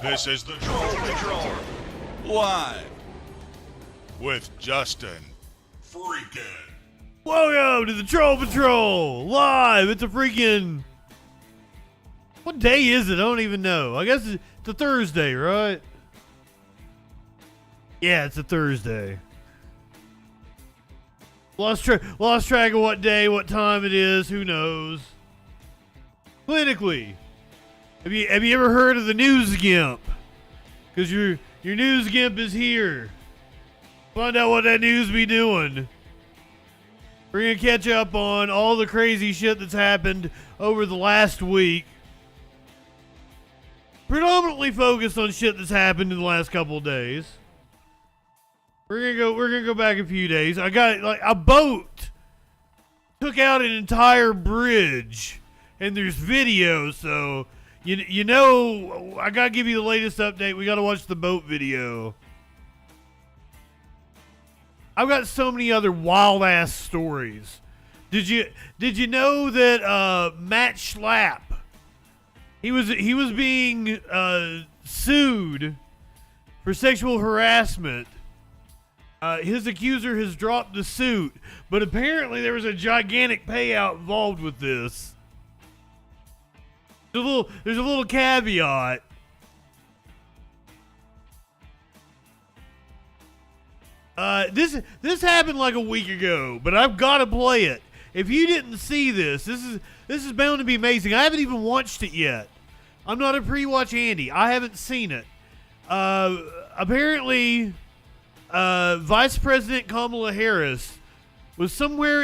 This is the Troll Patrol. Live. With Justin Freakin. Welcome to the Troll Patrol. Live. It's a freaking... What day is it? I don't even know. I guess it's a Thursday, right? Yeah, it's a Thursday. Lost track of what day, what time it is. Who knows? Clinically, have you ever heard of the news gimp? Because your news gimp is here. Find out what that news be doing. We're gonna catch up on all the crazy shit that's happened over the last week. Predominantly focused on shit that's happened in the last couple of days. We're gonna go back a few days. I got like a boat took out an entire bridge, and there's video, so you know I gotta give you the latest update. We gotta watch the boat video. I've got so many other wild ass stories. Did you know that Matt Schlapp, he was being sued for sexual harassment? His accuser has dropped the suit, but apparently there was a gigantic payout involved with this. There's a little caveat. This happened like a week ago, but I've got to play it. If you didn't see this is bound to be amazing. I haven't even watched it yet. I'm not a pre-watch Andy. I haven't seen it. Apparently, Vice President Kamala Harris was somewhere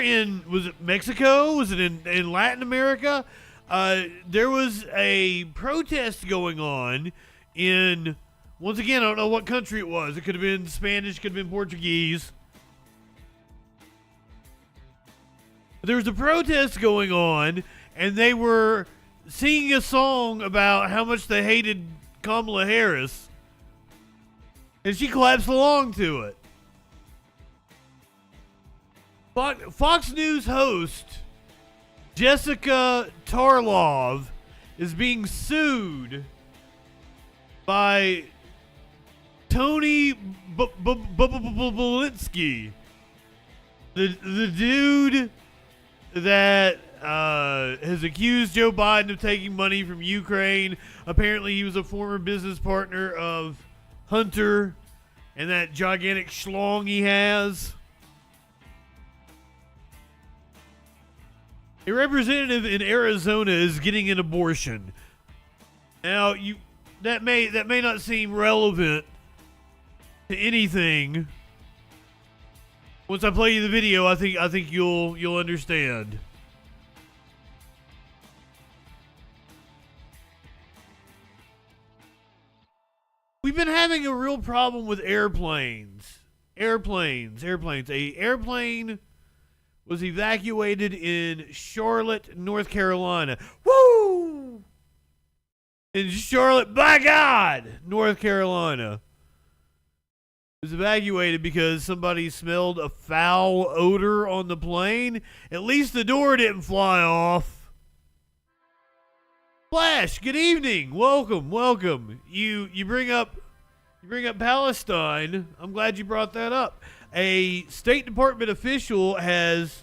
was it Mexico? Was it in Latin America? There was a protest going on in, once again, I don't know what country it was. It could have been Spanish, could have been Portuguese. There was a protest going on, and they were singing a song about how much they hated Kamala Harris. And she collapsed along to it. Fox News host Jessica Tarlov is being sued by Tony Bobulinski, the dude that has accused Joe Biden of taking money from Ukraine. Apparently, he was a former business partner of Hunter and that gigantic schlong he has. A representative in Arizona is getting an abortion. Now, that may not seem relevant to anything. Once I play you the video, I think you'll understand. We've been having a real problem with airplanes. Airplanes. A airplane was evacuated in Charlotte, North Carolina. Woo! In Charlotte, by God, North Carolina. It was evacuated because somebody smelled a foul odor on the plane. At least the door didn't fly off. Flash, good evening. Welcome. You bring up Palestine. I'm glad you brought that up. A State Department official has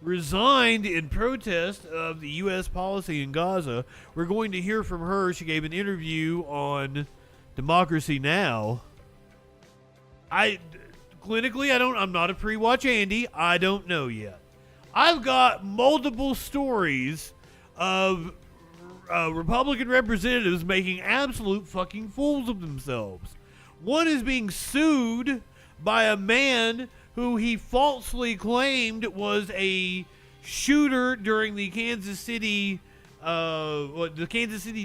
resigned in protest of the U.S. policy in Gaza. We're going to hear from her. She gave an interview on Democracy Now! I'm not a pre-watch Andy. I don't know yet. I've got multiple stories of Republican representatives making absolute fucking fools of themselves. One is being sued by a man who he falsely claimed was a shooter during the Kansas City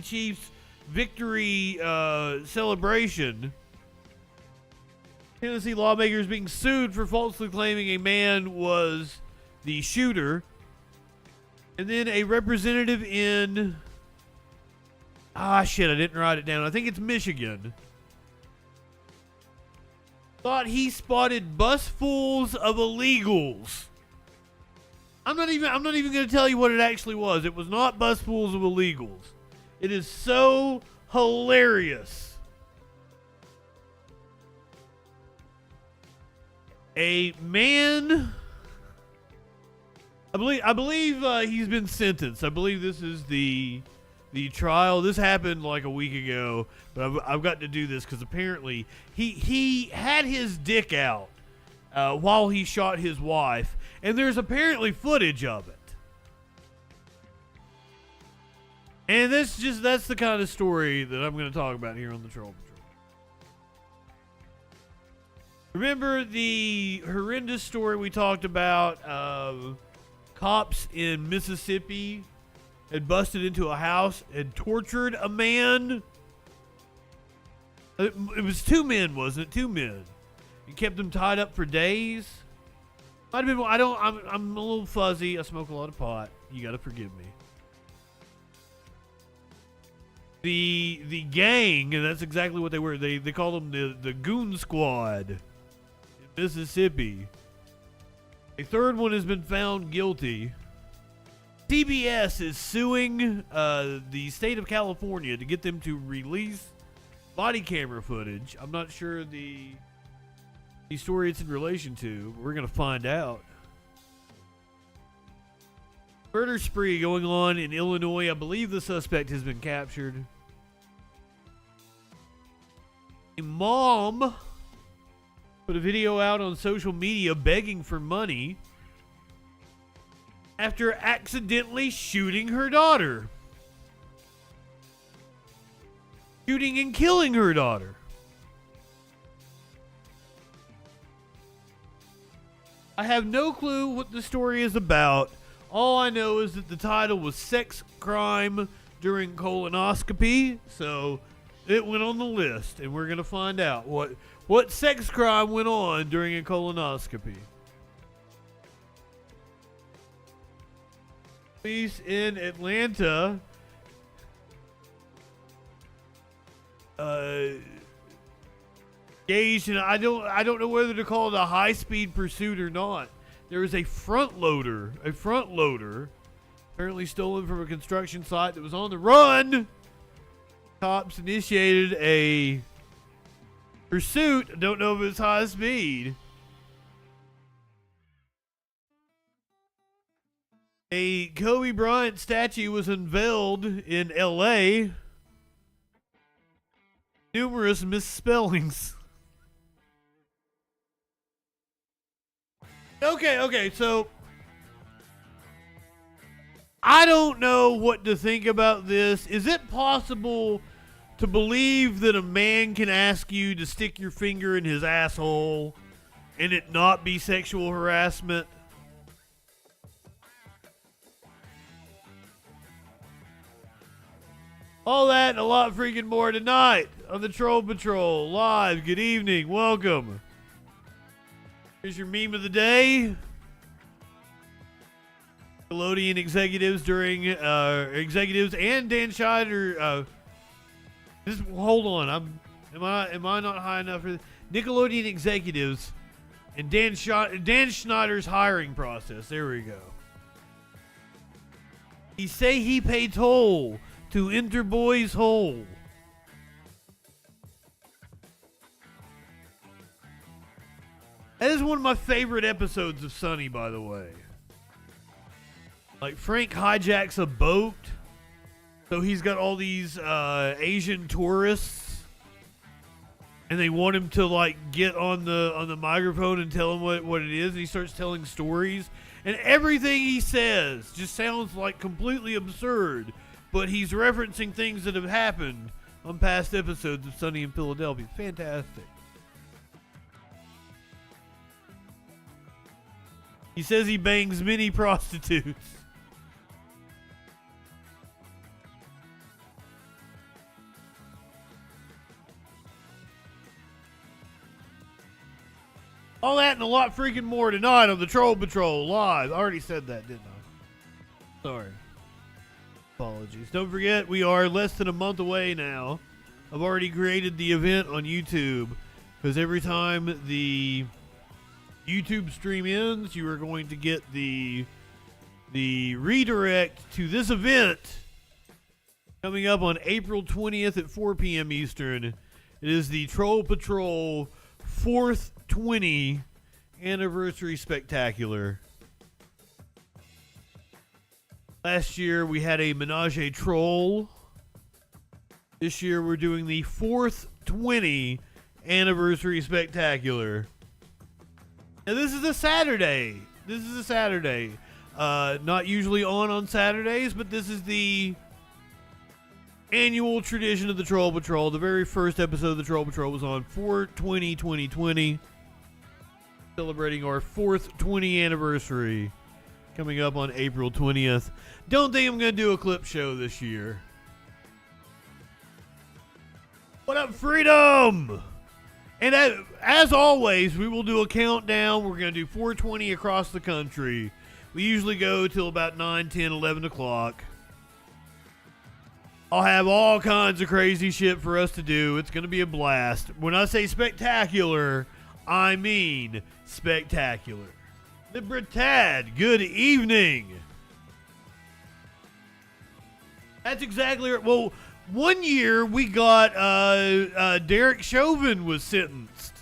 Chiefs victory celebration. Tennessee lawmakers being sued for falsely claiming a man was the shooter. And then a representative in... I didn't write it down. I think it's Michigan. Thought he spotted busfuls of illegals. I'm not even going to tell you what it actually was. It was not busfuls of illegals. It is so hilarious A man, I believe he's been sentenced. I believe this is the trial. This happened like a week ago, but I've got to do this because apparently he had his dick out while he shot his wife, and there's apparently footage of it. And that's the kind of story that I'm going to talk about here on the Troll Patrol. Remember the horrendous story we talked about of cops in Mississippi had busted into a house and tortured a man? It was 2 men, wasn't it? 2 men. You kept them tied up for days. Might have been. I'm a little fuzzy. I smoke a lot of pot. You got to forgive me. The gang, and that's exactly what they were. They called them the Goon Squad in Mississippi. A third one has been found guilty. CBS is suing the state of California to get them to release body camera footage. I'm not sure the story it's in relation to. We're going to find out. Murder spree going on in Illinois. I believe the suspect has been captured. A mom put a video out on social media begging for money after accidentally shooting her daughter. Shooting and killing her daughter. I have no clue what the story is about. All I know is that the title was Sex Crime During Colonoscopy, so it went on the list, and we're going to find out what sex crime went on during a colonoscopy. Police in Atlanta engaged in, I don't know whether to call it a high-speed pursuit or not. There was a front loader, apparently stolen from a construction site that was on the run. Cops initiated a pursuit. I don't know if it's high speed. A Kobe Bryant statue was unveiled in LA. Numerous misspellings. Okay, so I don't know what to think about this. Is it possible to believe that a man can ask you to stick your finger in his asshole and it not be sexual harassment? All that and a lot freaking more tonight on the Troll Patrol live. Good evening. Welcome. Here's your meme of the day. Nickelodeon executives and Dan Schneider. Hold on. Am I not high enough for this? Nickelodeon executives and Dan Schneider's hiring process. There we go. He say he pay toll to enter boy's hole. That is one of my favorite episodes of Sunny, by the way. Like, Frank hijacks a boat, so he's got all these Asian tourists, and they want him to like get on the microphone and tell him what it is, and he starts telling stories, and everything he says just sounds like completely absurd, but he's referencing things that have happened on past episodes of Sunny in Philadelphia. Fantastic. He says he bangs many prostitutes. All that and a lot freaking more tonight on the Troll Patrol live. I already said that, didn't I? Sorry. Apologies. Don't forget, we are less than a month away now. I've already created the event on YouTube, because every time the YouTube stream ends, you are going to get the redirect to this event coming up on April 20th at 4 p.m. Eastern. It is the Troll Patrol 4th 20 anniversary spectacular. Last year we had a Menage a Troll. This year we're doing the 420 anniversary spectacular. Now this is a Saturday. Not usually on Saturdays, but this is the annual tradition of the Troll Patrol. The very first episode of the Troll Patrol was on 4/20/2020, celebrating our 420 anniversary, coming up on April 20th. Don't think I'm going to do a clip show this year. What up, Freedom? And as always, we will do a countdown. We're going to do 420 across the country. We usually go till about 9, 10, 11 o'clock. I'll have all kinds of crazy shit for us to do. It's going to be a blast. When I say spectacular, I mean spectacular. Libertad, good evening. That's exactly right. Well, one year we got Derek Chauvin was sentenced.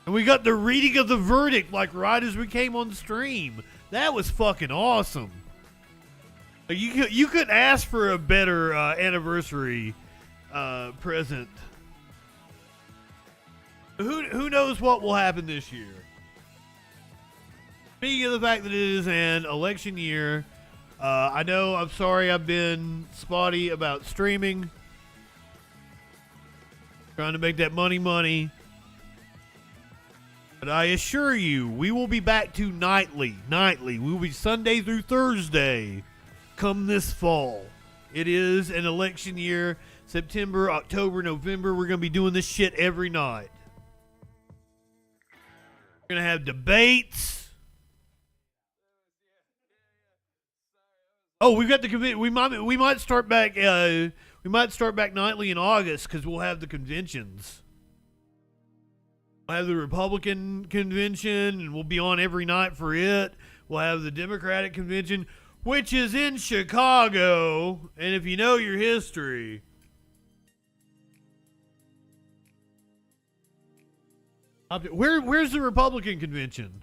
And we got the reading of the verdict like right as we came on the stream. That was fucking awesome. You couldn't ask for a better anniversary present. Who knows what will happen this year? Speaking of the fact that it is an election year, I know, I'm sorry I've been spotty about streaming. Trying to make that money. But I assure you, we will be back to nightly. We will be Sunday through Thursday come this fall. It is an election year. September, October, November. We're going to be doing this shit every night. We're going to have debates. Oh, we've got the convention. We might start back. We might start back nightly in August because we'll have the conventions. We'll have the Republican convention, and we'll be on every night for it. We'll have the Democratic convention, which is in Chicago. And if you know your history, where's the Republican convention?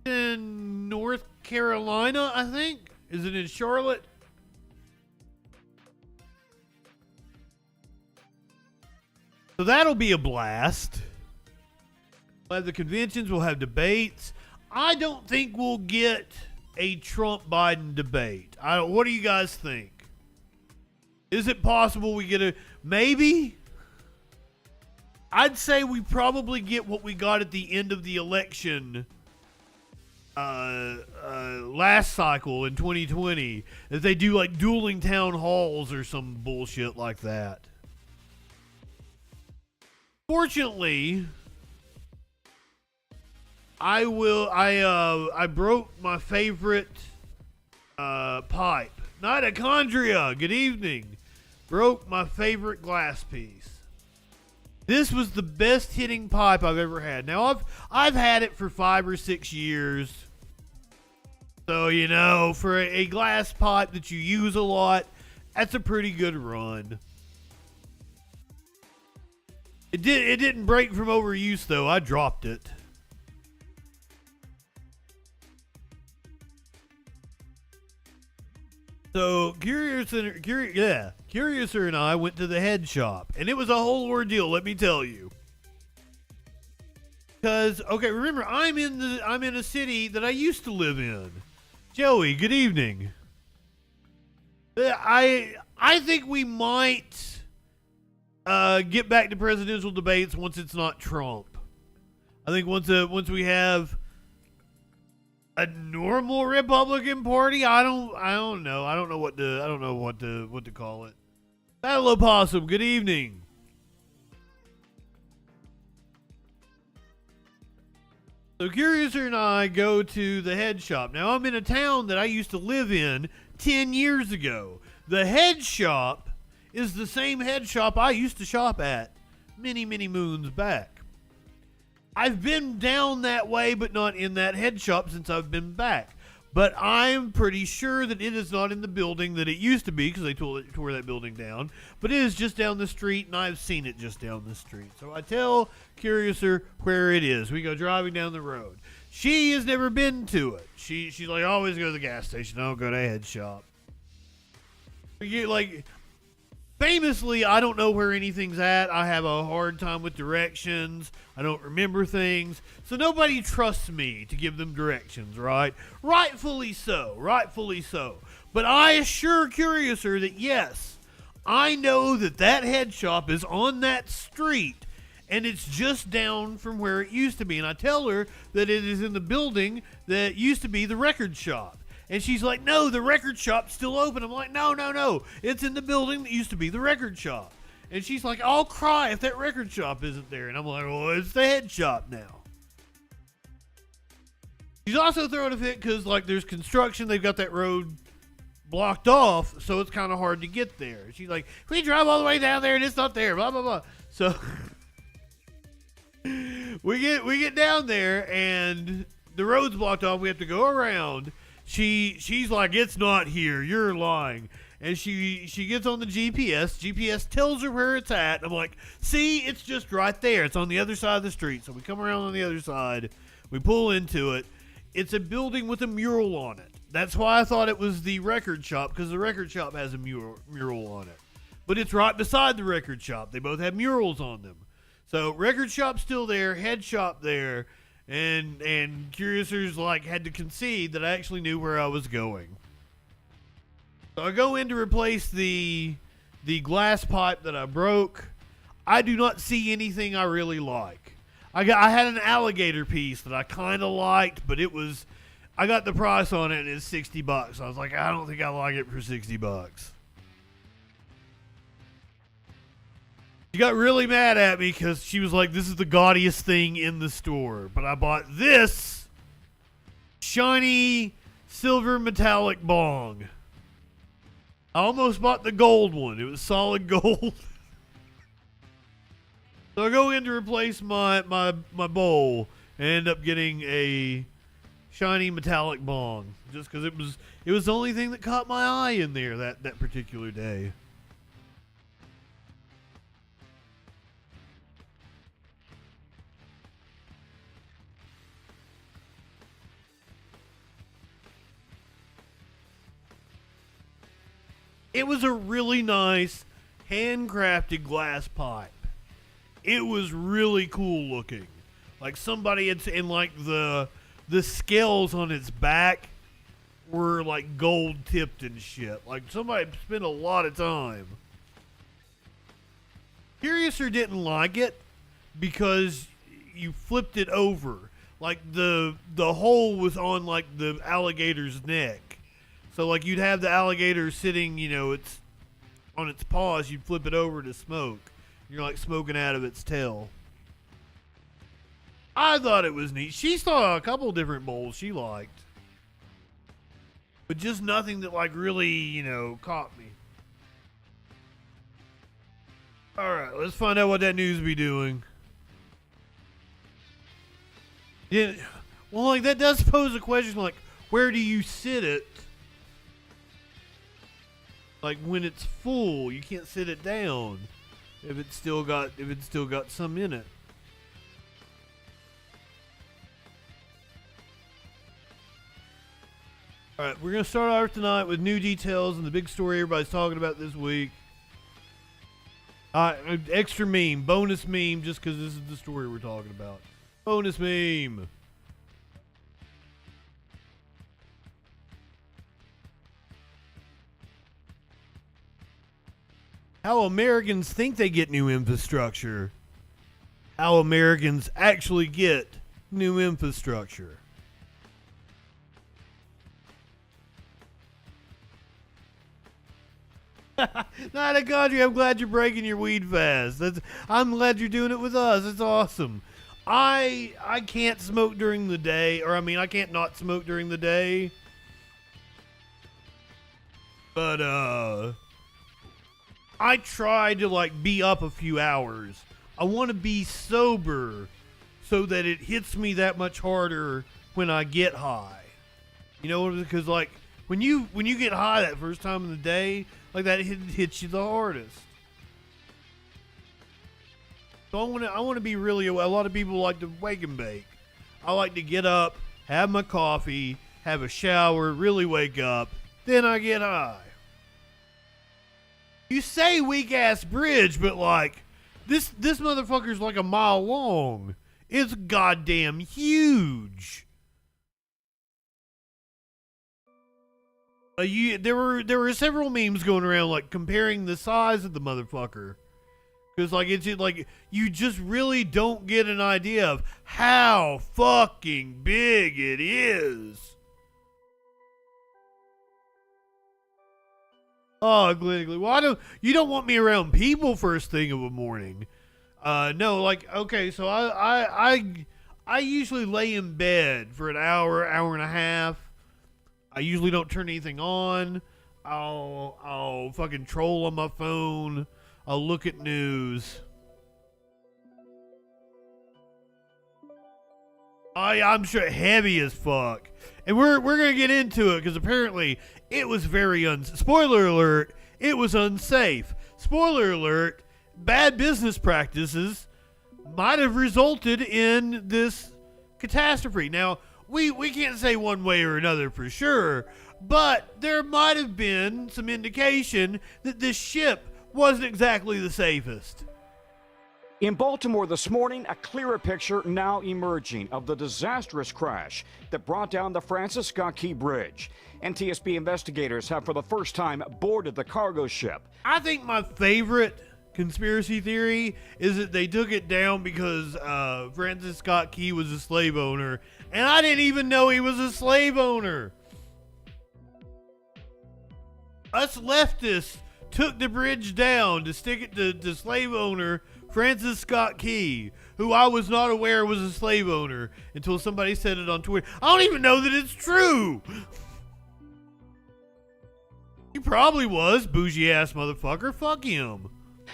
In North Carolina, I think. Is it in Charlotte? So that'll be a blast. We'll have the conventions. We'll have debates. I don't think we'll get a Trump-Biden debate. What do you guys think? Is it possible we get a... Maybe? I'd say we probably get what we got at the end of the election last cycle in 2020. If they do like dueling town halls or some bullshit like that. Fortunately, I broke my favorite pipe. Mitochondria, good evening. Broke my favorite glass piece. This was the best hitting pipe I've ever had. Now I've had it for 5 or 6 years. So, you know, for a glass pipe that you use a lot, that's a pretty good run. It didn't break from overuse though. I dropped it. So Curiouser and I went to the head shop, and it was a whole ordeal. Let me tell you. Because remember, I'm in a city that I used to live in. Joey, good evening. I think we might get back to presidential debates once it's not Trump. I think once we have a normal Republican Party, I don't know. I don't know what to call it. Battle Opossum, good evening. So Curiouser and I go to the head shop. Now I'm in a town that I used to live in 10 years ago. The head shop is the same head shop I used to shop at many moons back. I've been down that way, but not in that head shop since I've been back. But I'm pretty sure that it is not in the building that it used to be, because they tore that building down. But it is just down the street, and I've seen it just down the street. So I tell Curiouser where it is. We go driving down the road. She has never been to it. She's like, I always go to the gas station. I don't go to a head shop. Famously, I don't know where anything's at. I have a hard time with directions. I don't remember things. So nobody trusts me to give them directions, right? Rightfully so. But I assure Curiouser that yes, I know that head shop is on that street, and it's just down from where it used to be. And I tell her that it is in the building that used to be the record shop. And she's like, no, the record shop's still open. I'm like, no. It's in the building that used to be the record shop. And she's like, I'll cry if that record shop isn't there. And I'm like, well, it's the head shop now. She's also throwing a fit because, there's construction. They've got that road blocked off, so it's kind of hard to get there. She's like, we drive all the way down there and it's not there, blah, blah, blah. So we get down there and the road's blocked off. We have to go around. She's like, it's not here. You're lying. And she gets on the GPS. GPS tells her where it's at. I'm like, see, it's just right there. It's on the other side of the street. So we come around on the other side. We pull into it. It's a building with a mural on it. That's why I thought it was the record shop, because the record shop has a mural on it. But it's right beside the record shop. They both have murals on them. So record shop's still there, head shop there. And Curiouser's had to concede that I actually knew where I was going. So I go in to replace the glass pipe that I broke. I do not see anything I really like. I had an alligator piece that I kind of liked, but I got the price on it and it's $60. I was like, I don't think I like it for $60. She got really mad at me because she was like, this is the gaudiest thing in the store. But I bought this shiny silver metallic bong. I almost bought the gold one. It was solid gold. So I go in to replace my bowl and end up getting a shiny metallic bong. Just because it was the only thing that caught my eye in there that particular day. It was a really nice handcrafted glass pipe. It was really cool looking. Somebody had, and the scales on its back were gold tipped and shit. Somebody spent a lot of time. Curiouser didn't like it because you flipped it over. The hole was on the alligator's neck. So you'd have the alligator sitting, it's on its paws. You'd flip it over to smoke. You're smoking out of its tail. I thought it was neat. She saw a couple different bowls she liked, but just nothing that really, caught me. All right, let's find out what that news be doing. Yeah, well, that does pose a question. Where do you sit it? When it's full, you can't sit it down if it's still got some in it. All right, we're gonna start off tonight with new details and the big story everybody's talking about this week. Extra meme, bonus meme, just because this is the story we're talking about. Bonus meme. How Americans think they get new infrastructure. How Americans actually get new infrastructure. Not a country. I'm glad you're breaking your weed fast. I'm glad you're doing it with us. It's awesome. I can't smoke during the day, I can't not smoke during the day. But I try to be up a few hours. I want to be sober so that it hits me that much harder when I get high. You know, because like when you get high that first time in the day, like that hits you the hardest. So I want to be really. A lot of people like to wake and bake. I like to get up, have my coffee, have a shower, really wake up, then I get high. You say weak ass bridge, but like this motherfucker's like a mile long. It's goddamn huge. There were several memes going around like comparing the size of the motherfucker. Because, like, it's like, you just really don't get an idea of how fucking big it is. Oh, Glenn, well, you don't want me around people first thing of a morning. No, like, okay, so I usually lay in bed for an hour and a half. I usually don't turn anything on. I'll fucking troll on my phone. I'll look at news. I'm sure heavy as fuck. And we're going to get into it because apparently it was very spoiler alert, it was unsafe. Spoiler alert, bad business practices might have resulted in this catastrophe. Now, we can't say one way or another for sure, but there might have been some indication that this ship wasn't exactly the safest. In Baltimore this morning, a clearer picture now emerging of the disastrous crash that brought down the Francis Scott Key Bridge. NTSB investigators have for the first time boarded the cargo ship. I think my favorite conspiracy theory is that they took it down because Francis Scott Key was a slave owner, and I didn't even know he was a slave owner. Us leftists took the bridge down to stick it to the slave owner Francis Scott Key, who I was not aware was a slave owner until somebody said it on Twitter. I don't even know that it's true. He probably was, bougie ass motherfucker. Fuck him.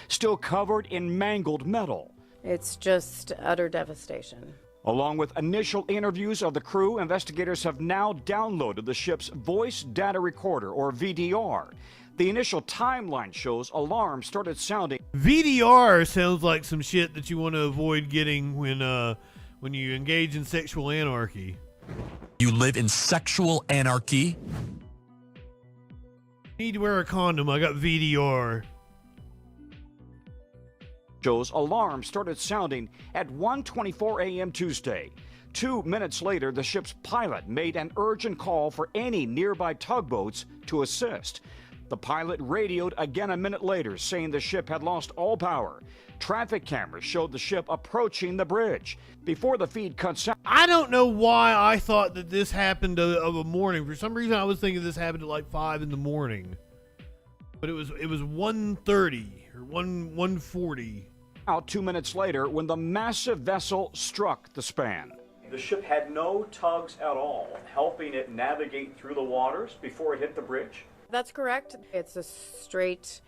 Still covered in mangled metal. It's just utter devastation. Along with initial interviews of the crew, investigators have now downloaded the ship's voice data recorder, or VDR. The initial timeline shows alarms started sounding. VDR sounds like some shit that you want to avoid getting when you engage in sexual anarchy. You live in sexual anarchy? Need to wear a condom. I got VDR. Shows alarms started sounding at 1:24 a.m. Tuesday. 2 minutes later, the ship's pilot made an urgent call for any nearby tugboats to assist. The pilot radioed again a minute later, saying the ship had lost all power. Traffic cameras showed the ship approaching the bridge. Before the feed cuts out. I don't know why I thought that this happened of a morning. For some reason, I was thinking this happened at like 5 in the morning. But it was 1:30 or 1:40. Out 2 minutes later when the massive vessel struck the span. The ship had no tugs at all, helping it navigate through the waters before it hit the bridge. That's correct. It's a straight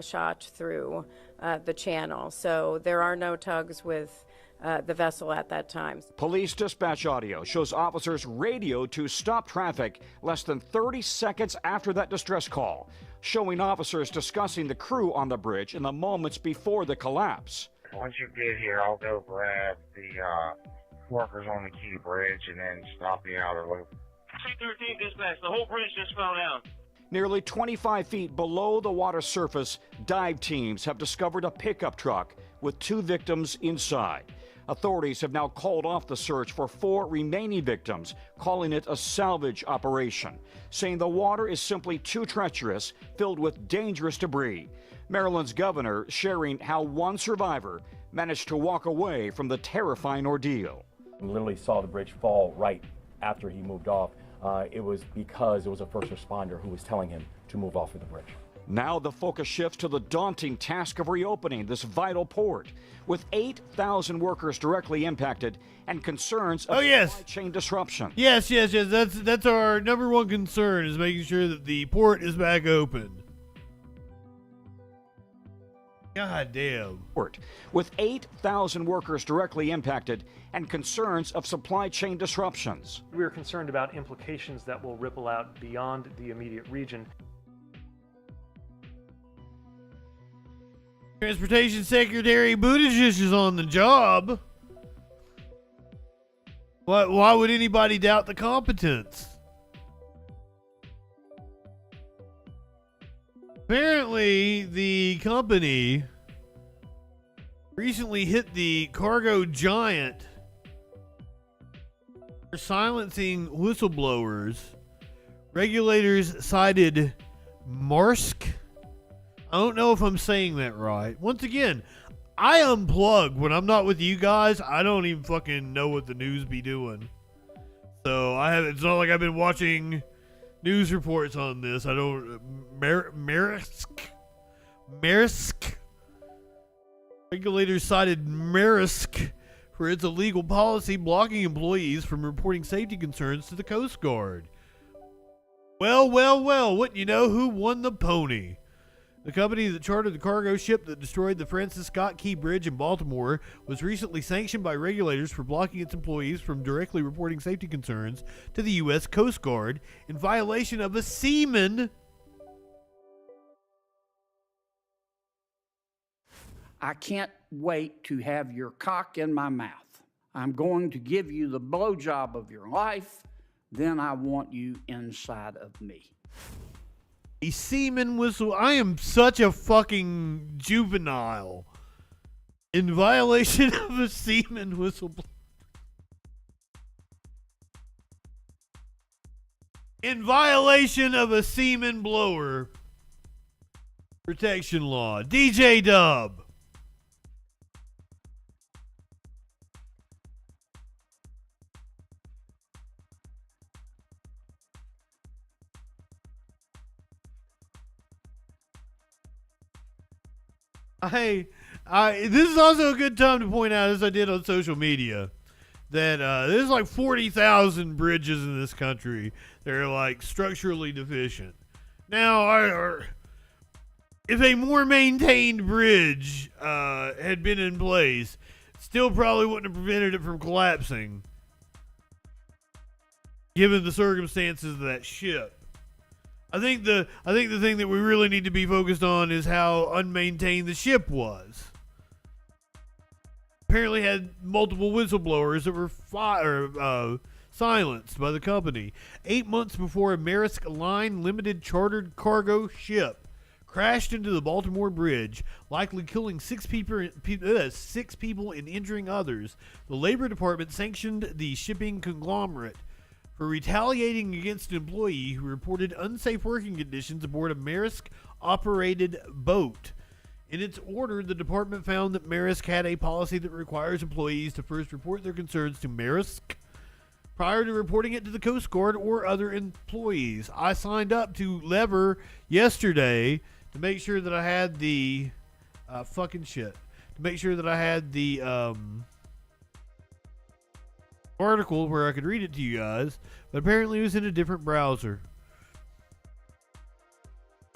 shot through the channel. So there are no tugs with the vessel at that time. Police dispatch audio shows officers radioed to stop traffic less than 30 seconds after that distress call, showing officers discussing the crew on the bridge in the moments before the collapse. Once you get here, I'll go grab the workers on the Key Bridge and then stop the outer loop. 13 dispatch, the whole bridge just fell down. Nearly 25 feet below the water surface, dive teams have discovered a pickup truck with 2 victims inside. Authorities have now called off the search for 4 remaining victims, calling it a salvage operation, saying the water is simply too treacherous, filled with dangerous debris. Maryland's governor sharing how one survivor managed to walk away from the terrifying ordeal. We literally saw the bridge fall right after he moved off. It was because it was a first responder who was telling him to move off of the bridge. Now the focus shifts to the daunting task of reopening this vital port. With 8,000 workers directly impacted and concerns of supply chain disruption. Yes. That's our number one concern, is making sure that the port is back open. God damn. With 8,000 workers directly impacted and concerns of supply chain disruptions. We are concerned about implications that will ripple out beyond the immediate region. Transportation Secretary Buttigieg is on the job. Why would anybody doubt the competence? Apparently, the company recently hit the cargo giant for silencing whistleblowers. Regulators cited Maersk. I don't know if I'm saying that right. Once again, I unplug when I'm not with you guys. I don't even fucking know what the news be doing. So it's not like I've been watching news reports on this. I don't. Maersk. Regulators cited Maersk for its illegal policy blocking employees from reporting safety concerns to the Coast Guard. Well, wouldn't you know who won the pony? The company that chartered the cargo ship that destroyed the Francis Scott Key Bridge in Baltimore was recently sanctioned by regulators for blocking its employees from directly reporting safety concerns to the U.S. Coast Guard in violation of a seaman. I can't wait to have your cock in my mouth. I'm going to give you the blowjob of your life. Then I want you inside of me. A seaman whistle. I am such a fucking juvenile. In violation of a seaman whistleblower. In violation of a seaman blower protection law. DJ Dub. This is also a good time to point out, as I did on social media, that there's like 40,000 bridges in this country that are like structurally deficient. Now, if a more maintained bridge had been in place, still probably wouldn't have prevented it from collapsing, given the circumstances of that ship. I think the thing that we really need to be focused on is how unmaintained the ship was. Apparently had multiple whistleblowers that were silenced by the company. 8 months before a Maersk Line Limited chartered cargo ship crashed into the Baltimore Bridge, likely killing six people and injuring others, the Labor Department sanctioned the shipping conglomerate for retaliating against an employee who reported unsafe working conditions aboard a Maersk-operated boat. In its order, the department found that Maersk had a policy that requires employees to first report their concerns to Maersk prior to reporting it to the Coast Guard or other employees. I signed up to Lever yesterday to make sure that I had the article where I could read it to you guys, but apparently it was in a different browser.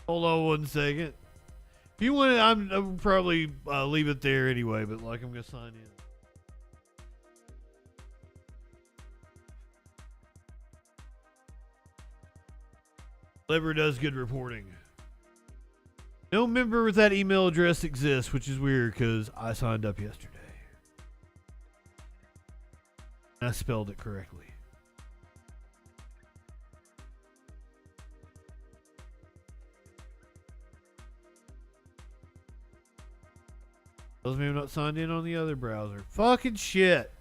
Hold on one second. If you want it, I'll probably leave it there anyway, but like I'm gonna sign in. Lever does good reporting. No member with that email address exists, which is weird because I signed up yesterday. I spelled it correctly. Tells me I'm not signed in on the other browser. Fucking shit.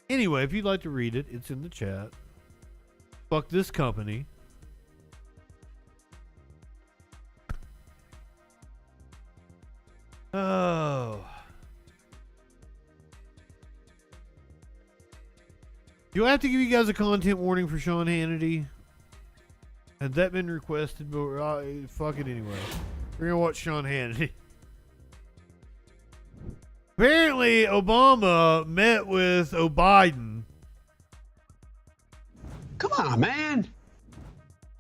Anyway, if you'd like to read it, it's in the chat. Fuck this company. Oh. Do I have to give you guys a content warning for Sean Hannity? Had that been requested? But fuck it anyway. We're gonna watch Sean Hannity. Apparently, Obama met with O'Biden. Come on, man.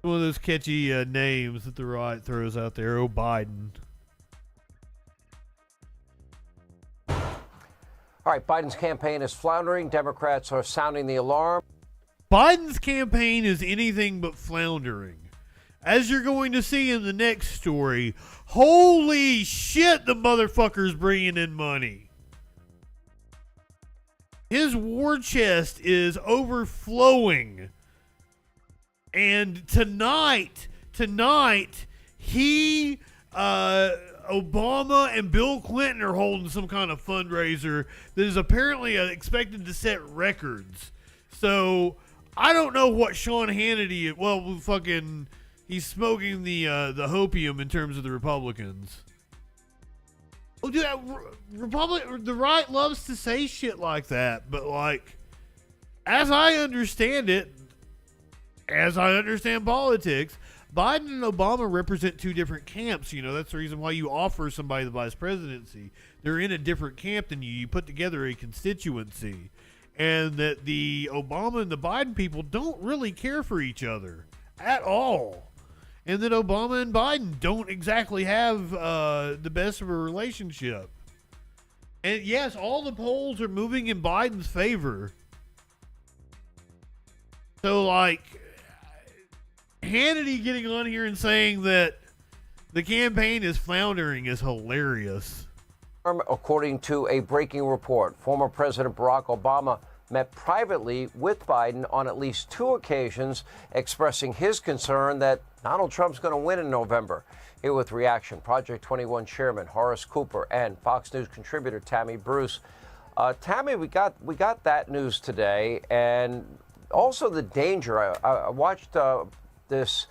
One of those catchy names that the right throws out there, O'Biden. All right, Biden's campaign is floundering. Democrats are sounding the alarm. Biden's campaign is anything but floundering. As you're going to see in the next story, holy shit, the motherfucker's bringing in money. His war chest is overflowing. And tonight, he, Obama and Bill Clinton are holding some kind of fundraiser that is apparently expected to set records. So I don't know what Sean Hannity. Well, fucking, he's smoking the hopium in terms of the Republicans. Oh, dude, the right loves to say shit like that, but like, as I understand it, as I understand politics, Biden and Obama represent two different camps. You know, that's the reason why you offer somebody the vice presidency. They're in a different camp than you. You put together a constituency. And that the Obama and the Biden people don't really care for each other at all. And that Obama and Biden don't exactly have the best of a relationship. And yes, all the polls are moving in Biden's favor. So, like, Hannity getting on here and saying that the campaign is floundering is hilarious. According to a breaking report, former President Barack Obama met privately with Biden on at least 2 occasions, expressing his concern that Donald Trump's going to win in November. Here with reaction, Project 21 chairman Horace Cooper and Fox News contributor Tammy Bruce. Tammy, we got that news today, and also the danger. I watched this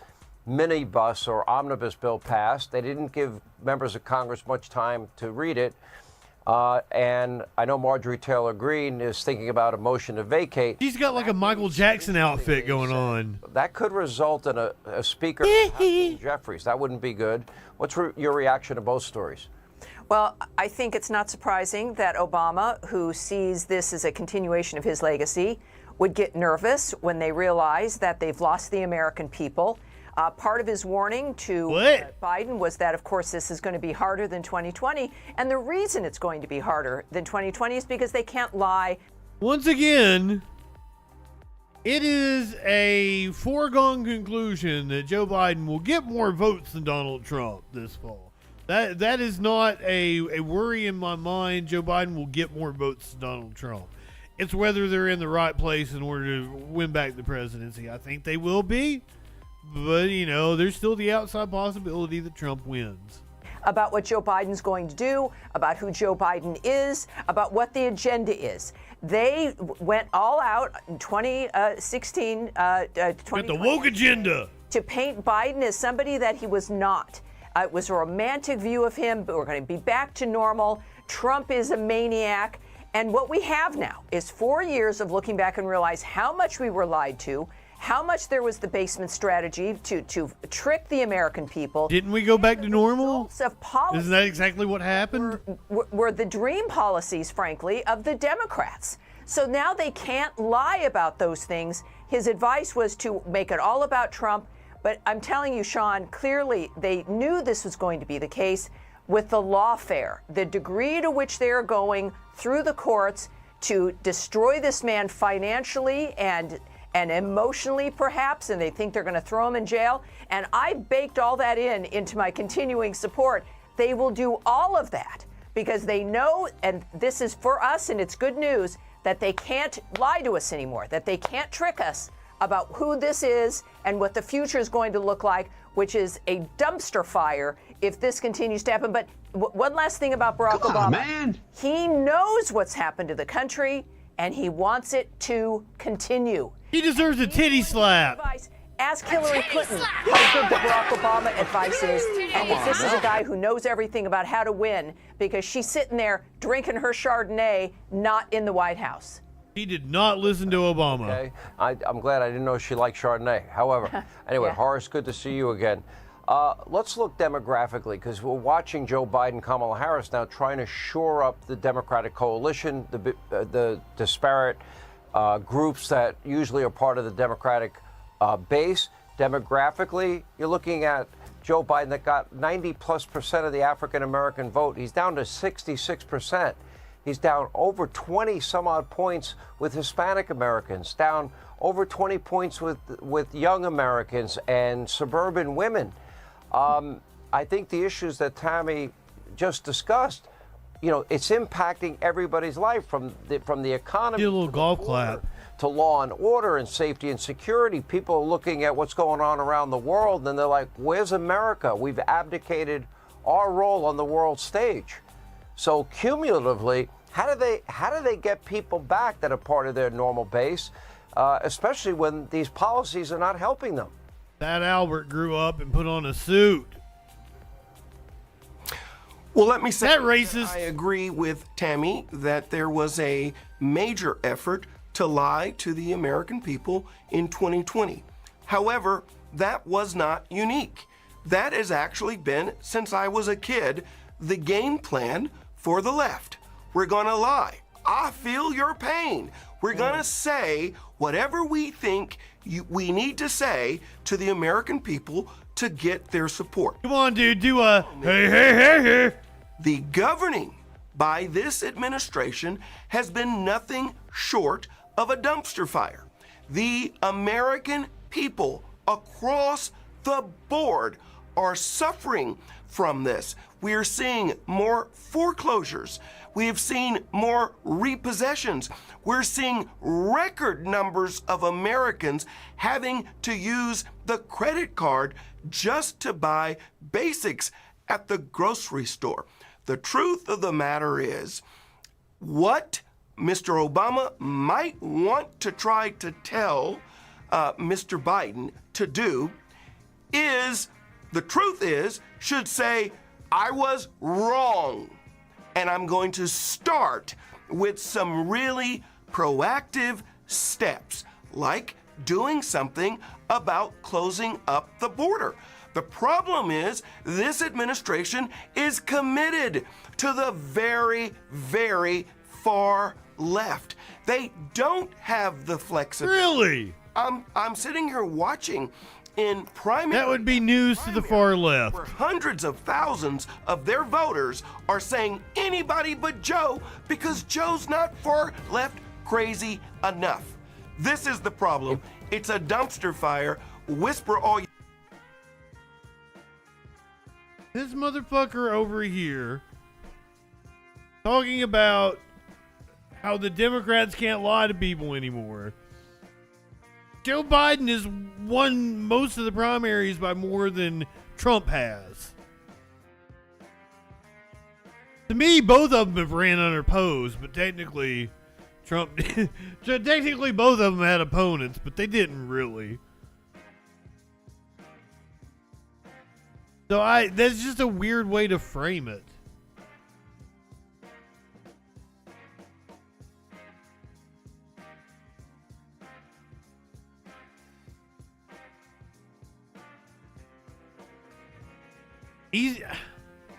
minibus or omnibus bill passed. They didn't give members of Congress much time to read it. And I know Marjorie Taylor Greene is thinking about a motion to vacate. She's got like a Michael Jackson outfit going on. That could result in a speaker Jeffries. That wouldn't be good. What's your reaction to both stories? Well, I think it's not surprising that Obama, who sees this as a continuation of his legacy, would get nervous when they realize that they've lost the American people. Part of his warning to Biden was that, of course, this is going to be harder than 2020. And the reason it's going to be harder than 2020 is because they can't lie. Once again, it is a foregone conclusion that Joe Biden will get more votes than Donald Trump this fall. That is not a worry in my mind. Joe Biden will get more votes than Donald Trump. It's whether they're in the right place in order to win back the presidency. I think they will be. But, you know, there's still the outside possibility that Trump wins. About what Joe Biden's going to do, about who Joe Biden is, about what the agenda is. They went all out in 2016, With the woke agenda. To paint Biden as somebody that he was not. It was a romantic view of him, but we're going to be back to normal. Trump is a maniac. And what we have now is 4 years of looking back and realize how much we were lied to, how much there was the basement strategy to trick the American people. Didn't we go back to normal? Isn't that exactly what happened? Were the dream policies, frankly, of the Democrats. So now they can't lie about those things. His advice was to make it all about Trump. But I'm telling you, Sean, clearly they knew this was going to be the case with the lawfare, the degree to which they are going through the courts to destroy this man financially and emotionally, perhaps, and they think they're going to throw him in jail. And I baked all that into my continuing support. They will do all of that because they know, and this is for us, and it's good news, that they can't lie to us anymore, that they can't trick us about who this is and what the future is going to look like, which is a dumpster fire if this continues to happen. But one last thing about Barack Obama. Man. He knows what's happened to the country, and he wants it to continue. He deserves a titty slap. Ask Hillary Clinton how good the Barack Obama advice is, and if this is a guy who knows everything about how to win, because she's sitting there drinking her Chardonnay, not in the White House. He did not listen to Obama. Okay. I'm glad I didn't know she liked Chardonnay. However, anyway, yeah. Horace, good to see you again. Let's look demographically, because we're watching Joe Biden, Kamala Harris now trying to shore up the Democratic coalition, the disparate groups that usually are part of the Democratic base. Demographically, you're looking at Joe Biden that got 90+% of the African American vote. He's down to 66%. He's down over 20 some odd points with Hispanic Americans, down over 20 points with young Americans and suburban women. I think the issues that Tammy just discussed, you know, it's impacting everybody's life from the economy. Do a little golf clap. To law and order and safety and security. People are looking at what's going on around the world and they're like, where's America? We've abdicated our role on the world stage. So cumulatively, how do they get people back that are part of their normal base, especially when these policies are not helping them? That Albert grew up and put on a suit. Well, let me say that racist. I agree with Tammy that there was a major effort to lie to the American people in 2020. However, that was not unique. That has actually been, since I was a kid, the game plan for the left. We're gonna lie. I feel your pain. We're gonna say whatever we think we need to say to the American people to get their support. Come on, dude, do a hey, hey, hey, hey. The governing by this administration has been nothing short of a dumpster fire. The American people across the board are suffering from this. We are seeing more foreclosures. We have seen more repossessions. We're seeing record numbers of Americans having to use the credit card just to buy basics at the grocery store. The truth of the matter is, what Mr. Obama might want to try to tell Mr. Biden to do is, the truth is, should say, I was wrong. And I'm going to start with some really proactive steps, like doing something about closing up the border. The problem is this administration is committed to the very, very far left. They don't have the flexibility. Really? I'm sitting here watching in primary. That would be news to the far left. Where hundreds of thousands of their voters are saying anybody but Joe because Joe's not far left crazy enough. This is the problem. It's a dumpster fire. Whisper all you. This motherfucker over here talking about how the Democrats can't lie to people anymore. Joe Biden has won most of the primaries by more than Trump has. To me, both of them have ran unopposed, but technically, technically both of them had opponents, but they didn't really. So that's just a weird way to frame it.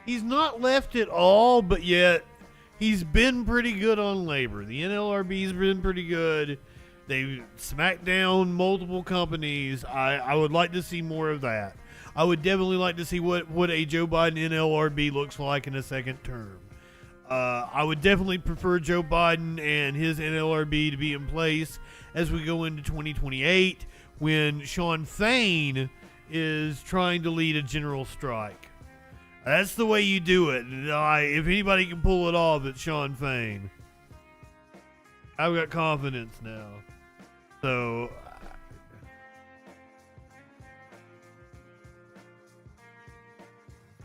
He's not left at all, but yet he's been pretty good on labor. The NLRB's been pretty good. They've smacked down multiple companies. I would like to see more of that. I would definitely like to see what a Joe Biden NLRB looks like in a second term. I would definitely prefer Joe Biden and his NLRB to be in place as we go into 2028 when Sean Fain is trying to lead a general strike. That's the way you do it. If anybody can pull it off, it's Sean Fain. I've got confidence now. So,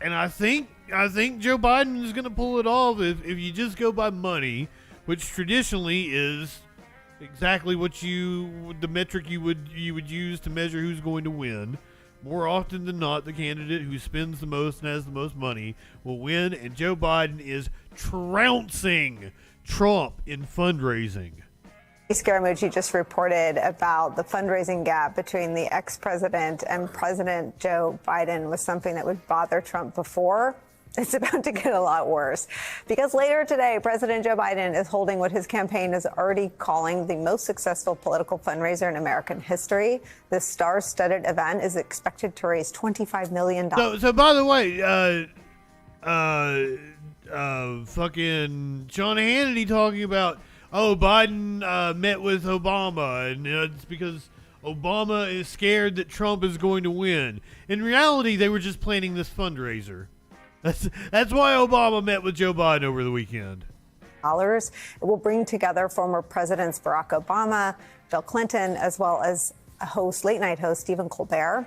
and I think Joe Biden is going to pull it off if you just go by money, which traditionally is exactly what the metric you would use to measure who's going to win. More often than not, the candidate who spends the most and has the most money will win, and Joe Biden is trouncing Trump in fundraising. Scaramucci just reported about the fundraising gap between the ex-president and President Joe Biden was something that would bother Trump before. It's about to get a lot worse because later today, President Joe Biden is holding what his campaign is already calling the most successful political fundraiser in American history. This star-studded event is expected to raise $25 million. So by the way, fucking Sean Hannity talking about, oh, Biden met with Obama, and it's because Obama is scared that Trump is going to win. In reality, they were just planning this fundraiser. That's why Obama met with Joe Biden over the weekend. It will bring together former Presidents Barack Obama, Bill Clinton, as well as late night host Stephen Colbert.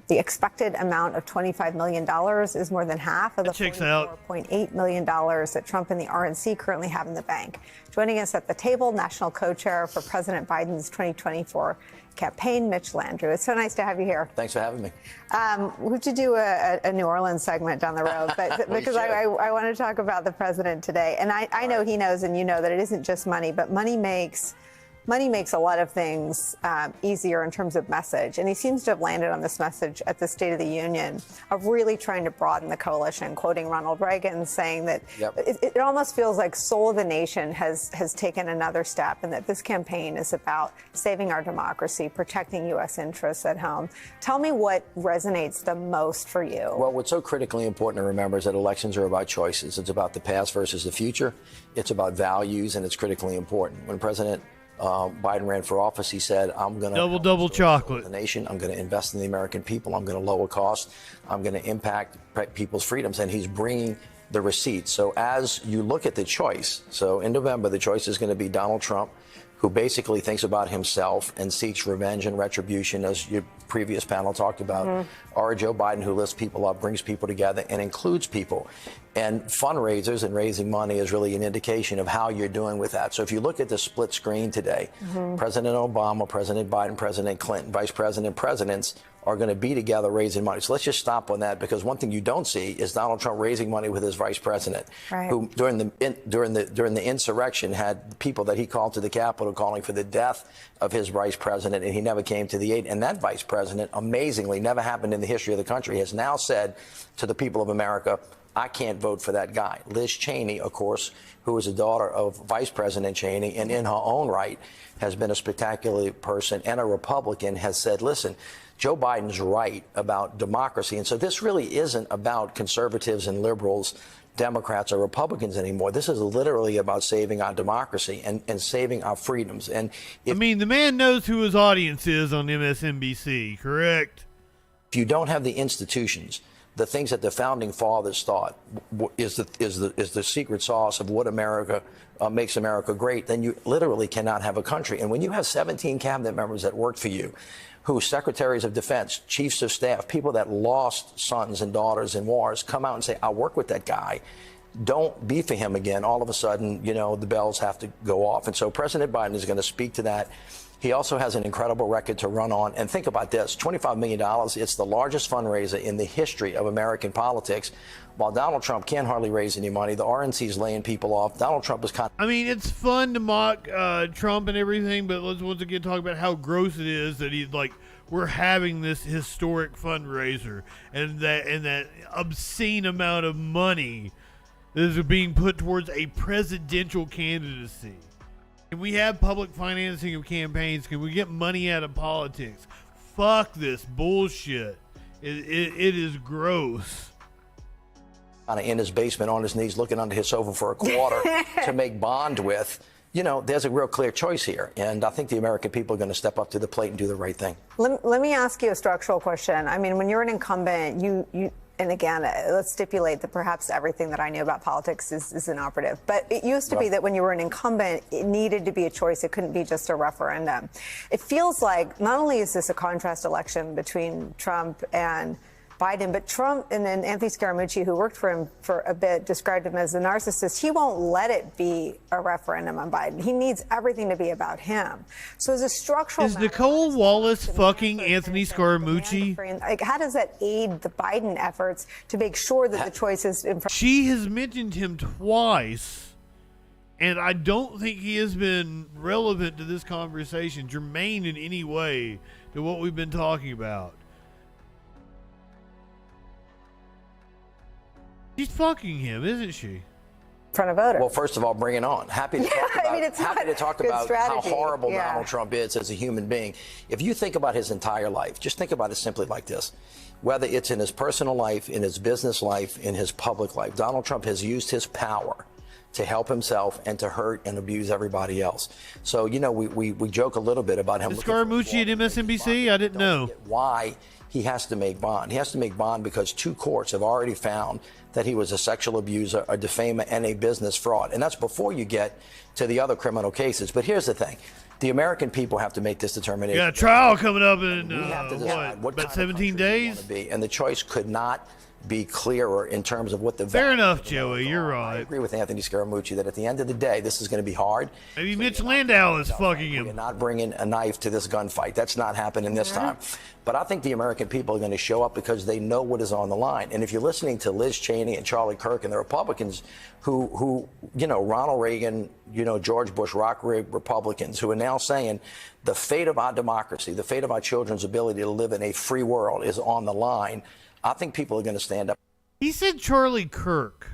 The expected amount of $25 million is more than half of the $44.8 million that Trump and the RNC currently have in the bank. Joining us at the table, national co-chair for President Biden's 2024 campaign, Mitch Landrieu. It's so nice to have you here. Thanks for having me. We have to do a New Orleans segment down the road, but because I want to talk about the president today. And I know he knows, and you know, that it isn't just money, but money makes a lot of things easier in terms of message. And he seems to have landed on this message at the State of the Union of really trying to broaden the coalition, quoting Ronald Reagan, saying that it almost feels like soul of the nation has taken another step, and that this campaign is about saving our democracy, protecting U.S. interests at home. Tell me what resonates the most for you. Well, what's so critically important to remember is that elections are about choices. It's about the past versus the future. It's about values, and it's critically important. When President Biden ran for office, he said, I'm going to double chocolate the nation. I'm going to invest in the American people. I'm going to lower costs. I'm going to impact people's freedoms. And he's bringing the receipts. So as you look at the choice, so in November, the choice is going to be Donald Trump, who basically thinks about himself and seeks revenge and retribution, as your previous panel talked about, or Joe Biden, who lifts people up, brings people together, and includes people. And fundraisers and raising money is really an indication of how you're doing with that. So if you look at the split screen today, President Obama, President Biden, President Clinton, Vice President, presidents are going to be together raising money. So let's just stop on that, because one thing you don't see is Donald Trump raising money with his vice president, who during the insurrection had people that he called to the Capitol calling for the death of his vice president, and he never came to the aid. And that vice president, amazingly, never happened in the history of the country, has now said to the people of America, I can't vote for that guy. Liz Cheney, of course, who is a daughter of Vice President Cheney, and in her own right has been a spectacular person, and a Republican, has said, listen, Joe Biden's right about democracy. And so this really isn't about conservatives and liberals, Democrats or Republicans anymore. This is literally about saving our democracy and saving our freedoms. And I mean, the man knows who his audience is on MSNBC, correct? If you don't have the institutions, the things that the founding fathers thought is the secret sauce of what America makes America great, then you literally cannot have a country. And when you have 17 cabinet members that work for you, who secretaries of defense, chiefs of staff, people that lost sons and daughters in wars, come out and say, I'll work with that guy, don't be for him again, all of a sudden, you know, the bells have to go off. And so President Biden is going to speak to that. He also has an incredible record to run on. And think about this, $25 million, it's the largest fundraiser in the history of American politics. While Donald Trump can't hardly raise any money, the RNC is laying people off. Donald Trump is I mean, it's fun to mock Trump and everything, but let's once again talk about how gross it is that he's like, we're having this historic fundraiser, and that obscene amount of money is being put towards a presidential candidacy. Can we have public financing of campaigns? Can we get money out of politics? Fuck this bullshit. It is gross. Kind of in his basement on his knees looking under his sofa for a quarter to make bond with. You know, there's a real clear choice here. And I think the American people are going to step up to the plate and do the right thing. Let me ask you a structural question. I mean, when you're an incumbent, and again, let's stipulate that perhaps everything that I knew about politics is inoperative. But it used to be that when you were an incumbent, it needed to be a choice. It couldn't be just a referendum. It feels like not only is this a contrast election between Trump and Biden, but Trump, and then Anthony Scaramucci, who worked for him for a bit, described him as a narcissist. He won't let it be a referendum on Biden. He needs everything to be about him. So as a structural Is Nicole Wallace fucking Anthony Scaramucci? Like, how does that aid the Biden efforts to make sure that the choice is in front? She has mentioned him twice, and I don't think he has been relevant to this conversation, germane in any way to what we've been talking about. She's fucking him, isn't she? front of voters. Well, first of all, bring it on. Happy to talk about, I mean, it's happy to talk good about how strategy. horrible Yeah. Donald Trump is as a human being. If you think about his entire life, just think about it simply like this. Whether it's in his personal life, in his business life, in his public life, Donald Trump has used his power to help himself and to hurt and abuse everybody else. So, you know, we joke a little bit about him. Is Scaramucci at MSNBC? I didn't know. Why he has to make bond. He has to make bond because 2 courts have already found that he was a sexual abuser, a defamer, and a business fraud. And that's before you get to the other criminal cases. But here's the thing. The American people have to make this determination. You got a trial coming up in, we have to decide what about kind 17 of days? to be. And the choice could not be clearer in terms of what the Fair value enough, of the Joey. votes You're are. right. I agree with Anthony Scaramucci that at the end of the day, this is going to be hard. Maybe Mitch Landau is fucking him. You're not bringing a knife to this gunfight. That's not happening this time. But I think the American people are going to show up because they know what is on the line. And if you're listening to Liz Cheney and Charlie Kirk and the Republicans who you know, Ronald Reagan, you know, George Bush, rock-rigged Republicans who are now saying the fate of our democracy, the fate of our children's ability to live in a free world is on the line, I think people are going to stand up. He said Charlie Kirk.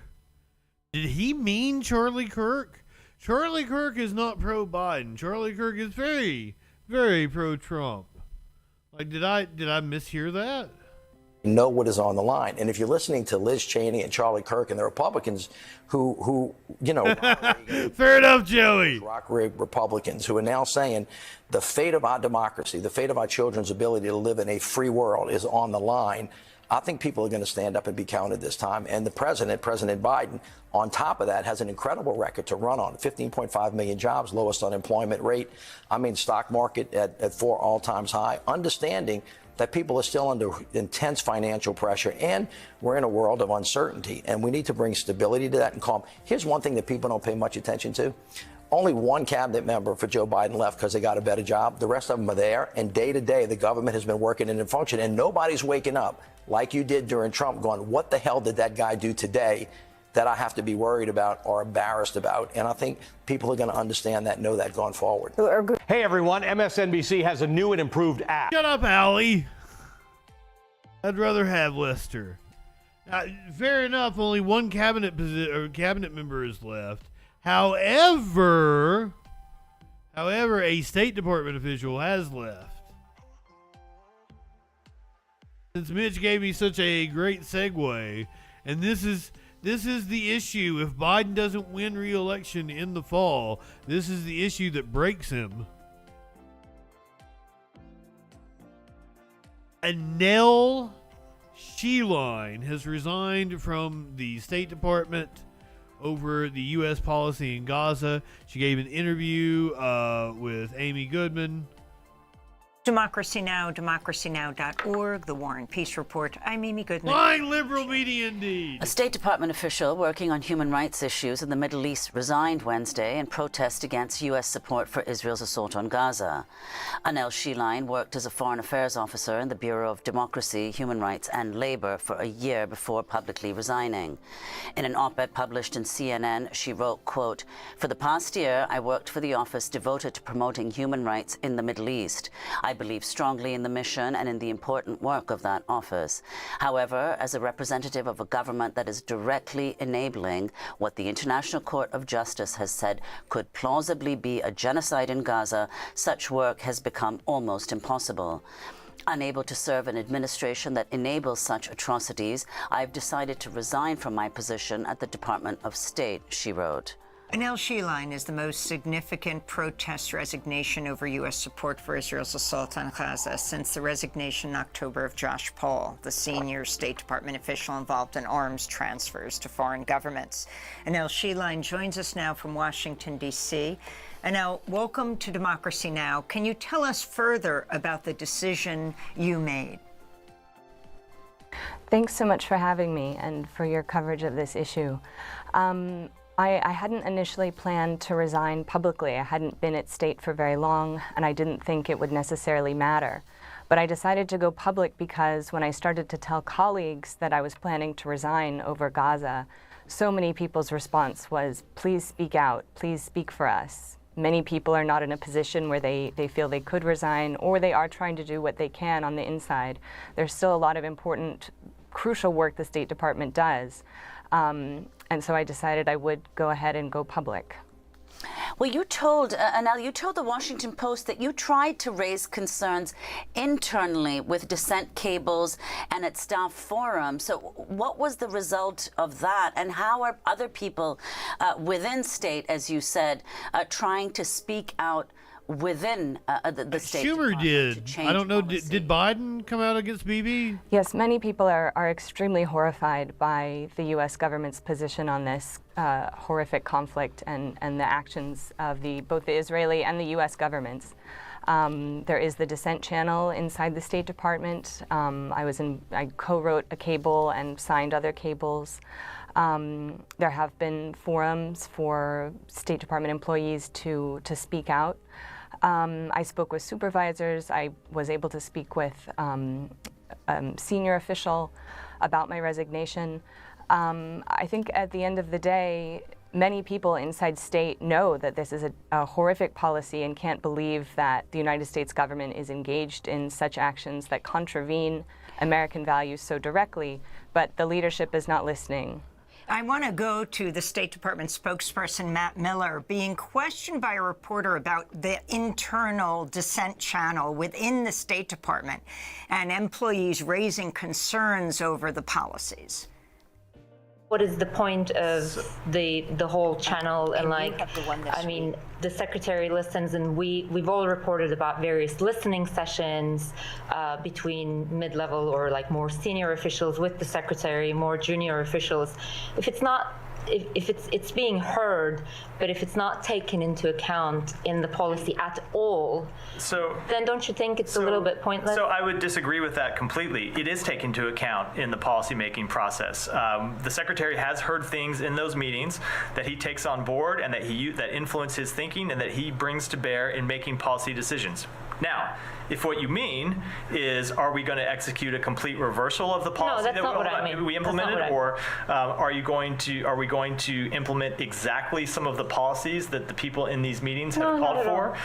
Did he mean Charlie Kirk? Charlie Kirk is not pro-Biden. Charlie Kirk is very, very pro-Trump. Like, did I mishear that? Know what is on the line. And if you're listening to Liz Cheney and Charlie Kirk and the Republicans who you know, fair enough, Joey, rock-rigged Republicans who are now saying the fate of our democracy, the fate of our children's ability to live in a free world is on the line, I think people are going to stand up and be counted this time. And the president, President Biden, on top of that, has an incredible record to run on. 15.5 million jobs, lowest unemployment rate. I mean, stock market at 4 all-time high. Understanding that people are still under intense financial pressure, and we're in a world of uncertainty, and we need to bring stability to that and calm. Here's one thing that people don't pay much attention to. Only 1 cabinet member for Joe Biden left because they got a better job. The rest of them are there, and day to day, the government has been working and in function, and nobody's waking up like you did during Trump going, what the hell did that guy do today that I have to be worried about or embarrassed about? And I think people are going to understand that, know that going forward. Hey, everyone. MSNBC has a new and improved app. Shut up, Allie. I'd rather have Lester. Fair enough, only 1 cabinet member is left. However, a State Department official has left. Since Mitch gave me such a great segue, and this is the issue. If Biden doesn't win re-election in the fall, this is the issue that breaks him. Nell Sheline has resigned from the State Department over the U.S. policy in Gaza. She gave an interview with Amy Goodman. Democracy Now!, democracynow.org, The War and Peace Report. I'm Amy Goodman. Lying liberal media indeed. A State Department official working on human rights issues in the Middle East resigned Wednesday in protest against U.S. support for Israel's assault on Gaza. Nell Sheline worked as a foreign affairs officer in the Bureau of Democracy, Human Rights and Labor for a year before publicly resigning. In an op-ed published in CNN, she wrote, quote, "For the past year, I worked for the office devoted to promoting human rights in the Middle East. I believe strongly in the mission and in the important work of that office. However, as a representative of a government that is directly enabling what the International Court of Justice has said could plausibly be a genocide in Gaza, such work has become almost impossible. Unable to serve an administration that enables such atrocities, I've decided to resign from my position at the Department of State," she wrote. Nell Sheline is the most significant protest resignation over U.S. support for Israel's assault on Gaza since the resignation in October of Josh Paul, the senior State Department official involved in arms transfers to foreign governments. Nell Sheline joins us now from Washington, D.C. Nell, welcome to Democracy Now! Can you tell us further about the decision you made? Thanks so much for having me and for your coverage of this issue. I hadn't initially planned to resign publicly. I hadn't been at State for very long, and I didn't think it would necessarily matter. But I decided to go public because when I started to tell colleagues that I was planning to resign over Gaza, so many people's response was, "Please speak out, please speak for us." Many people are not in a position where they feel they could resign, or they are trying to do what they can on the inside. There's still a lot of important crucial work the State Department does. And so I decided I would go ahead and go public. Well, you told, Anel, you told the Washington Post that you tried to raise concerns internally with dissent cables and at staff forums. So what was the result of that? And how are other people within state, as you said, trying to speak out within the State Schumer Department did. I don't know. Did Biden come out against Bibi? Yes, many people are extremely horrified by the U.S. government's position on this horrific conflict and the actions of both the Israeli and the U.S. governments. There is the dissent channel inside the State Department. I co-wrote a cable and signed other cables. There have been forums for State Department employees to speak out. I spoke with supervisors. I was able to speak with a senior official about my resignation. I think at the end of the day, many people inside state know that this is a horrific policy and can't believe that the United States government is engaged in such actions that contravene American values so directly, but the leadership is not listening. I want to go to the State Department spokesperson, Matt Miller, being questioned by a reporter about the internal dissent channel within the State Department and employees raising concerns over the policies. What is the point of the whole channel? And like, I mean, the secretary listens, and we've all reported about various listening sessions between mid-level or like more senior officials with the secretary, more junior officials. If it's not, if it's being heard, but if it's not taken into account in the policy at all, then don't you think it's a little bit pointless? So I would disagree with that completely. It is taken into account in the policymaking process. The secretary has heard things in those meetings that he takes on board and that influence his thinking and that he brings to bear in making policy decisions. Now, if what you mean is, are we going to execute a complete reversal of the policy we implemented, or are we going to implement exactly some of the policies that the people in these meetings have called for?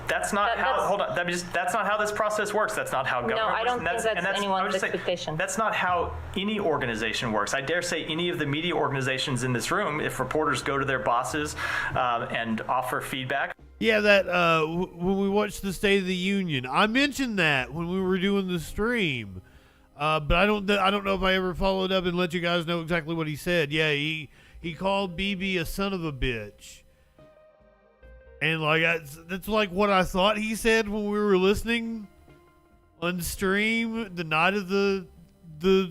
That's not how. Hold on. That's not how this process works. That's not how government works. No, I don't think that's anyone's expectation. That's not how any organization works. I dare say any of the media organizations in this room, if reporters go to their bosses and offer feedback. Yeah, that when we watched the State of the Union, I mentioned that when we were doing the stream, but I don't know if I ever followed up and let you guys know exactly what he said. Yeah, he called Bibi a son of a bitch. And like that's like what I thought he said when we were listening on stream the night of the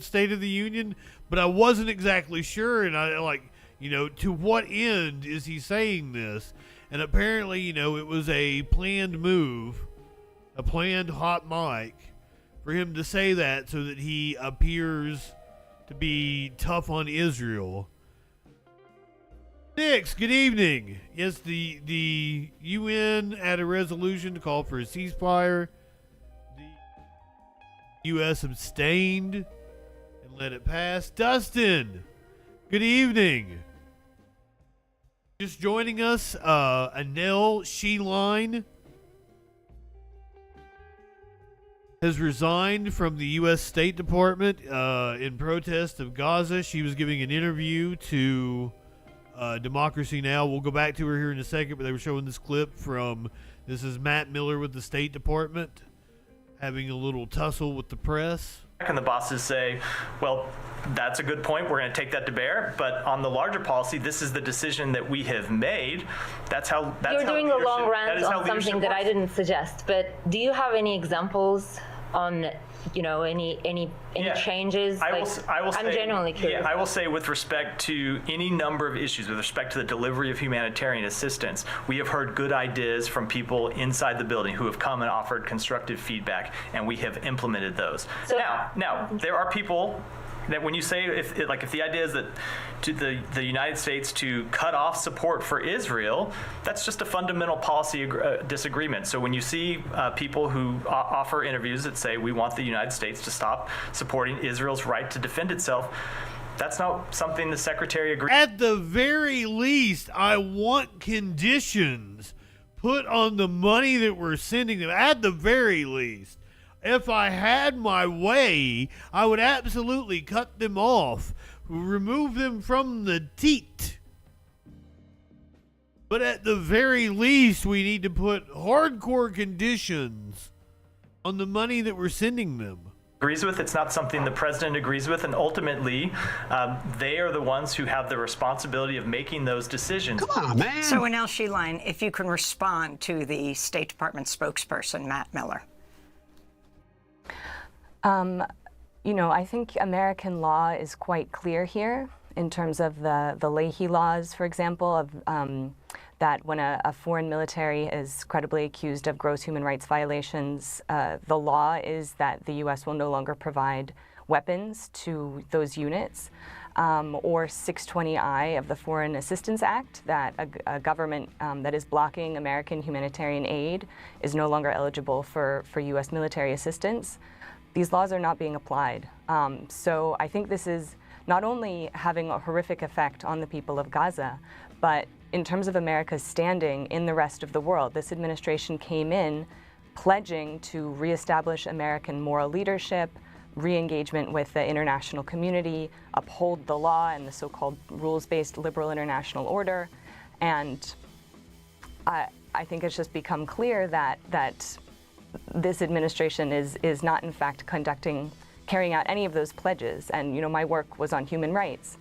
State of the Union, but I wasn't exactly sure. And I to what end is he saying this? And apparently, it was a planned move, a planned hot mic for him to say that so that he appears to be tough on Israel. Nix, good evening. Yes, the UN had a resolution to call for a ceasefire. The U.S. abstained and let it pass. Dustin, good evening. Just joining us, Anel Sheline has resigned from the U.S. State Department in protest of Gaza. She was giving an interview to Democracy Now! We'll go back to her here in a second, but they were showing this clip this is Matt Miller with the State Department having a little tussle with the press. And the bosses say, well, that's a good point. We're going to take that to bear. But on the larger policy, this is the decision that we have made. You're doing a long rant on something that I didn't suggest. But do you have any examples on, any changes? I'm genuinely curious. Yeah, I will say with respect to any number of issues, with respect to the delivery of humanitarian assistance, we have heard good ideas from people inside the building who have come and offered constructive feedback, and we have implemented those. So, now there are people that when you say if the idea is that to the United States to cut off support for Israel, that's just a fundamental policy disagreement. So when you see people who offer interviews that say we want the United States to stop supporting Israel's right to defend itself, that's not something the Secretary agrees. At the very least, I want conditions put on the money that we're sending them. At the very least. If I had my way, I would absolutely cut them off, remove them from the teat. But at the very least, we need to put hardcore conditions on the money that we're sending them. Agrees with. It's not something the president agrees with, and ultimately, they are the ones who have the responsibility of making those decisions. Come on, man. So, Anel Sheline, if you can respond to the State Department spokesperson, Matt Miller. You know, I think American law is quite clear here in terms of the Leahy laws, for example, of that when a foreign military is credibly accused of gross human rights violations, the law is that the U.S. will no longer provide weapons to those units, or 620I of the Foreign Assistance Act, that a government that is blocking American humanitarian aid is no longer eligible for U.S. military assistance. These laws are not being applied. So I think this is not only having a horrific effect on the people of Gaza, but in terms of America's standing in the rest of the world. This administration came in pledging to reestablish American moral leadership, re-engagement with the international community, uphold the law and the so-called rules-based liberal international order. And I think it's just become clear that this administration is not in fact carrying out any of those pledges. And, you know, my work was on human rights,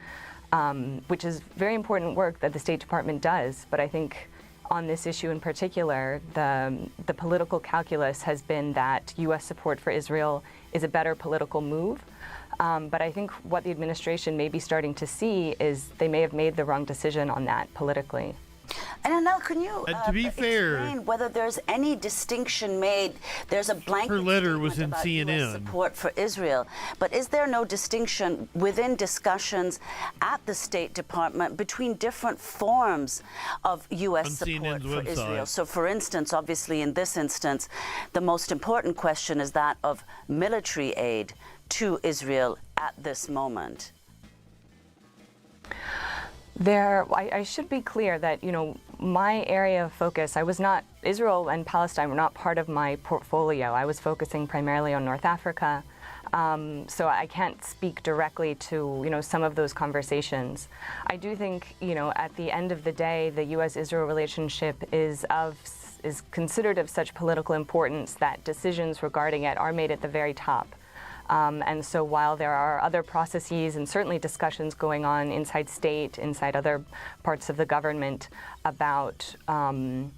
which is very important work that the State Department does. But I think on this issue in particular, the political calculus has been that U.S. support for Israel is a better political move. But I think what the administration may be starting to see is they may have made the wrong decision on that politically. And Anel, can you to be fair, explain whether there's any distinction made? There's a blanket her letter was in about CNN. US support for Israel, but is there no distinction within discussions at the State Department between different forms of U.S. support for Israel? So, for instance, obviously in this instance, the most important question is that of military aid to Israel at this moment. I should be clear that, you know, my area of focus, Israel and Palestine were not part of my portfolio. I was focusing primarily on North Africa, so I can't speak directly to, you know, some of those conversations. I do think, you know, at the end of the day, the U.S.-Israel relationship is considered of such political importance that decisions regarding it are made at the very top. And so while there are other processes and certainly discussions going on inside state, inside other parts of the government about some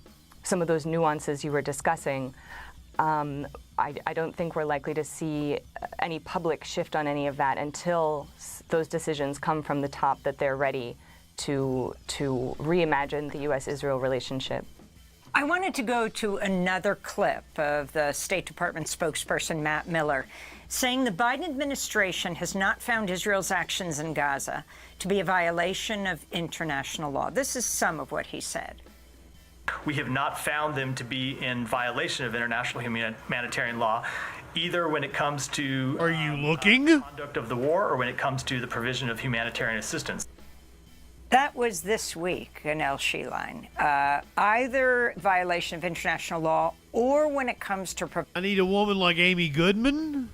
of those nuances you were discussing, I don't think we're likely to see any public shift on any of that until those decisions come from the top that they're ready to reimagine the U.S.-Israel relationship. I wanted to go to another clip of the State Department spokesperson, Matt Miller, saying the Biden administration has not found Israel's actions in Gaza to be a violation of international law. This is some of what he said. We have not found them to be in violation of international humanitarian law, either when it comes to conduct of the war or when it comes to the provision of humanitarian assistance. That was this week, Anel Sheline. Either violation of international law or when it comes to... I need a woman like Amy Goodman?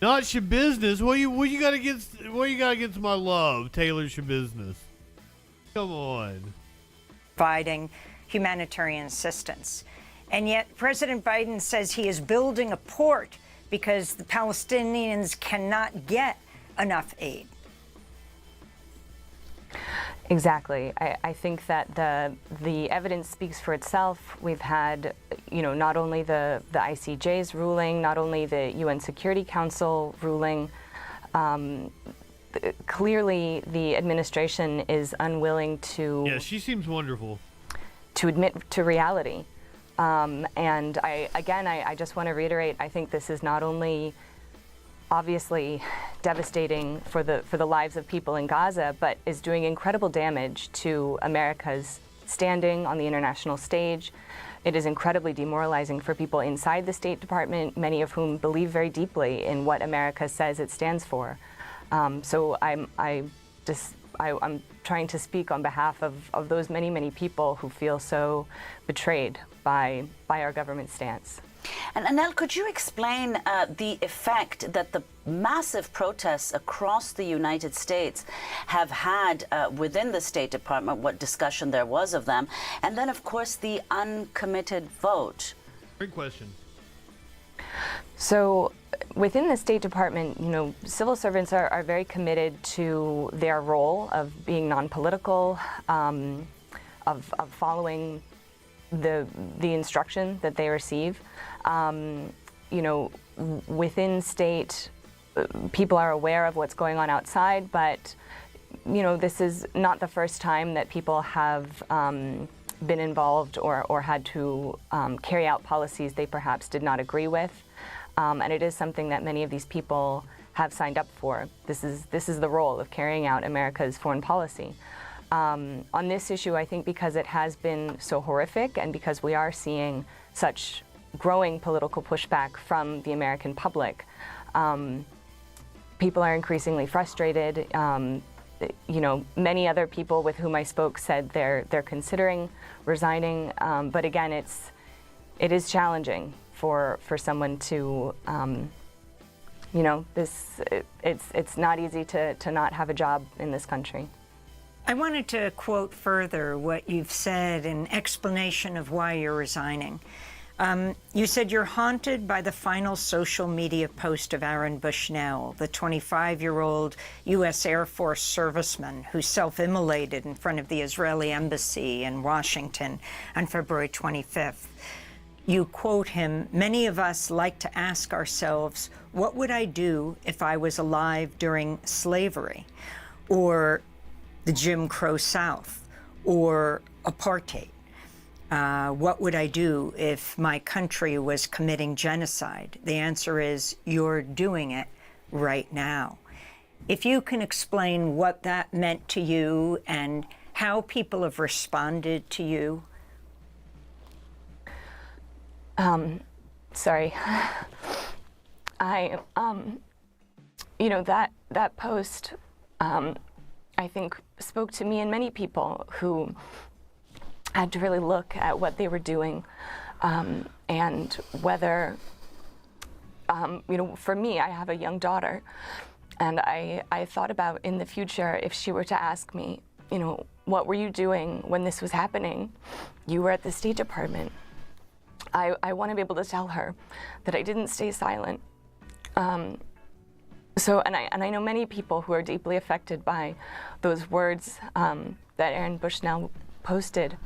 Not Shabusiness. What you got against my love, Taylor Shabusiness? Come on. Providing humanitarian assistance. And yet President Biden says he is building a port because the Palestinians cannot get enough aid. Exactly. I think that the evidence speaks for itself. We've had, you know, not only the ICJ's ruling, not only the UN Security Council ruling. Clearly, the administration is unwilling to... Yeah, she seems wonderful. ...to admit to reality. And I just want to reiterate, I think this is not only obviously devastating for the lives of people in Gaza, but is doing incredible damage to America's standing on the international stage. It is incredibly demoralizing for people inside the State Department, many of whom believe very deeply in what America says it stands for. So I'm trying to speak on behalf of those many people who feel so betrayed by our government stance. And Anel, could you explain the effect that the massive protests across the United States have had within the State Department, what discussion there was of them, and then, of course, the uncommitted vote? Great question. So within the State Department, you know, civil servants are very committed to their role of being non-political, of following the instruction that they receive. You know, within state, people are aware of what's going on outside, but, you know, this is not the first time that people have been involved or had to carry out policies they perhaps did not agree with. And it is something that many of these people have signed up for. This is the role of carrying out America's foreign policy. On this issue, I think because it has been so horrific and because we are seeing such growing political pushback from the American public, people are increasingly frustrated. You know, many other people with whom I spoke said they're considering resigning, but again, it is challenging for someone to, you know, it's not easy to not have a job in this country. I wanted to quote further what you've said in explanation of why you're resigning. You said you're haunted by the final social media post of Aaron Bushnell, the 25-year-old U.S. Air Force serviceman who self-immolated in front of the Israeli embassy in Washington on February 25th. You quote him, "Many of us like to ask ourselves, what would I do if I was alive during slavery, or the Jim Crow South, or apartheid? What would I do if my country was committing genocide?" The answer is, you're doing it right now. If you can explain what that meant to you and how people have responded to you. Sorry. You know, that post, I think, spoke to me and many people who had to really look at what they were doing, and whether, you know, for me, I have a young daughter, and I thought about in the future, if she were to ask me, you know, what were you doing when this was happening? You were at the State Department. I want to be able to tell her that I didn't stay silent. So, and I know many people who are deeply affected by those words that Aaron Bushnell posted.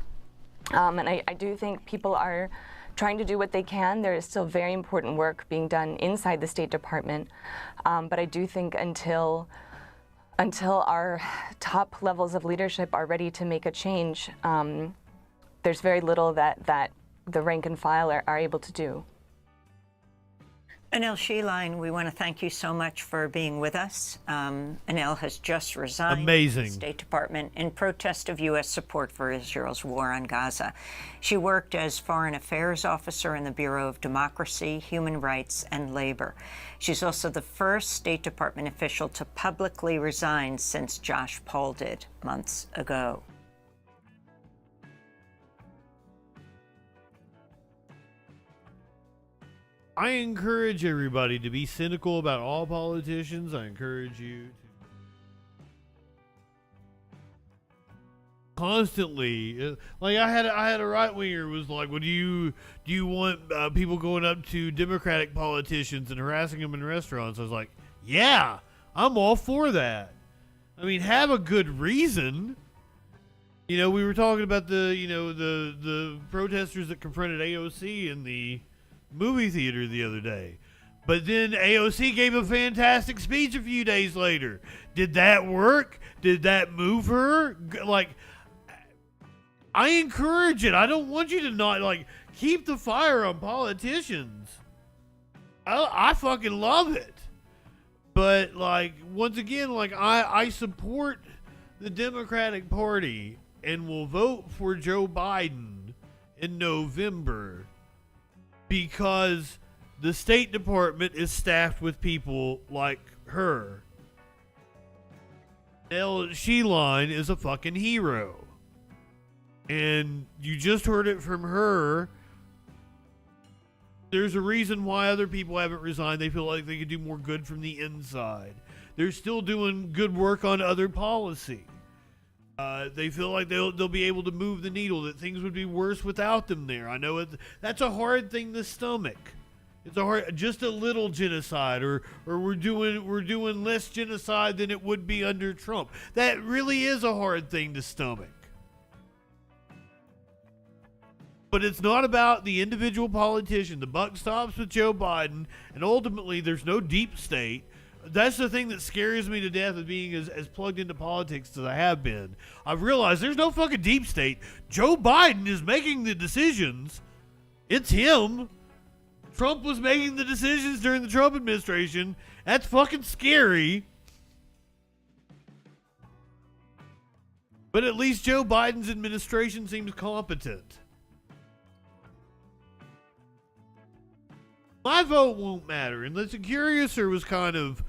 And I do think people are trying to do what they can. There is still very important work being done inside the State Department. But I do think until our top levels of leadership are ready to make a change, there's very little that the rank and file are able to do. Anel Sheline, we want to thank you so much for being with us. Anel has just resigned from the State Department in protest of U.S. support for Israel's war on Gaza. She worked as Foreign Affairs Officer in the Bureau of Democracy, Human Rights, and Labor. She's also the first State Department official to publicly resign since Josh Paul did months ago. I encourage everybody to be cynical about all politicians. I encourage you to constantly, like I had a right winger was like, well, do you want people going up to Democratic politicians and harassing them in restaurants? I was like, yeah, I'm all for that. I mean, have a good reason. You know, we were talking about the protesters that confronted AOC in the movie theater the other day, but then AOC gave a fantastic speech a few days later. Did that work? Did that move her? Like, I encourage it. I don't want you to not, like, keep the fire on politicians. I fucking love it. But, like, once again, like, I support the Democratic Party and will vote for Joe Biden in November, because the State Department is staffed with people like her. Anel Sheline is a fucking hero. And you just heard it from her. There's a reason why other people haven't resigned. They feel like they could do more good from the inside. They're still doing good work on other policy. They feel like they'll be able to move the needle, that things would be worse without them there. I know that's a hard thing to stomach. It's just a little genocide, or we're doing less genocide than it would be under Trump. That really is a hard thing to stomach. But it's not about the individual politician. The buck stops with Joe Biden, and ultimately there's no deep state. That's the thing that scares me to death of being as plugged into politics as I have been. I've realized there's no fucking deep state. Joe Biden is making the decisions. It's him. Trump was making the decisions during the Trump administration. That's fucking scary. But at least Joe Biden's administration seems competent. My vote won't matter unless Curiouser was kind of,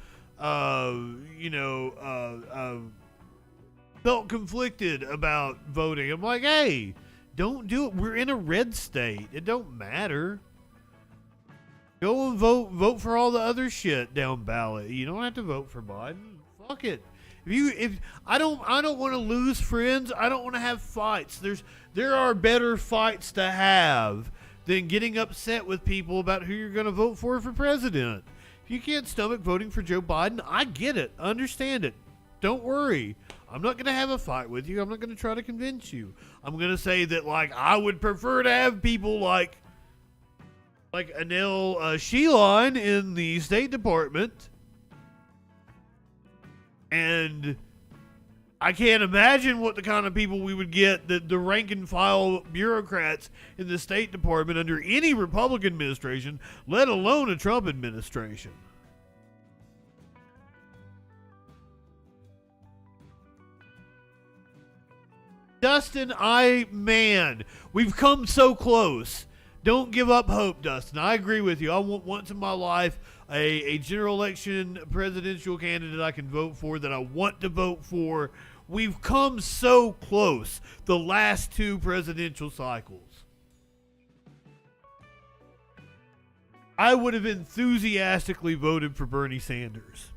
felt conflicted about voting. I'm like, hey, don't do it. We're in a red state. It don't matter. Go and vote for all the other shit down ballot. You don't have to vote for Biden. Fuck it. If I don't want to lose friends. I don't want to have fights. There are better fights to have than getting upset with people about who you're going to vote for president. If you can't stomach voting for Joe Biden, I get it. I understand it. Don't worry. I'm not going to have a fight with you. I'm not going to try to convince you. I'm going to say that, like, I would prefer to have people like Anil Sheelan in the State Department. And I can't imagine what the kind of people we would get, the rank and file bureaucrats in the State Department under any Republican administration, let alone a Trump administration. Dustin, man, we've come so close. Don't give up hope, Dustin. I agree with you. I want once in my life a general election presidential candidate I can vote for, that I want to vote for. We've come so close the last two presidential cycles. I would have enthusiastically voted for Bernie Sanders.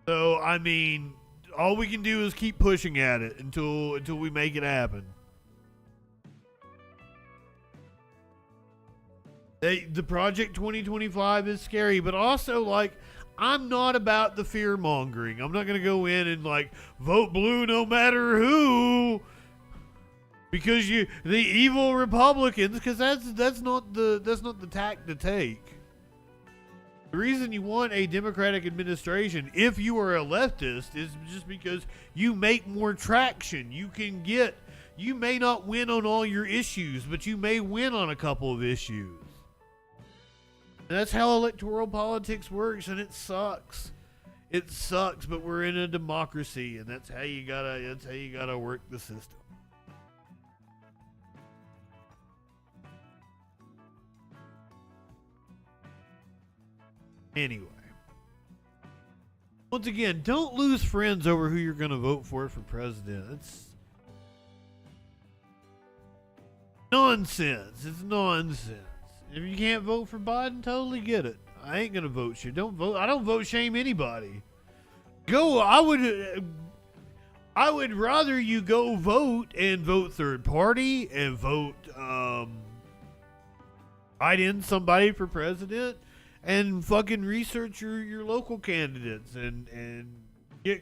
So, I mean, all we can do is keep pushing at it until we make it happen. The Project 2025 is scary, but also, like, I'm not about the fear mongering. I'm not going to go in and, like, vote blue no matter who, because the evil Republicans, because that's not the tack to take. The reason you want a Democratic administration, if you are a leftist, is just because you make more traction. You may not win on all your issues, but you may win on a couple of issues. And that's how electoral politics works, and it sucks. It sucks, but we're in a democracy, and that's how you gotta work the system. Anyway, once again, don't lose friends over who you're going to vote for president. It's nonsense. It's nonsense. If you can't vote for Biden, totally get it. I ain't going to vote you. Don't vote. I don't vote shame anybody. I would rather you go vote and vote third party and vote write in somebody for president and fucking research your local candidates and get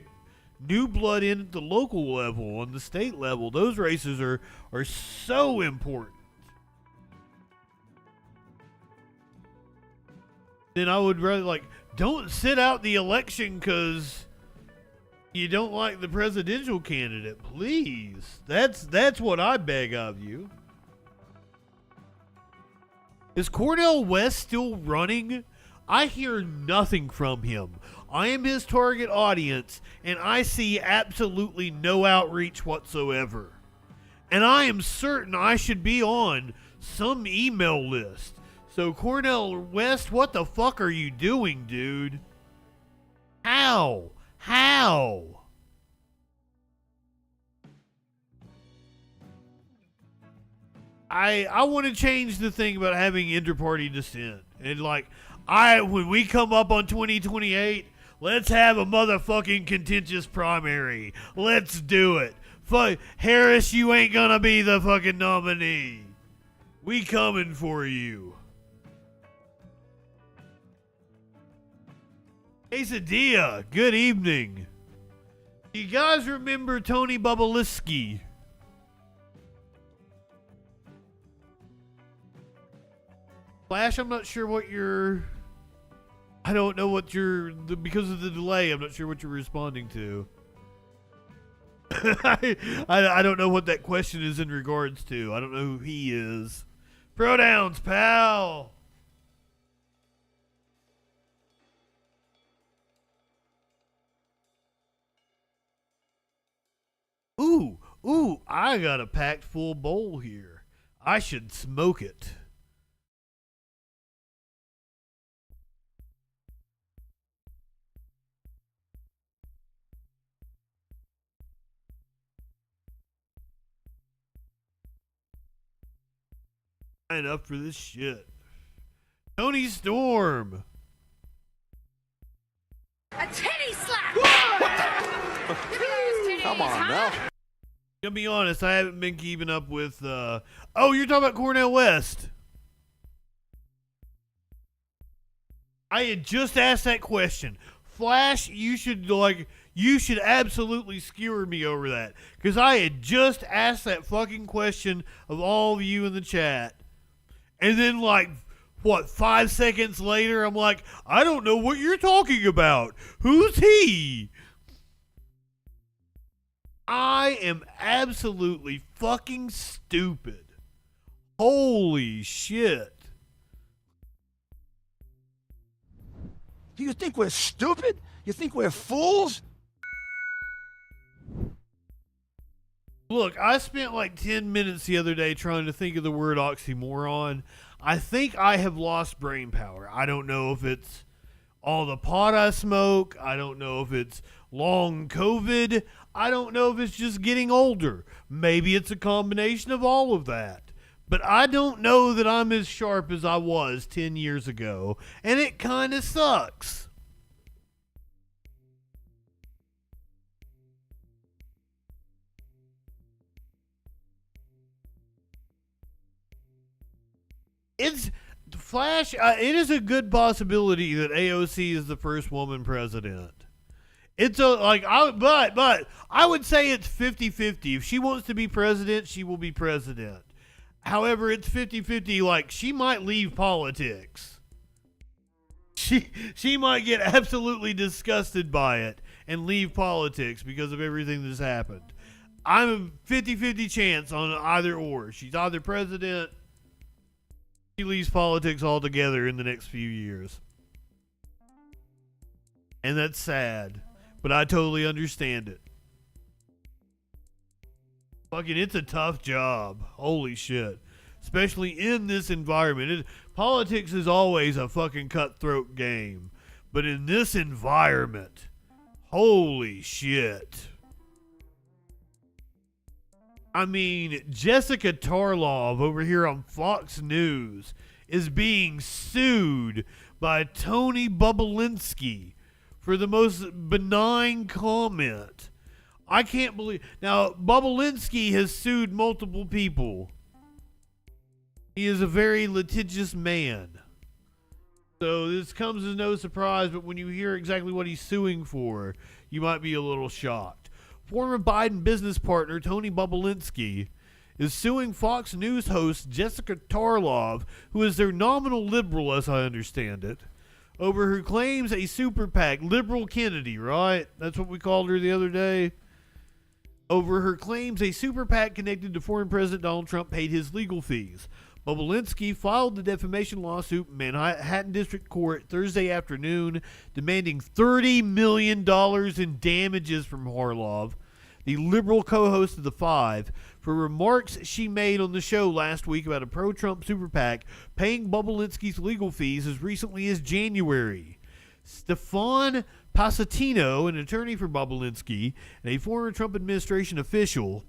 new blood in at the local level, on the state level. Those races are so important. Then I would rather, don't sit out the election because you don't like the presidential candidate. Please. That's what I beg of you. Is Cornel West still running? I hear nothing from him. I am his target audience, and I see absolutely no outreach whatsoever. And I am certain I should be on some email list. So Cornel West, what the fuck are you doing, dude? How? I want to change the thing about having inter-party dissent. And like, when we come up on 2028, let's have a motherfucking contentious primary. Let's do it. Fuck, Harris, you ain't gonna be the fucking nominee. We coming for you. Quesadilla, good evening. Do you guys remember Tony Bubbliski? Flash, I'm not sure what you're... I don't know what you're... Because of the delay, I'm not sure what you're responding to. I don't know what that question is in regards to. I don't know who he is. Pronouns, pal! Ooh, I got a packed full bowl here. I should smoke it. Sign up for this shit. Tony Storm. A titty slap! Come on now. Gonna be honest, I haven't been keeping up with oh, you're talking about Cornel West. I had just asked that question. Flash, you should absolutely skewer me over that. Because I had just asked that fucking question of all of you in the chat. And then 5 seconds later, I'm like, I don't know what you're talking about. Who's he? I am absolutely fucking stupid. Holy shit. Do you think we're stupid? You think we're fools? Look, I spent 10 minutes the other day trying to think of the word oxymoron. I think I have lost brain power. I don't know if it's all the pot I smoke. I don't know if it's long COVID. I don't know if it's just getting older. Maybe it's a combination of all of that. But I don't know that I'm as sharp as I was 10 years ago, and it kind of sucks. It's Flash. It is a good possibility that AOC is the first woman president. It's but I would say it's 50-50. If she wants to be president, she will be president. However, it's 50-50. She might leave politics. She might get absolutely disgusted by it and leave politics because of everything that's happened. I'm a 50-50 chance on either or. She's either president. She leaves politics altogether in the next few years. And that's sad. But I totally understand it. Fucking, it's a tough job. Holy shit. Especially in this environment. Politics is always a fucking cutthroat game. But in this environment, holy shit. I mean, Jessica Tarlov over here on Fox News is being sued by Tony Bubbliski for the most benign comment. I can't believe... Now, Bubbliski has sued multiple people. He is a very litigious man. So this comes as no surprise, but when you hear exactly what he's suing for, you might be a little shocked. Former Biden business partner Tony Bubbliski is suing Fox News host Jessica Tarlov, who is their nominal liberal, as I understand it, over her claims a super PAC, Liberal Kennedy, right? That's what we called her the other day. Over her claims a super PAC connected to former President Donald Trump paid his legal fees. Bubbliski filed the defamation lawsuit in Manhattan District Court Thursday afternoon, demanding $30 million in damages from Harlov, the liberal co-host of The Five, for remarks she made on the show last week about a pro-Trump super PAC paying Bubbliski's legal fees as recently as January. Stefan Pasatino, an attorney for Bubbliski and a former Trump administration official,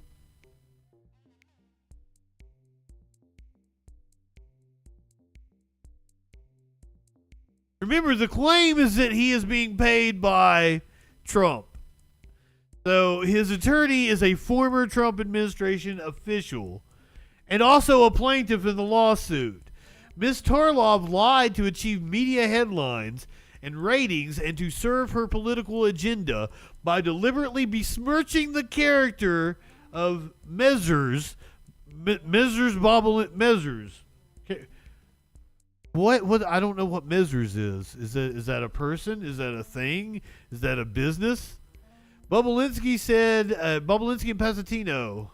Remember, the claim is that he is being paid by Trump. So his attorney is a former Trump administration official and also a plaintiff in the lawsuit. Ms. Tarlov lied to achieve media headlines and ratings and to serve her political agenda by deliberately besmirching the character of Measures. What? I don't know what Measures is. Is that a person? Is that a thing? Is that a business? Bobulinski said, Bobulinski and Pasatino.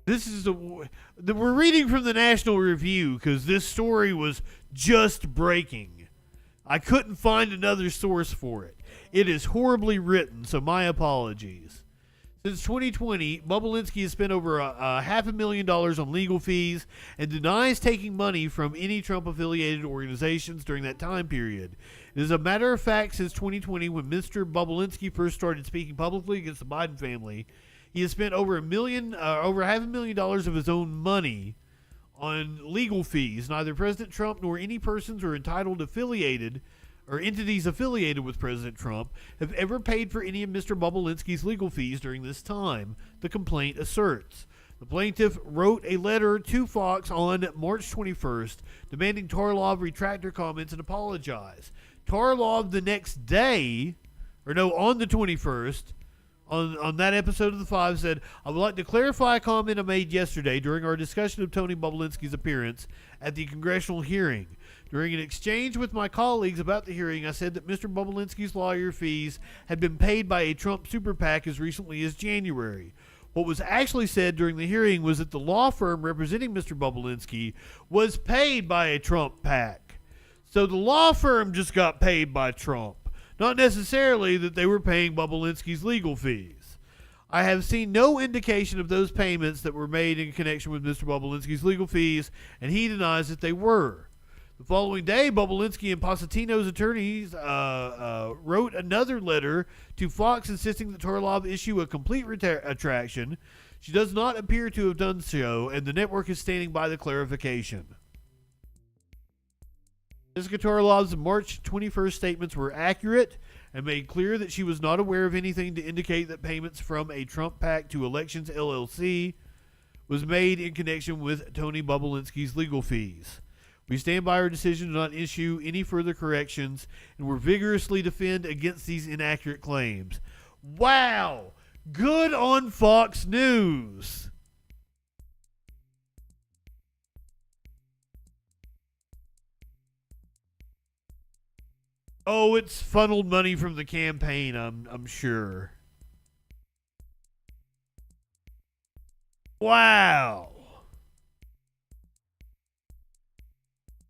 This is we're reading from the National Review because this story was just breaking. I couldn't find another source for it. It is horribly written, so my apologies. Since 2020, Bobulinski has spent over $500,000 on legal fees and denies taking money from any Trump-affiliated organizations during that time period. It is a matter of fact, since 2020, when Mr. Bobulinski first started speaking publicly against the Biden family, he has spent over $500,000 of his own money on legal fees. Neither President Trump nor any persons or entitled affiliated or entities affiliated with President Trump have ever paid for any of Mr. Bobulinski's legal fees during this time, the complaint asserts. The plaintiff wrote a letter to Fox on March 21st demanding Tarlov retract her comments and apologize. Tarlov the next day, on the 21st, on that episode of The Five said, I would like to clarify a comment I made yesterday during our discussion of Tony Bobulinski's appearance at the congressional hearing. During an exchange with my colleagues about the hearing, I said that Mr. Bobulinski's lawyer fees had been paid by a Trump super PAC as recently as January. What was actually said during the hearing was that the law firm representing Mr. Bobulinski was paid by a Trump PAC. So the law firm just got paid by Trump, not necessarily that they were paying Bobulinski's legal fees. I have seen no indication of those payments that were made in connection with Mr. Bobulinski's legal fees, and he denies that they were. The following day, Bobulinski and Pasatino's attorneys wrote another letter to Fox insisting that Tarlov issue a complete retraction. She does not appear to have done so, and the network is standing by the clarification. Jessica Tarlov's March 21st statements were accurate and made clear that she was not aware of anything to indicate that payments from a Trump PAC to Elections LLC was made in connection with Tony Bobulinski's legal fees. We stand by our decision to not issue any further corrections and will vigorously defend against these inaccurate claims. Wow! Good on Fox News! Oh, it's funneled money from the campaign, I'm sure. Wow!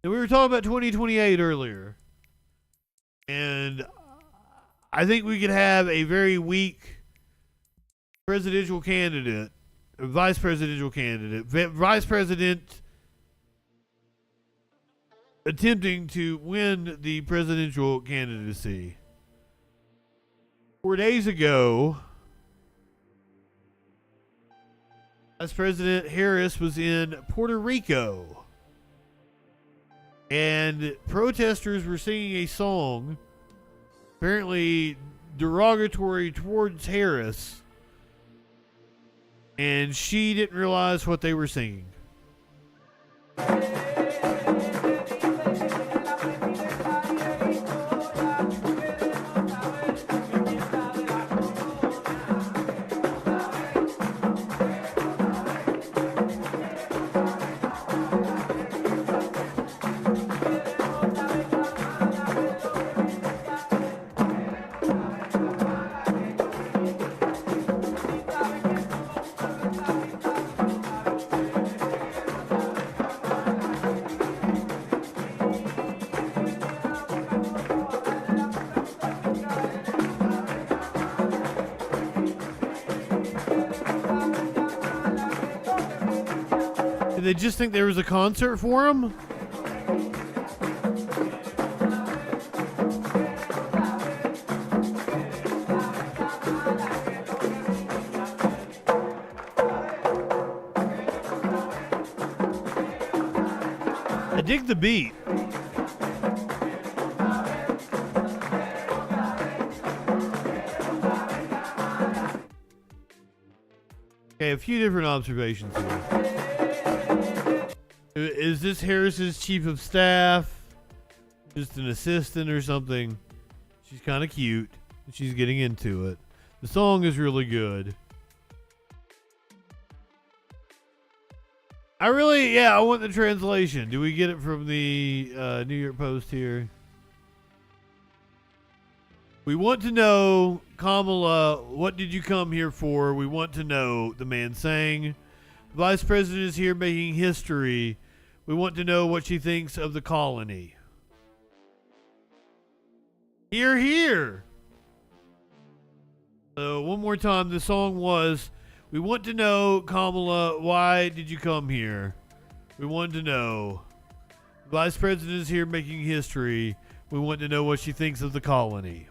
And we were talking about 2028 earlier. And I think we could have a very weak presidential candidate, vice presidential candidate, vice president attempting to win the presidential candidacy. 4 days ago, Vice President Harris was in Puerto Rico. And protesters were singing a song, apparently derogatory towards Harris, and she didn't realize what they were singing. Did they just think there was a concert for him? I dig the beat. Okay, a few different observations here. Is this Harris's chief of staff? Just an assistant or something? She's kind of cute. She's getting into it. The song is really good. I want the translation. Do we get it from the New York Post here? We want to know, Kamala, what did you come here for? We want to know, the man sang. The vice president is here making history. We want to know what she thinks of the colony. Hear, hear. So one more time, the song was, we want to know, Kamala, why did you come here? We want to know. The vice president is here making history. We want to know what she thinks of the colony.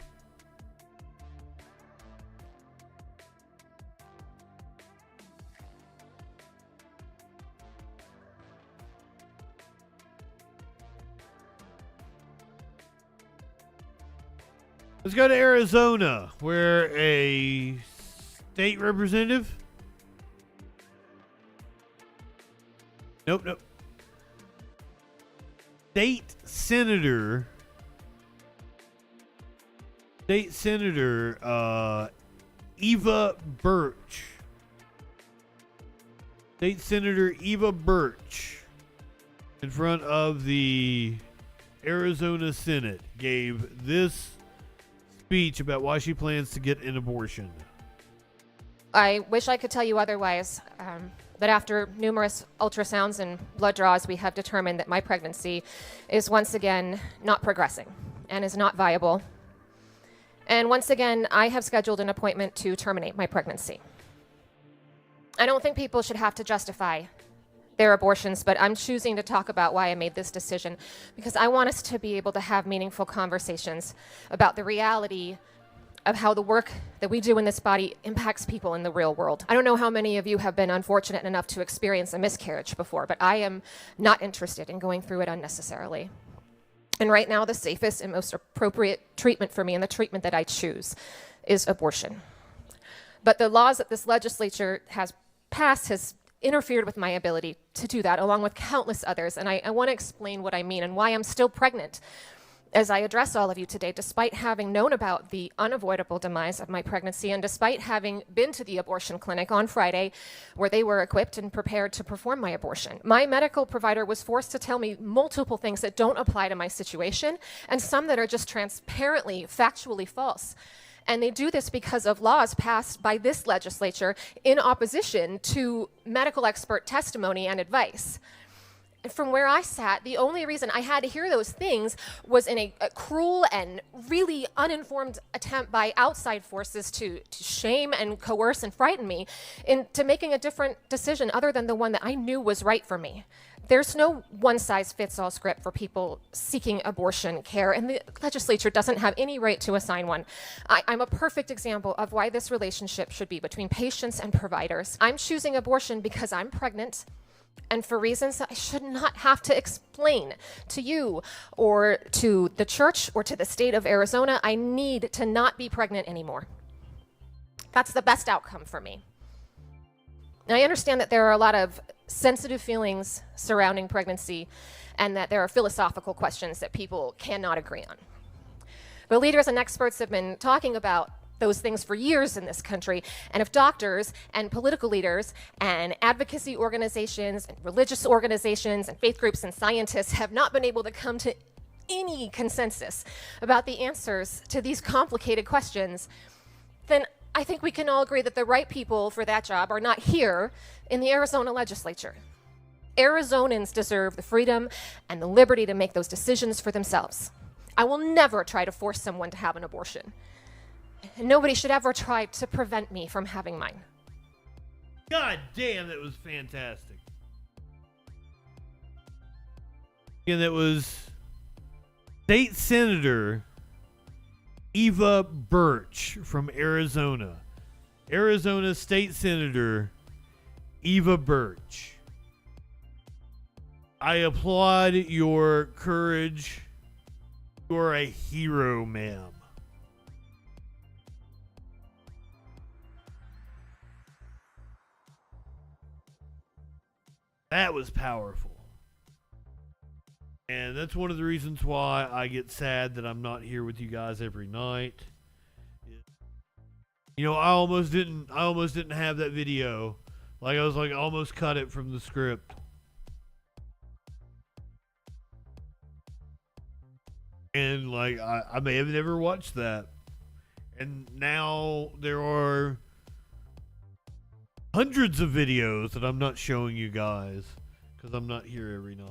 Let's go to Arizona, where a state representative. Nope. State Senator Eva Birch. State Senator Eva Birch, in front of the Arizona Senate, gave this speech about why she plans to get an abortion. I wish I could tell you otherwise, but after numerous ultrasounds and blood draws, we have determined that my pregnancy is once again not progressing and is not viable. And once again, I have scheduled an appointment to terminate my pregnancy. I don't think people should have to justify their abortions, but I'm choosing to talk about why I made this decision, because I want us to be able to have meaningful conversations about the reality of how the work that we do in this body impacts people in the real world. I don't know how many of you have been unfortunate enough to experience a miscarriage before, but I am not interested in going through it unnecessarily. And right now, the safest and most appropriate treatment for me, and the treatment that I choose, is abortion. But the laws that this legislature has passed has interfered with my ability to do that, along with countless others. And I want to explain what I mean and why I'm still pregnant as I address all of you today, despite having known about the unavoidable demise of my pregnancy and despite having been to the abortion clinic on Friday where they were equipped and prepared to perform my abortion. My medical provider was forced to tell me multiple things that don't apply to my situation and some that are just transparently, factually false. And they do this because of laws passed by this legislature in opposition to medical expert testimony and advice. And from where I sat, the only reason I had to hear those things was in a cruel and really uninformed attempt by outside forces to shame and coerce and frighten me into making a different decision other than the one that I knew was right for me. There's no one-size-fits-all script for people seeking abortion care, and the legislature doesn't have any right to assign one. I'm a perfect example of why this relationship should be between patients and providers. I'm choosing abortion because I'm pregnant, and for reasons that I should not have to explain to you or to the church or to the state of Arizona. I need to not be pregnant anymore. That's the best outcome for me. Now, I understand that there are a lot of sensitive feelings surrounding pregnancy and that there are philosophical questions that people cannot agree on. But leaders and experts have been talking about those things for years in this country, and if doctors and political leaders and advocacy organizations and religious organizations and faith groups and scientists have not been able to come to any consensus about the answers to these complicated questions, then I think we can all agree that the right people for that job are not here in the Arizona legislature. Arizonans deserve the freedom and the liberty to make those decisions for themselves. I will never try to force someone to have an abortion. And nobody should ever try to prevent me from having mine. God damn, that was fantastic. And that was State Senator Eva Birch from Arizona. Arizona State Senator Eva Birch. I applaud your courage. You're a hero, ma'am. That was powerful. And that's one of the reasons why I get sad that I'm not here with you guys every night. You know, I almost didn't have that video. Like, I was like, almost cut it from the script. And like, I may have never watched that. And now there are hundreds of videos that I'm not showing you guys because I'm not here every night.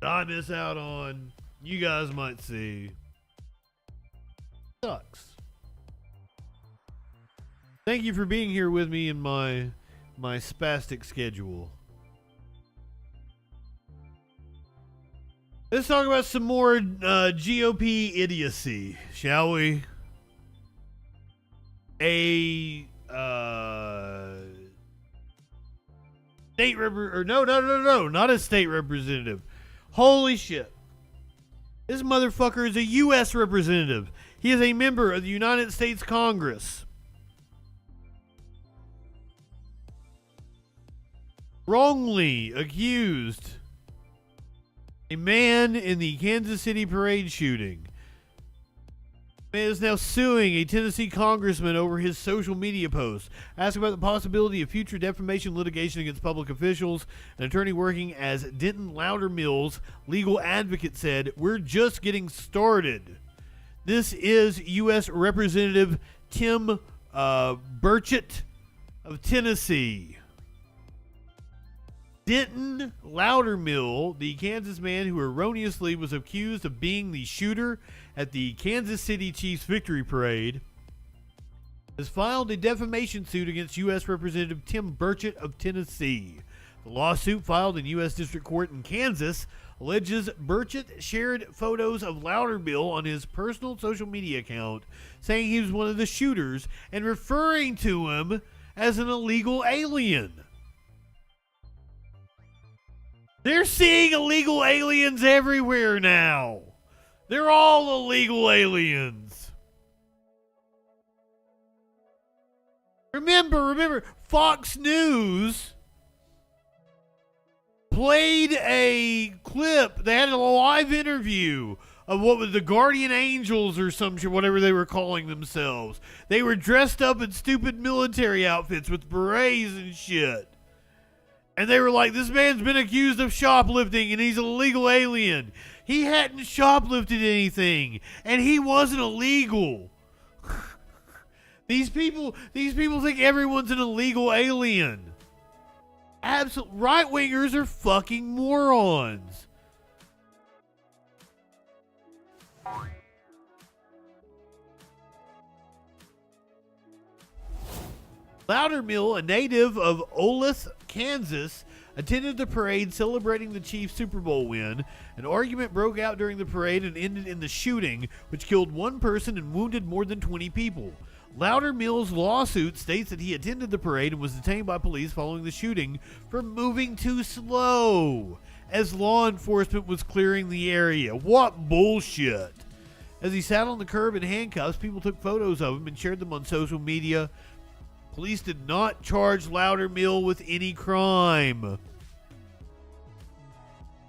That I miss out on, you guys might see. Sucks. Thank you for being here with me in my spastic schedule. Let's talk about some more GOP idiocy, shall we? A no, not a state representative. Holy shit. This motherfucker is a U.S. representative. He is a member of the United States Congress. Wrongly accused a man in the Kansas City parade shooting. The man is now suing a Tennessee congressman over his social media posts, asking about the possibility of future defamation litigation against public officials. An attorney working as Denton Loudermills' legal advocate said, "We're just getting started." This is U.S. Representative Tim Burchett of Tennessee. Denton Loudermill, the Kansas man who erroneously was accused of being the shooter at the Kansas City Chiefs victory parade, has filed a defamation suit against U.S. Representative Tim Burchett of Tennessee. The lawsuit, filed in U.S. District Court in Kansas, alleges Burchett shared photos of Loudermill on his personal social media account, saying he was one of the shooters and referring to him as an illegal alien. They're seeing illegal aliens everywhere now. They're all illegal aliens. Remember, Fox News played a clip. They had a live interview of what was the Guardian Angels or some shit, whatever they were calling themselves. They were dressed up in stupid military outfits with berets and shit. And they were like, this man's been accused of shoplifting and he's an illegal alien. He hadn't shoplifted anything, and he wasn't illegal. These people think everyone's an illegal alien. Absolute right-wingers are fucking morons. Loudermill, a native of Wallace, Kansas, attended the parade celebrating the Chiefs' Super Bowl win. An argument broke out during the parade and ended in the shooting, which killed one person and wounded more than 20 people. Loudermill's lawsuit states that he attended the parade and was detained by police following the shooting for moving too slow as law enforcement was clearing the area. What bullshit. As he sat on the curb in handcuffs, people took photos of him and shared them on social media. Police did not charge Loudermill with any crime.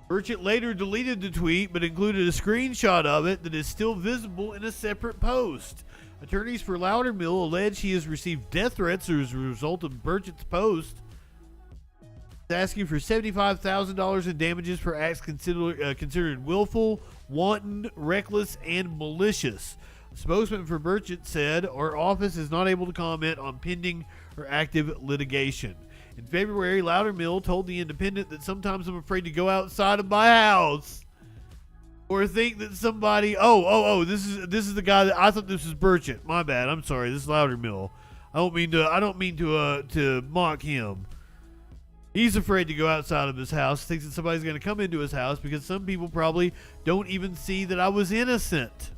Burchett later deleted the tweet, but included a screenshot of it that is still visible in a separate post. Attorneys for Loudermill allege he has received death threats as a result of Burchett's post. He's asking for $75,000 in damages for acts considered willful, wanton, reckless, and malicious. A spokesman for Burchett said, "Our office is not able to comment on pending or active litigation." In February, Loudermill told The Independent that sometimes I'm afraid to go outside of my house or think that somebody, this is the guy that I thought this was Burchett. My bad. I'm sorry. This is Loudermill. I don't mean to mock him. He's afraid to go outside of his house, thinks that somebody's going to come into his house because some people probably don't even see that I was innocent.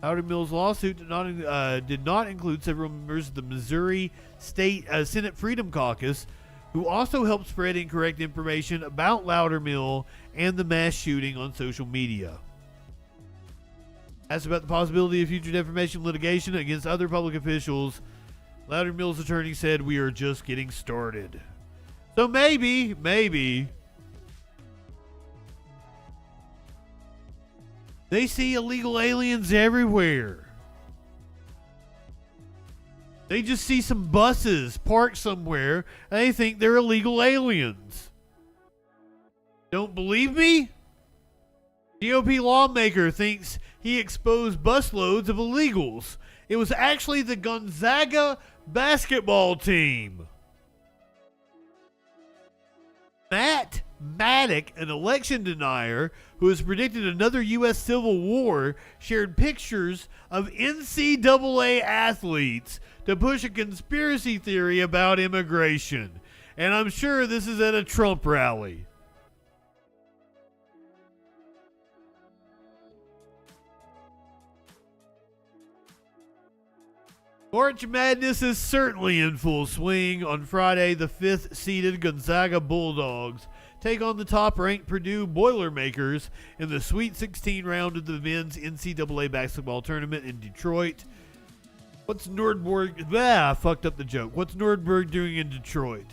Loudermill's lawsuit did not include several members of the Missouri State Senate Freedom Caucus, who also helped spread incorrect information about Loudermill and the mass shooting on social media. Asked about the possibility of future defamation litigation against other public officials, Loudermill's attorney said, "We are just getting started." So maybe they see illegal aliens everywhere. They just see some buses parked somewhere and they think they're illegal aliens. Don't believe me? GOP lawmaker thinks he exposed busloads of illegals. It was actually the Gonzaga basketball team. Matt Maddock, an election denier who has predicted another U.S. Civil War, shared pictures of NCAA athletes to push a conspiracy theory about immigration. And I'm sure this is at a Trump rally. March Madness is certainly in full swing. On Friday, the 5th-seeded Gonzaga Bulldogs take on the top-ranked Purdue Boilermakers in the Sweet 16 round of the men's NCAA basketball tournament in Detroit. What's Nordberg? I fucked up the joke. What's Nordberg doing in Detroit?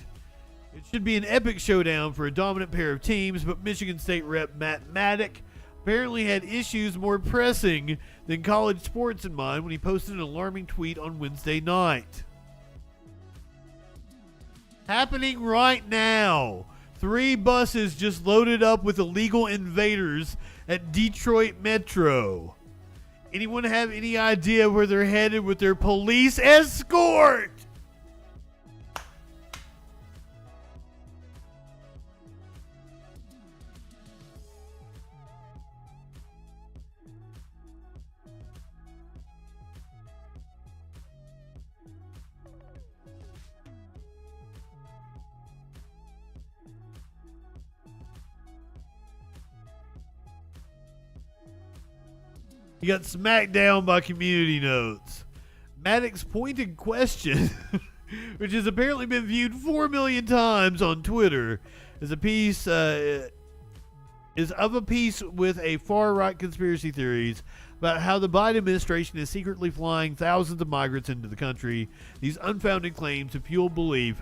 It should be an epic showdown for a dominant pair of teams, but Michigan State rep Matt Maddock apparently had issues more pressing than college sports in mind when he posted an alarming tweet on Wednesday night. Happening right now. 3 buses just loaded up with illegal invaders at Detroit Metro. Anyone have any idea where they're headed with their police escort? He got smacked down by community notes. Maddox's pointed question, which has apparently been viewed 4 million times on Twitter, is of a piece with a far-right conspiracy theories about how the Biden administration is secretly flying thousands of migrants into the country. These unfounded claims have fueled belief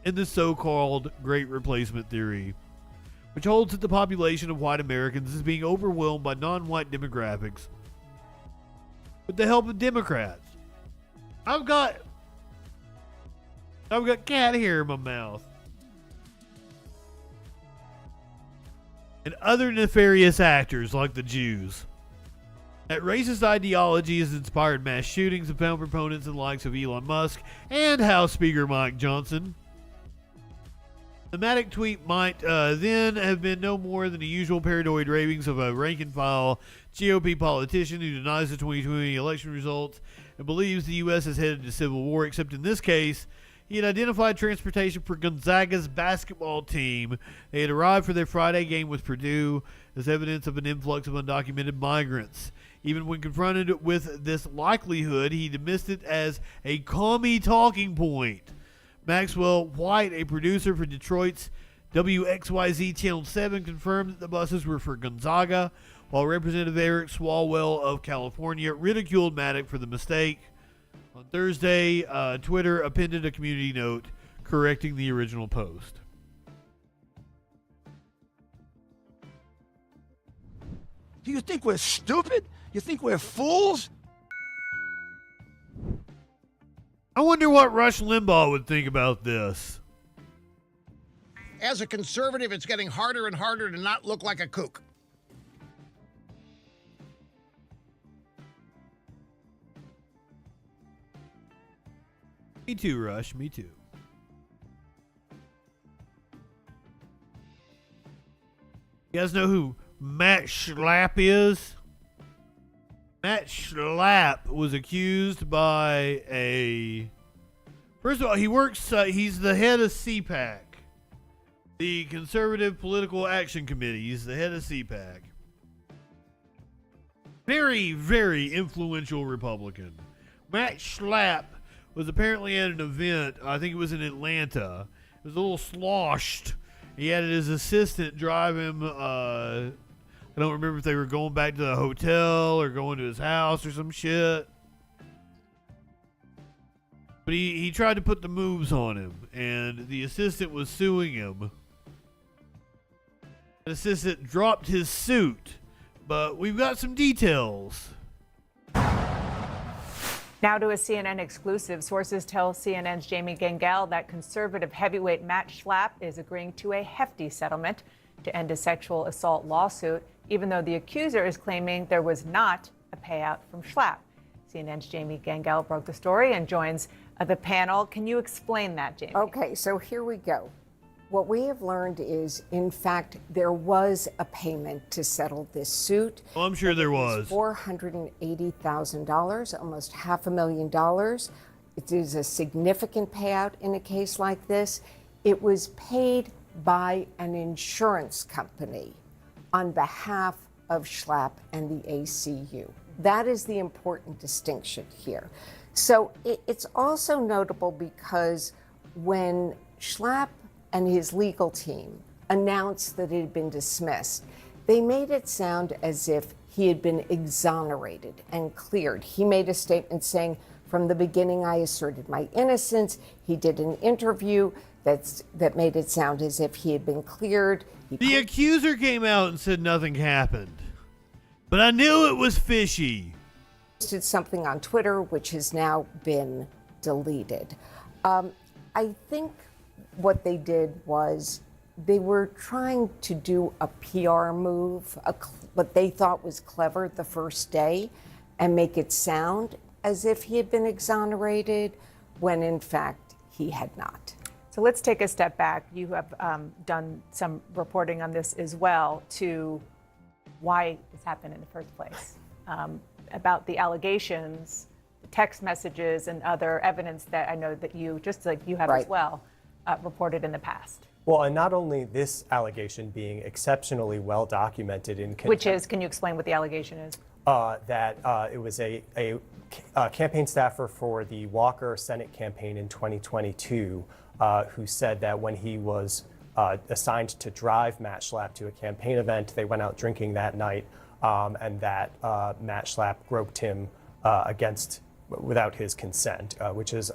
in the so-called Great Replacement theory, which holds that the population of white Americans is being overwhelmed by non-white demographics with the help of Democrats. I've got cat hair in my mouth. And other nefarious actors like the Jews. That racist ideology has inspired mass shootings and found proponents in the likes of Elon Musk and House Speaker Mike Johnson. The Maddox tweet might then have been no more than the usual paranoid ravings of a rank-and-file GOP politician who denies the 2020 election results and believes the U.S. is headed to civil war, except in this case, he had identified transportation for Gonzaga's basketball team. They had arrived for their Friday game with Purdue as evidence of an influx of undocumented migrants. Even when confronted with this likelihood, he dismissed it as a commie talking point. Maxwell White, a producer for Detroit's WXYZ Channel 7, confirmed that the buses were for Gonzaga, while Representative Eric Swalwell of California ridiculed Maddox for the mistake. On Thursday, Twitter appended a community note correcting the original post. Do you think we're stupid? You think we're fools? I wonder what Rush Limbaugh would think about this. As a conservative, it's getting harder and harder to not look like a kook. Me too, Rush. Me too. You guys know who Matt Schlapp is? Matt Schlapp was accused by a... First of all, he works... he's the head of CPAC. The Conservative Political Action Committee. He's the head of CPAC. Very, very influential Republican. Matt Schlapp was apparently at an event. I think it was in Atlanta. It was a little sloshed. He had his assistant drive him... I don't remember if they were going back to the hotel or going to his house or some shit. But he tried to put the moves on him, and the assistant was suing him. The assistant dropped his suit, but we've got some details. Now to a CNN exclusive. Sources tell CNN's Jamie Gangel that conservative heavyweight Matt Schlapp is agreeing to a hefty settlement to end a sexual assault lawsuit, even though the accuser is claiming there was not a payout from Schlapp. CNN's Jamie Gangel broke the story and joins the panel. Can you explain that, Jamie? Okay, so here we go. What we have learned is, in fact, there was a payment to settle this suit. Oh, I'm sure there was. $480,000, almost $500,000. It is a significant payout in a case like this. It was paid by an insurance company on behalf of Schlapp and the ACU. That is the important distinction here. So it's also notable because when Schlapp and his legal team announced that it had been dismissed, they made it sound as if he had been exonerated and cleared. He made a statement saying, from the beginning, I asserted my innocence. He did an interview that made it sound as if he had been cleared. The accuser came out and said nothing happened. But I knew it was fishy. Posted something on Twitter, which has now been deleted. I think what they did was they were trying to do a PR move, what they thought was clever the first day, and make it sound as if he had been exonerated, when in fact he had not. So let's take a step back. You have done some reporting on this as well, to why this happened in the first place, about the allegations, the text messages, and other evidence that I know that you, just like you have as well, reported in the past. Well, and not only this allegation being exceptionally well documented in Which is, can you explain what the allegation is? That it was a campaign staffer for the Walker Senate campaign in 2022 who said that when he was assigned to drive Matt Schlapp to a campaign event, they went out drinking that night, and that Matt Schlapp groped him without his consent, which is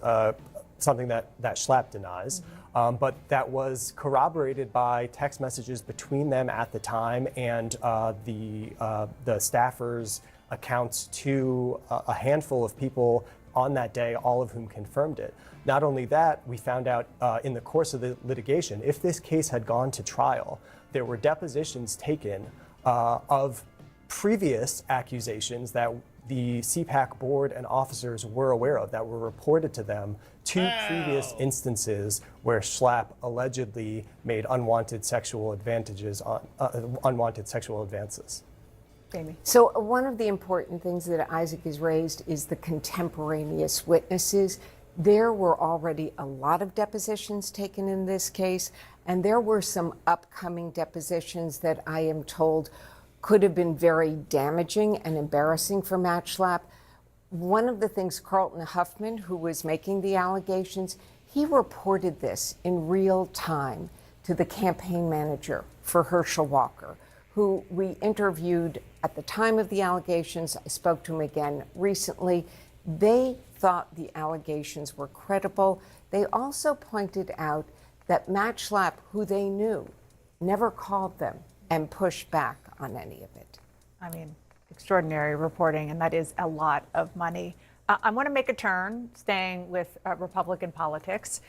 something that Schlapp denies. But that was corroborated by text messages between them at the time and the staffers' accounts to a handful of people on that day, all of whom confirmed it. Not only that, we found out in the course of the litigation, if this case had gone to trial, there were depositions taken of previous accusations that the CPAC board and officers were aware of, that were reported to them, two previous instances where Schlapp allegedly made unwanted sexual advances. Amy. So one of the important things that Isaac has raised is the contemporaneous witnesses. There were already a lot of depositions taken in this case, and there were some upcoming depositions that I am told could have been very damaging and embarrassing for Matt Schlapp. One of the things, Carlton Huffman, who was making the allegations, he reported this in real time to the campaign manager for Herschel Walker, who we interviewed at the time of the allegations. I spoke to him again recently. They thought the allegations were credible. They also pointed out that Matt Schlapp, who they knew, never called them and pushed back on any of it. I mean, extraordinary reporting, and that is a lot of money. I want to make a turn, staying with Republican politics,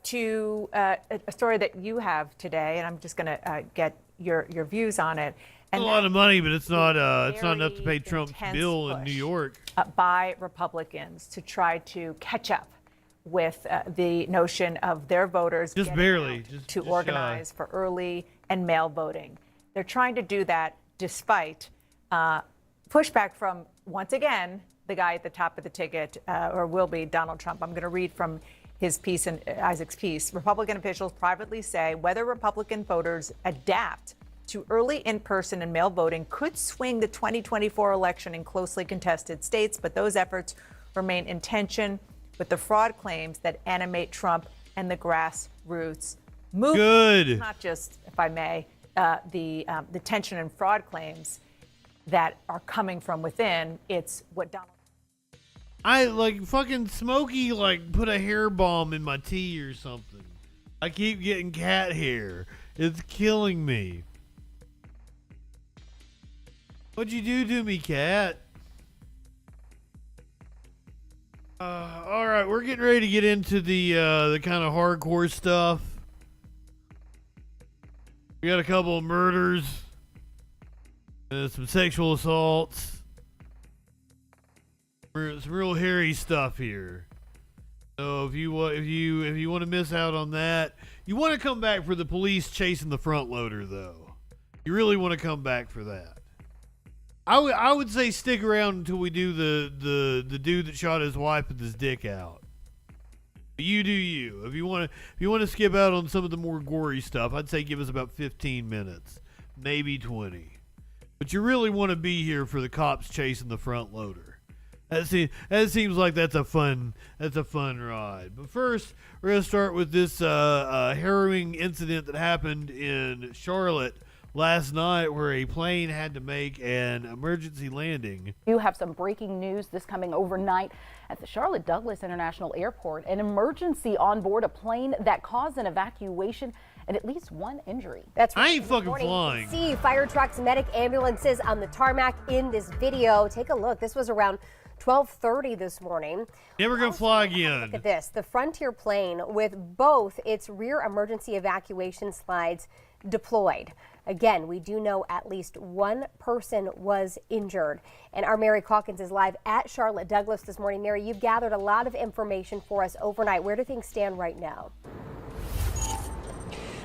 to a story that you have today, and I'm just going to get your views on it. And a lot of money, but it's not enough to pay Trump's bill in New York. By Republicans to try to catch up with the notion of their voters just barely to organize for early and mail voting. They're trying to do that despite pushback from, once again, the guy at the top of the ticket, or will be Donald Trump. I'm going to read from his piece and Isaac's piece. Republican officials privately say whether Republican voters adapt to early in-person and mail voting could swing the 2024 election in closely contested states, but those efforts remain in tension with the fraud claims that animate Trump and the grassroots movement. Good. Not just, if I may, the tension and fraud claims that are coming from within. It's what Donald I like fucking Smokey like put a hair balm in my tea or something. I keep getting cat hair. It's killing me. What'd you do to me, cat? All right, we're getting ready to get into the kind of hardcore stuff. We got a couple of murders, some sexual assaults, some real hairy stuff here. So if you want to miss out on that, you want to come back for the police chasing the front loader, though. You really want to come back for that. I would say stick around until we do the dude that shot his wife with his dick out. You do you. If you want to skip out on some of the more gory stuff, I'd say give us about 15 minutes, maybe 20. But you really want to be here for the cops chasing the front loader. That seems like that's a fun ride. But first, we're gonna start with this harrowing incident that happened in Charlotte last night, where a plane had to make an emergency landing. You have some breaking news this coming overnight at the Charlotte Douglas International Airport. An emergency on board a plane that caused an evacuation and at least one injury. That's right. I ain't fucking flying. See fire trucks, medic ambulances on the tarmac in this video. Take a look. This was around 12:30 this morning. Never gonna fly again. Look at this. The Frontier plane with both its rear emergency evacuation slides deployed. Again, we do know at least one person was injured. And our Mary Calkins is live at Charlotte Douglas this morning. Mary, you've gathered a lot of information for us overnight. Where do things stand right now?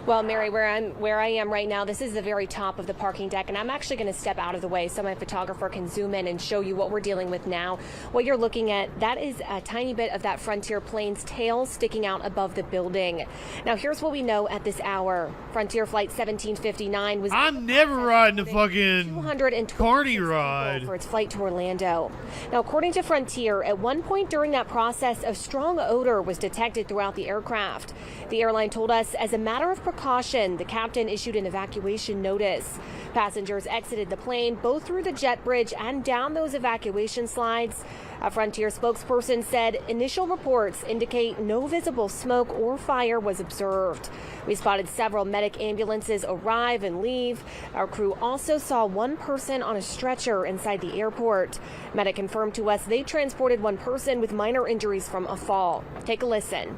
Well, Mary, where I am right now, this is the very top of the parking deck, and I'm actually going to step out of the way so my photographer can zoom in and show you what we're dealing with now. What you're looking at, that is a tiny bit of that Frontier plane's tail sticking out above the building. Now, here's what we know at this hour. Frontier Flight 1759 was... I'm never riding a fucking carny ride for its flight to Orlando. Now, according to Frontier, at one point during that process, a strong odor was detected throughout the aircraft. The airline told us, as a matter of precaution, the captain issued an evacuation notice. Passengers exited the plane both through the jet bridge and down those evacuation slides. A Frontier spokesperson said initial reports indicate no visible smoke or fire was observed. We spotted several medic ambulances arrive and leave. Our crew also saw one person on a stretcher inside the airport. Medic confirmed to us they transported one person with minor injuries from a fall. Take a listen.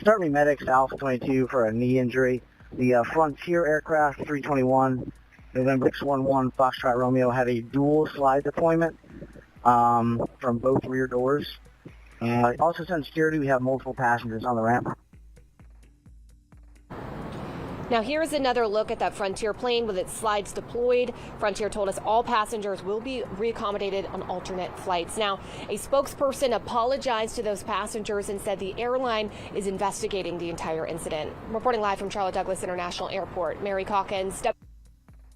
Starting medics Alpha 22 for a knee injury. The Frontier aircraft 321, November 611 Foxtrot Romeo, had a dual slide deployment from both rear doors. And also sent security, we have multiple passengers on the ramp. Now here's another look at that Frontier plane with its slides deployed. Frontier told us all passengers will be reaccommodated on alternate flights. Now, a spokesperson apologized to those passengers and said the airline is investigating the entire incident. Reporting live from Charlotte Douglas International Airport, Mary Calkins.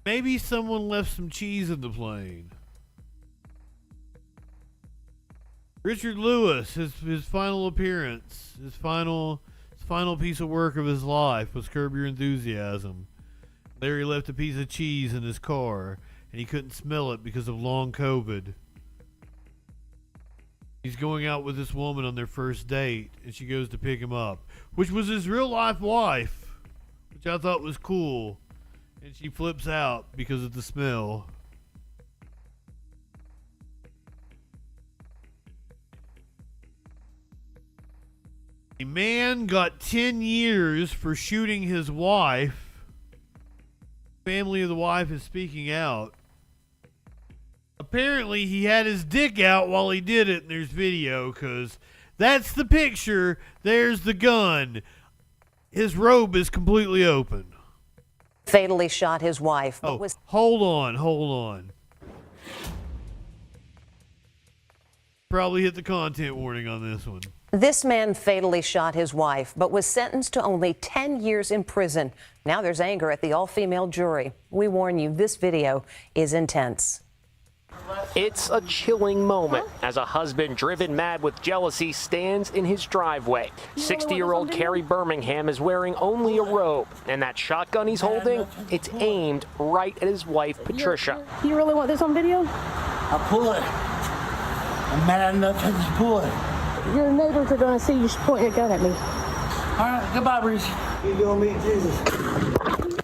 Maybe someone left some cheese in the plane. Richard Lewis, his final appearance, his final piece of work of his life was Curb Your Enthusiasm. Larry left a piece of cheese in his car, and he couldn't smell it because of long COVID. He's going out with this woman on their first date, and she goes to pick him up, which was his real-life wife, which I thought was cool. And she flips out because of the smell. A man got 10 years for shooting his wife. Family of the wife is speaking out. Apparently, he had his dick out while he did it, and there's video, because that's the picture. There's the gun. His robe is completely open. Fatally shot his wife. Oh, hold on. Probably hit the content warning on this one. This man fatally shot his wife, but was sentenced to only 10 years in prison. Now there's anger at the all-female jury. We warn you, this video is intense. It's a chilling moment as a husband driven mad with jealousy stands in his driveway. 60-year-old Carrie Birmingham is wearing only a robe, and that shotgun he's holding, it's aimed right at his wife, Patricia. You really want this on video? I'll pull it. I'm mad enough at this boy. Your neighbors are going to see you pointing a gun at me. All right, goodbye, Reese. You gonna meet Jesus.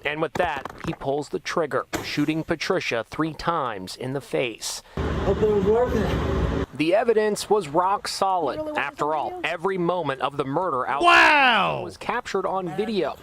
And with that, he pulls the trigger, shooting Patricia 3 times in the face. Hope it was worth it. The evidence was rock solid. After all, every moment of the murder was captured on video.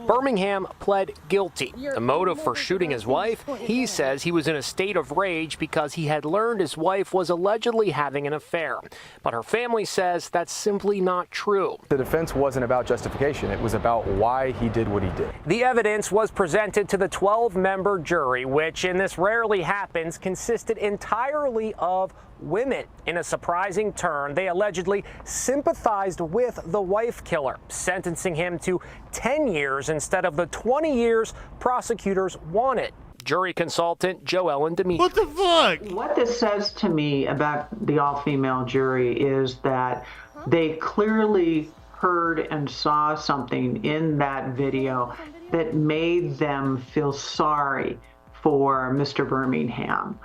Birmingham pled guilty. The motive for shooting his wife? He says he was in a state of rage because he had learned his wife was allegedly having an affair. But her family says that's simply not true. The defense wasn't about justification. It was about why he did what he did. The evidence was presented to the 12-member jury, which in this rarely happens, consisted entirely of women. In a surprising turn, they allegedly sympathized with the wife killer, sentencing him to 10 years instead of the 20 years prosecutors wanted. Jury consultant Joellen Demetrius. What the fuck? What this says to me about the all-female jury is that they clearly heard and saw something in that video that made them feel sorry for Mr. Birmingham.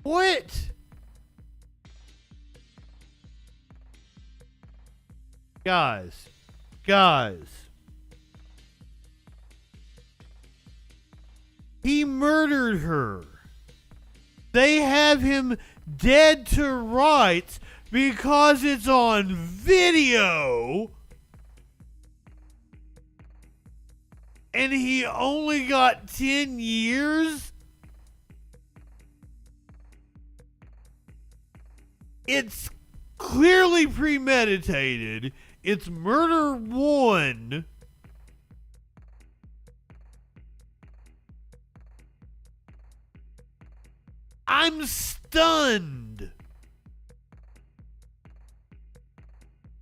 What? Guys. He murdered her. They have him dead to rights because it's on video. And he only got 10 years? It's clearly premeditated. It's murder 1. I'm stunned.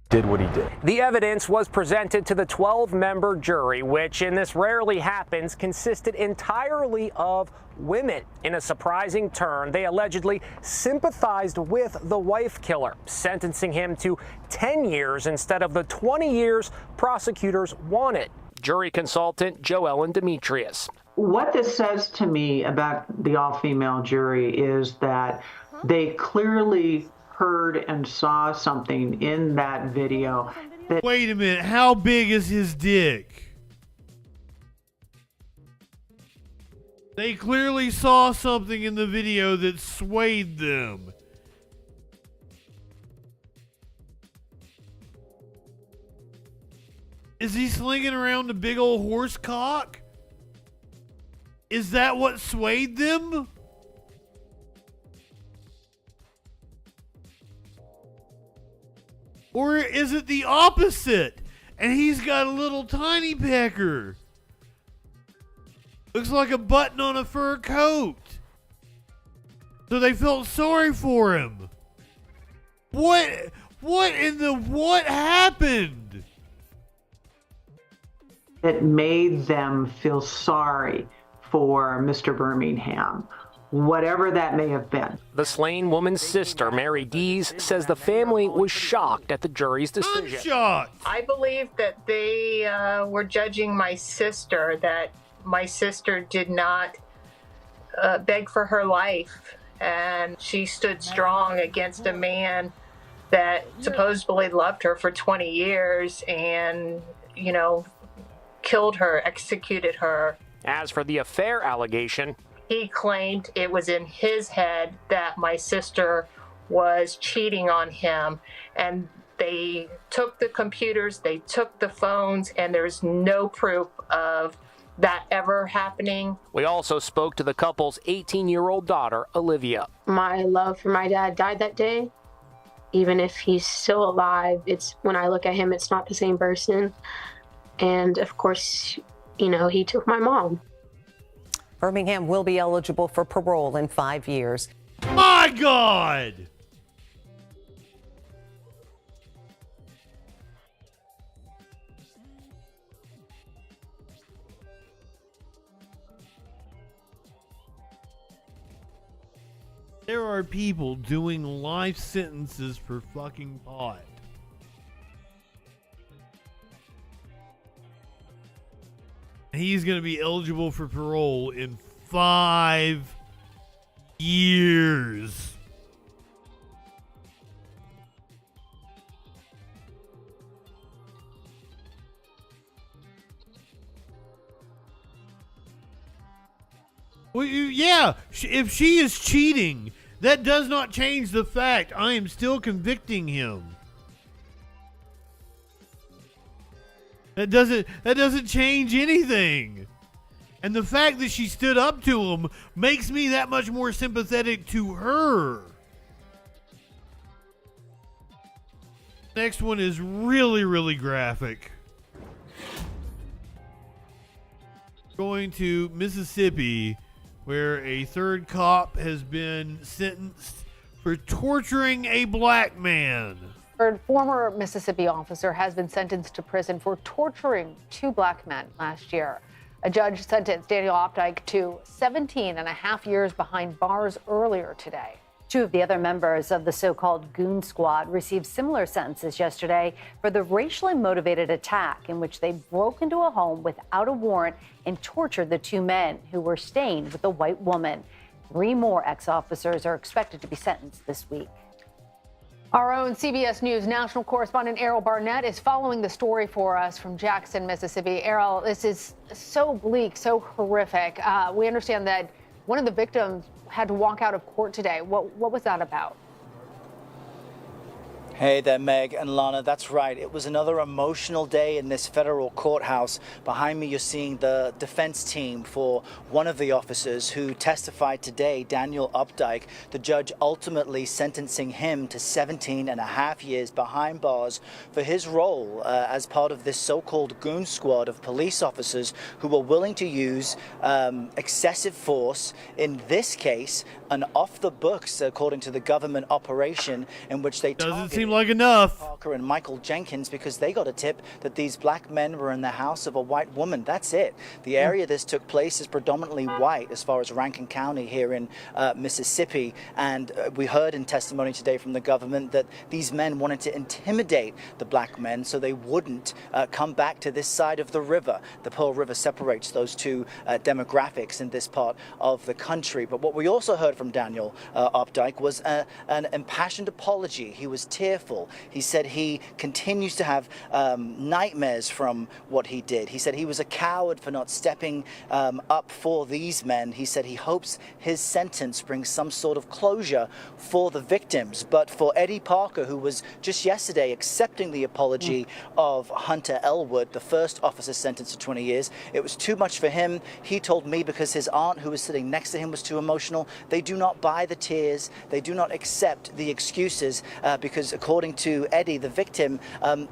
Did what he did. The evidence was presented to the 12-member jury, which in this rarely happens, consisted entirely of women. In a surprising turn, they allegedly sympathized with the wife killer, sentencing him to 10 years instead of the 20 years prosecutors wanted. Jury consultant Joellen Demetrius. What this says to me about the all-female jury is that they clearly heard and saw something in that video that... Wait a minute, how big is his dick? They clearly saw something in the video that swayed them. Is he slinging around a big old horse cock? Is that what swayed them? Or is it the opposite? And he's got a little tiny pecker. Looks like a button on a fur coat. So they felt sorry for him. What happened? It made them feel sorry for Mr. Birmingham, whatever that may have been. The slain woman's sister, Mary Dees, says the family was shocked at the jury's decision. I'm shocked. I believe that they were judging my sister, that my sister did not beg for her life, and she stood strong against a man that supposedly loved her for 20 years and, you know, killed her, executed her. As for the affair allegation, he claimed it was in his head that my sister was cheating on him, and they took the computers, they took the phones, and there's no proof of that ever happening. We also spoke to the couple's 18-year-old daughter, Olivia. My love for my dad died that day. Even if he's still alive, it's when I look at him, it's not the same person. And of course, you know, he took my mom. Birmingham will be eligible for parole in 5 years. My God! There are people doing life sentences for fucking pot. He's going to be eligible for parole in 5 years. Well, yeah, if she is cheating, that does not change the fact I am still convicting him. That doesn't change anything. And the fact that she stood up to him makes me that much more sympathetic to her. Next one is really, really graphic. Going to Mississippi, where a third cop has been sentenced for torturing a black man. A former Mississippi officer has been sentenced to prison for torturing 2 black men last year. A judge sentenced Daniel Opdyke to 17 and a half years behind bars earlier today. 2 of the other members of the so-called goon squad received similar sentences yesterday for the racially motivated attack in which they broke into a home without a warrant and tortured the 2 men who were staying with a white woman. 3 more ex-officers are expected to be sentenced this week. Our own CBS News national correspondent Errol Barnett is following the story for us from Jackson, Mississippi. Errol, this is so bleak, so horrific. We understand that one of the victims had to walk out of court today. What was that about? Hey there, Meg and Lana. That's right. It was another emotional day in this federal courthouse. Behind me, you're seeing the defense team for one of the officers who testified today, Daniel Opdyke. The judge ultimately sentencing him to 17 and a half years behind bars for his role as part of this so-called goon squad of police officers who were willing to use excessive force. In this case, an off-the-books, according to the government operation, in which they doesn't seem like enough. Parker and Michael Jenkins, because they got a tip that these black men were in the house of a white woman. That's it. The area this took place is predominantly white as far as Rankin County here in Mississippi. And we heard in testimony today from the government that these men wanted to intimidate the black men so they wouldn't come back to this side of the river. The Pearl River separates those 2 demographics in this part of the country. But what we also heard from Daniel Opdyke was an impassioned apology. He was tearful. He said he continues to have nightmares from what he did. He said he was a coward for not stepping up for these men. He said he hopes his sentence brings some sort of closure for the victims. But for Eddie Parker, who was just yesterday accepting the apology of Hunter Elwood, the first officer sentenced to 20 years, it was too much for him. He told me because his aunt, who was sitting next to him, was too emotional. They do not buy the tears. They do not accept the excuses because according to Eddie, the victim,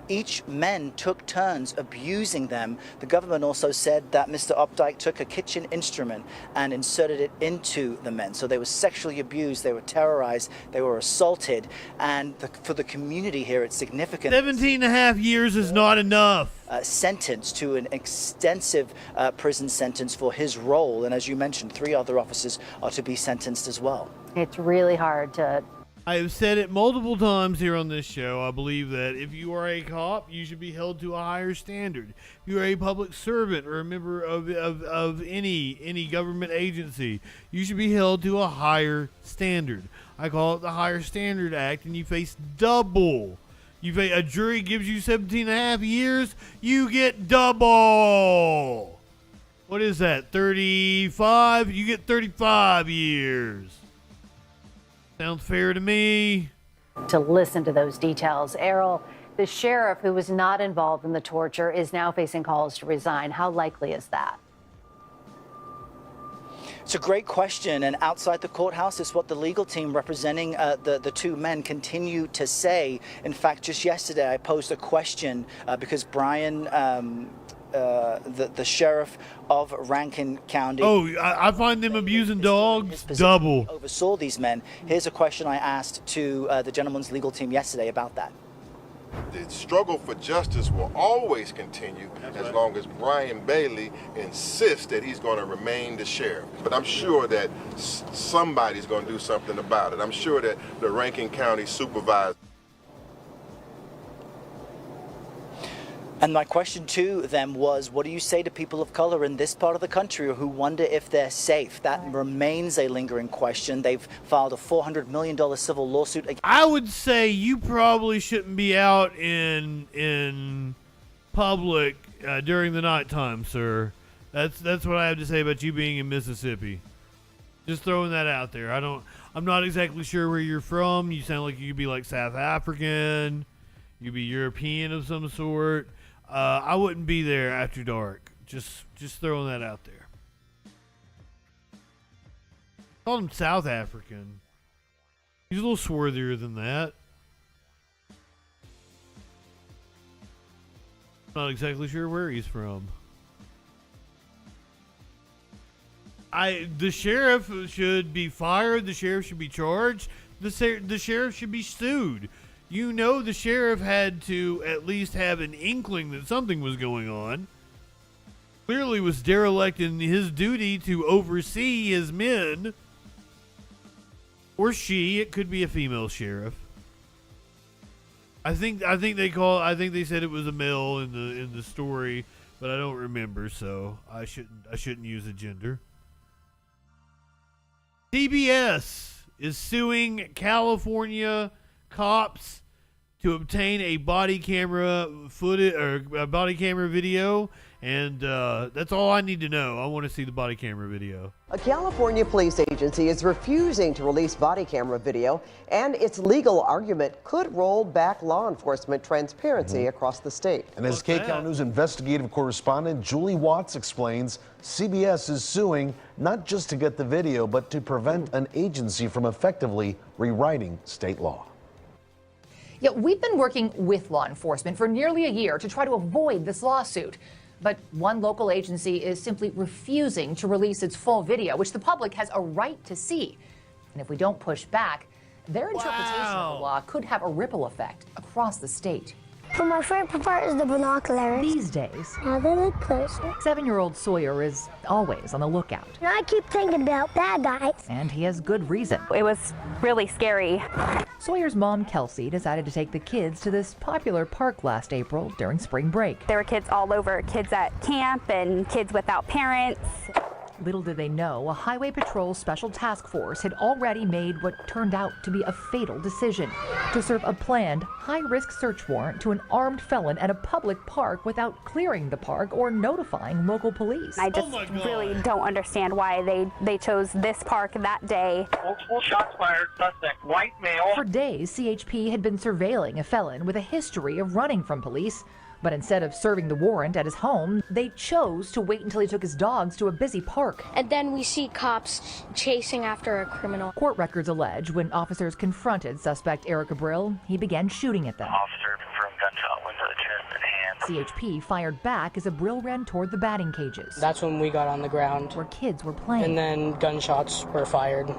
each men took turns abusing them. The government also said that Mr. Opdyke took a kitchen instrument and inserted it into the men. So they were sexually abused, they were terrorized, they were assaulted. And for the community here, it's significant. 17 and a half years is not enough. Sentenced to an extensive prison sentence for his role. And as you mentioned, 3 other officers are to be sentenced as well. It's really hard to... I have said it multiple times here on this show. I believe that if you are a cop, you should be held to a higher standard. If you are a public servant or a member of any government agency, you should be held to a higher standard. I call it the Higher Standard Act, and you face double. A jury gives you 17 and a half years, you get double. What is that, 35? You get 35 years. Sounds fair to me. To listen to those details, Errol, the sheriff who was not involved in the torture is now facing calls to resign. How likely is that? It's a great question, and outside the courthouse is what the legal team representing the 2 men continue to say. In fact, just yesterday I posed a question because Brian, the sheriff of Rankin County. Oh, I find them abusing dogs double. Oversaw these men. Here's a question I asked to the gentleman's legal team yesterday about that. The struggle for justice will always continue as long as Brian Bailey insists that he's going to remain the sheriff. But I'm sure that somebody's going to do something about it. I'm sure that the Rankin County supervisor. And my question to them was, what do you say to people of color in this part of the country who wonder if they're safe? That remains a lingering question. They've filed a $400 million civil lawsuit. I would say you probably shouldn't be out in public during the nighttime, sir. That's what I have to say about you being in Mississippi. Just throwing that out there. I'm not exactly sure where you're from. You sound like you could be like South African. You'd be European of some sort. I wouldn't be there after dark. Just throwing that out there. Call him South African. He's a little swarthier than that. Not exactly sure where he's from. The sheriff should be fired. The sheriff should be charged. The sheriff should be sued. You know, the sheriff had to at least have an inkling that something was going on. Clearly was derelict in his duty to oversee his men. Or she. It could be a female sheriff. I think they said it was a male in the story, but I don't remember, so I shouldn't use a gender. CBS is suing California cops to obtain a body camera footage or a body camera video, and that's all I need to know. I want to see the body camera video. A California police agency is refusing to release body camera video, and its legal argument could roll back law enforcement transparency across the state. And as KCAL News investigative correspondent Julie Watts explains, CBS is suing not just to get the video, but to prevent an agency from effectively rewriting state law. Yeah, we've been working with law enforcement for nearly a year to try to avoid this lawsuit. But one local agency is simply refusing to release its full video, which the public has a right to see. And if we don't push back, their interpretation of the law could have a ripple effect across the state. But my favorite part is the binoculars. These days, now they look closer. 7-year-old Sawyer is always on the lookout. And I keep thinking about bad guys. And he has good reason. It was really scary. Sawyer's mom, Kelsey, decided to take the kids to this popular park last April during spring break. There were kids all over, kids at camp and kids without parents. Little did they know, a Highway Patrol Special Task Force had already made what turned out to be a fatal decision: to serve a planned, high-risk search warrant to an armed felon at a public park without clearing the park or notifying local police. I just really don't understand why they chose this park that day. Multiple shots fired, suspect, white male. For days, CHP had been surveilling a felon with a history of running from police. But instead of serving the warrant at his home, they chose to wait until he took his dogs to a busy park. And then we see cops chasing after a criminal. Court records allege when officers confronted suspect Eric Abril, he began shooting at them. Officer confirmed gunshot wound to the chest and hand. CHP fired back as Abril ran toward the batting cages. That's when we got on the ground. Where kids were playing. And then gunshots were fired.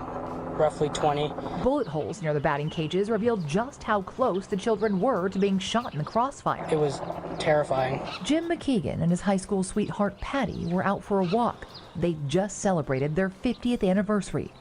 Roughly 20. Bullet holes near the batting cages revealed just how close the children were to being shot in the crossfire. It was terrifying. Jim McKeegan and his high school sweetheart Patty were out for a walk. They just celebrated their 50th anniversary.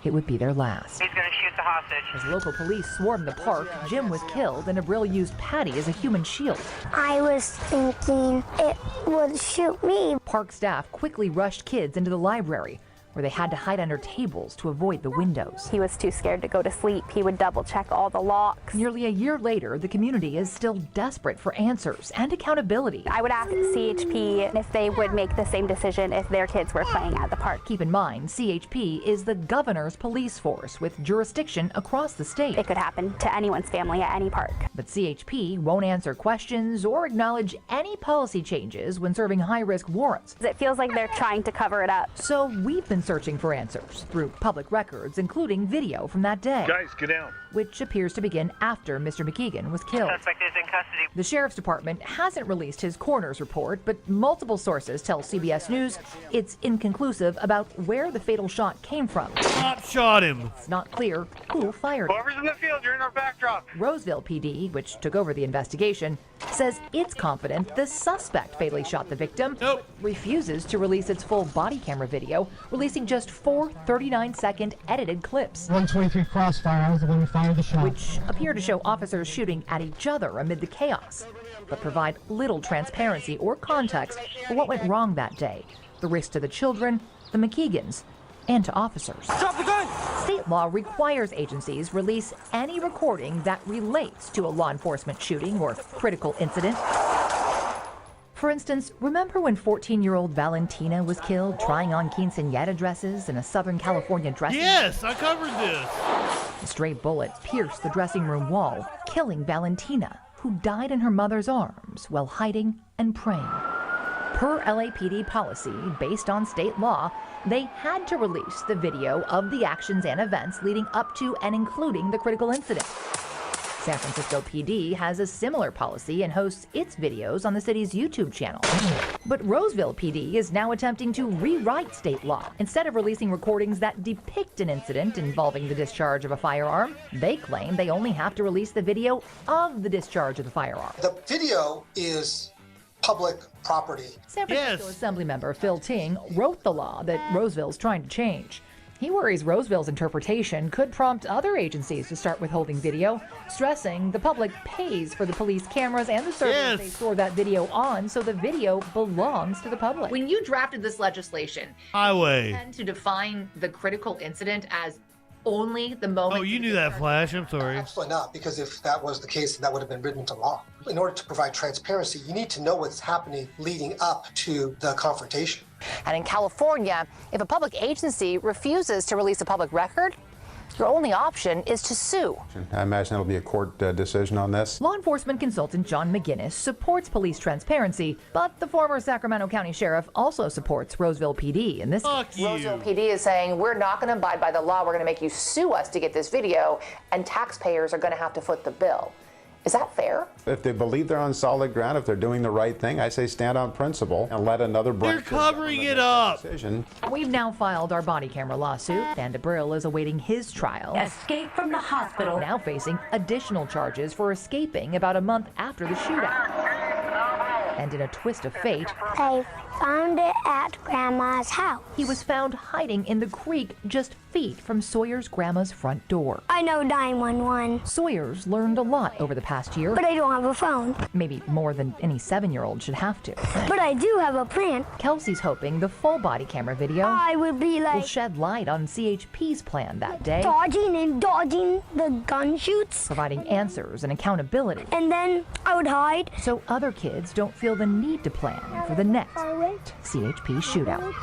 It would be their last. He's going to shoot the hostage. As local police swarmed the park, Jim was killed and Abril used Patty as a human shield. I was thinking it would shoot me. Park staff quickly rushed kids into the library, where they had to hide under tables to avoid the windows. He was too scared to go to sleep. He would double check all the locks. Nearly a year later, the community is still desperate for answers and accountability. I would ask CHP if they would make the same decision if their kids were playing at the park. Keep in mind, CHP is the governor's police force with jurisdiction across the state. It could happen to anyone's family at any park. But CHP won't answer questions or acknowledge any policy changes when serving high-risk warrants. It feels like they're trying to cover it up. So we've been searching for answers through public records, including video from that day. Guys, get down. Which appears to begin after Mr. McKeegan was killed. Suspect is in custody. The sheriff's department hasn't released his coroner's report, but multiple sources tell CBS News it's inconclusive about where the fatal shot came from. Cop shot him. It's not clear who fired it. Whoever's in the field, you're in our backdrop. Roseville PD, which took over the investigation, says it's confident the suspect fatally shot the victim. Nope. Refuses to release its full body camera video, releasing just 4 39-second edited clips. 123 Crossfire, I was the one who fired which appear to show officers shooting at each other amid the chaos, but provide little transparency or context for what went wrong that day, the risk to the children, the McKeegans, and to officers. Drop the gun! State law requires agencies release any recording that relates to a law enforcement shooting or critical incident. For instance, remember when 14-year-old Valentina was killed trying on quinceañera dresses in a Southern California dressing room? Yes, I covered this. A stray bullet pierced the dressing room wall, killing Valentina, who died in her mother's arms while hiding and praying. Per LAPD policy, based on state law, they had to release the video of the actions and events leading up to and including the critical incident. San Francisco PD has a similar policy and hosts its videos on the city's YouTube channel. But Roseville PD is now attempting to rewrite state law. Instead of releasing recordings that depict an incident involving the discharge of a firearm, they claim they only have to release the video of the discharge of the firearm. The video is public property. San Francisco Assemblymember Phil Ting wrote the law that Roseville's trying to change. He worries Roseville's interpretation could prompt other agencies to start withholding video, stressing the public pays for the police cameras and the servers they store that video on, so the video belongs to the public. When you drafted this legislation, Highway. you intend to define the critical incident as only the moment. Oh, you knew that, Flash. I'm sorry. Absolutely not, because if that was the case, that would have been written into law. In order to provide transparency, you need to know what's happening leading up to the confrontation. And in California, if a public agency refuses to release a public record, your only option is to sue. I imagine it'll be a court decision on this. Law enforcement consultant John McGinnis supports police transparency, but the former Sacramento County Sheriff also supports Roseville PD in this case. Roseville PD is saying, we're not going to abide by the law. We're going to make you sue us to get this video, and taxpayers are going to have to foot the bill. Is that fair? If they believe they're on solid ground, if they're doing the right thing, I say stand on principle and let another branch. They're covering it up. Decision. We've now filed our body camera lawsuit. Dan DeBrill is awaiting his trial. Escape from the hospital. Now facing additional charges for escaping about a month after the shootout. And in a twist of fate, I found it at Grandma's house. He was found hiding in the creek just feet from Sawyer's grandma's front door. I know 911. Sawyer's learned a lot over the past year. But I don't have a phone. Maybe more than any 7-year-old should have to. But I do have a plan. Kelsey's hoping the full body camera video I would be like will shed light on CHP's plan that day. Dodging and dodging the gun shoots. Providing answers and accountability. And then I would hide. So other kids don't feel the need to plan for the next CHP shootout.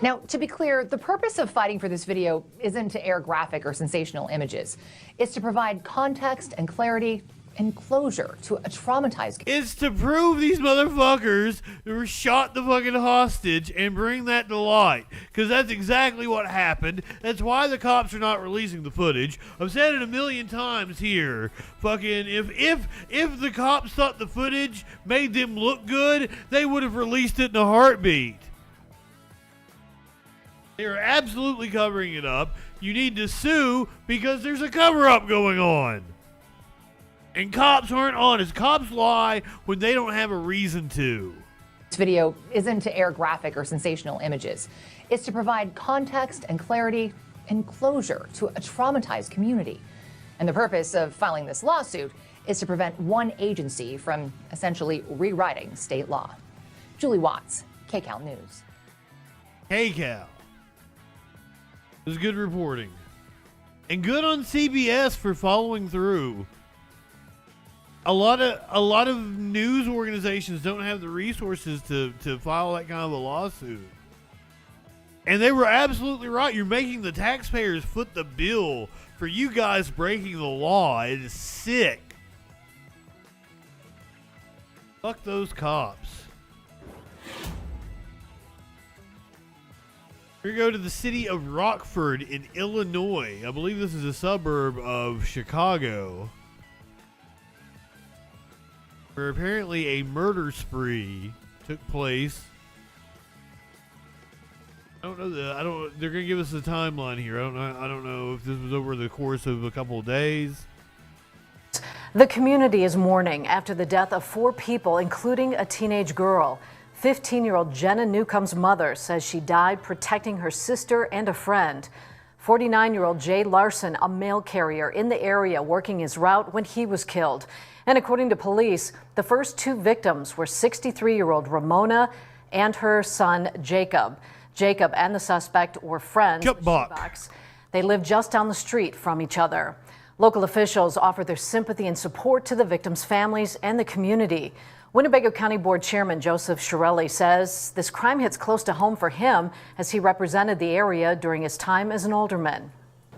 Now, to be clear, the purpose of fighting for this video isn't to air graphic or sensational images. It's to provide context and clarity and closure to a traumatized. It's to prove these motherfuckers who shot the fucking hostage and bring that to light. Because that's exactly what happened. That's why the cops are not releasing the footage. I've said it a million times here. Fucking, if the cops thought the footage made them look good, they would have released it in a heartbeat. They are absolutely covering it up. You need to sue because there's a cover-up going on. And cops aren't honest. Cops lie when they don't have a reason to. This video isn't to air graphic or sensational images. It's to provide context and clarity and closure to a traumatized community. And the purpose of filing this lawsuit is to prevent one agency from essentially rewriting state law. Julie Watts, KCAL News. KCAL. It was good reporting. And good on CBS for following through. A lot of news organizations don't have the resources to file that kind of a lawsuit. And they were absolutely right. You're making the taxpayers foot the bill for you guys breaking the law. It is sick. Fuck those cops. We go to the city of Rockford in Illinois. I believe this is a suburb of Chicago, where apparently a murder spree took place. I don't know. They're gonna give us a timeline here. I don't know if this was over the course of a couple of days. The community is mourning after the death of 4 people, including a teenage girl. 15-year-old Jenna Newcomb's mother says she died protecting her sister and a friend. 49-year-old Jay Larson, a mail carrier in the area working his route when he was killed. And according to police, the first two victims were 63-year-old Ramona and her son Jacob. Jacob and the suspect were friends. They lived just down the street from each other. Local officials offered their sympathy and support to the victims' families and the community. Winnebago County Board Chairman Joseph Shirelli says this crime hits close to home for him as he represented the area during his time as an alderman.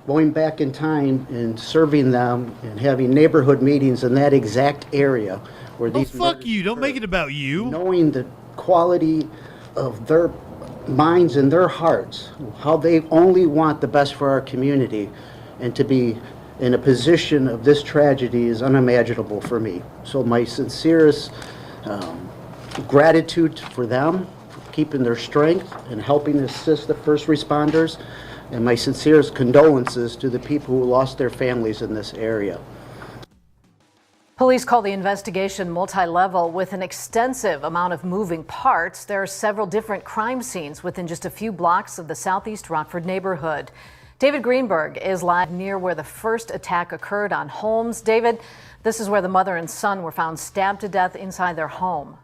Going back in time and serving them and having neighborhood meetings in that exact area where these fuck you, don't make it about you. Knowing the quality of their minds and their hearts, how they only want the best for our community, and to be in a position of this tragedy is unimaginable for me. So my sincerest gratitude for them, for keeping their strength and helping assist the first responders, and my sincerest condolences to the people who lost their families in this area. Police call the investigation multi-level with an extensive amount of moving parts. There are several different crime scenes within just a few blocks of the Southeast Rockford neighborhood. David Greenberg is live near where the first attack occurred on Holmes. David, this is where the mother and son were found stabbed to death inside their home.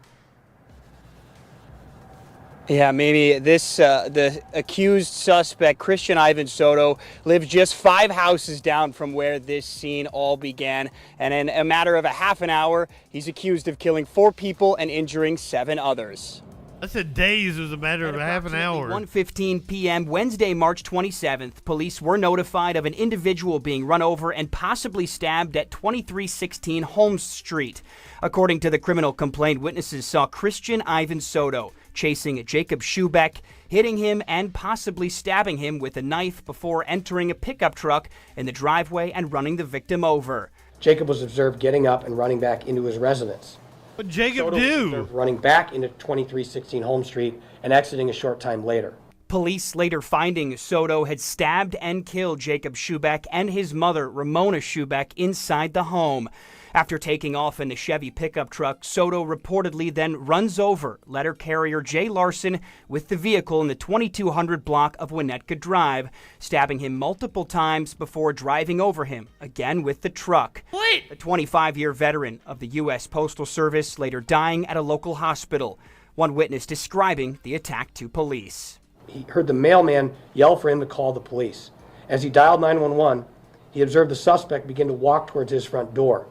Yeah, maybe the accused suspect, Christian Ivan Soto, lived just 5 houses down from where this scene all began. And in a matter of a half an hour, he's accused of killing 4 people and injuring 7 others. I said days, it was a matter of a half an hour. 1:15 p.m. Wednesday, March 27th, police were notified of an individual being run over and possibly stabbed at 2316 Holmes Street. According to the criminal complaint, witnesses saw Christian Ivan Soto chasing Jacob Schubeck, hitting him and possibly stabbing him with a knife before entering a pickup truck in the driveway and running the victim over. Jacob was observed getting up and running back into his residence. What did Jacob Soto do? was observed running back into 2316 Holmes Street and exiting a short time later. Police later finding Soto had stabbed and killed Jacob Schubeck and his mother, Ramona Schubeck, inside the home. After taking off in the Chevy pickup truck, Soto reportedly then runs over letter carrier Jay Larson with the vehicle in the 2200 block of Winnetka Drive, stabbing him multiple times before driving over him, again with the truck. What? A 25-year veteran of the U.S. Postal Service later dying at a local hospital. One witness describing the attack to police. He heard the mailman yell for him to call the police. As he dialed 911, he observed the suspect begin to walk towards his front door.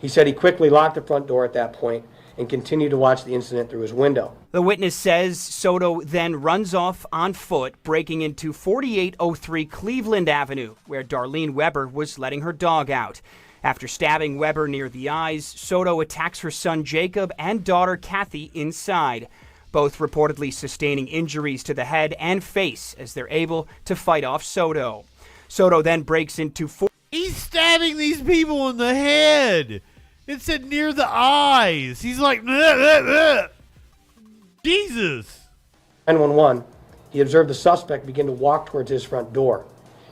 He said he quickly locked the front door at that point and continued to watch the incident through his window. The witness says Soto then runs off on foot, breaking into 4803 Cleveland Avenue, where Darlene Weber was letting her dog out. After stabbing Weber near the eyes, Soto attacks her son Jacob and daughter Kathy inside, both reportedly sustaining injuries to the head and face as they're able to fight off Soto. Soto then breaks into He's stabbing these people in the head. It said near the eyes. He's like, bleh, bleh, bleh. Jesus. 911, he observed the suspect begin to walk towards his front door.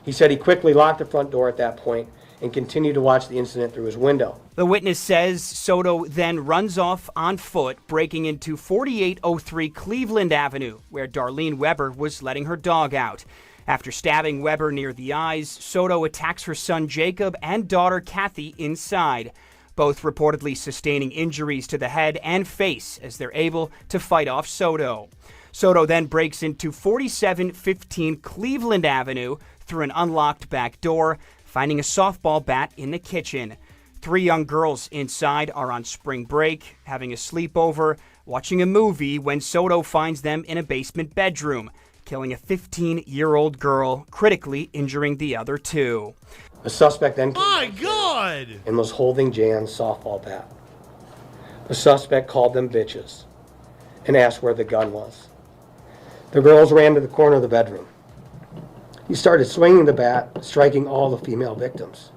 He said he quickly locked the front door at that point and continued to watch the incident through his window. The witness says Soto then runs off on foot, breaking into 4803 Cleveland Avenue, where Darlene Weber was letting her dog out. After stabbing Weber near the eyes, Soto attacks her son Jacob and daughter Kathy inside, both reportedly sustaining injuries to the head and face as they're able to fight off Soto. Soto then breaks into 4715 Cleveland Avenue through an unlocked back door, finding a softball bat in the kitchen. 3 young girls inside are on spring break, having a sleepover, watching a movie when Soto finds them in a basement bedroom, killing a 15-year-old girl, critically injuring the other 2. The suspect then My God! and was holding Jan's softball bat. The suspect called them bitches and asked where the gun was. The girls ran to the corner of the bedroom. He started swinging the bat, striking all the female victims.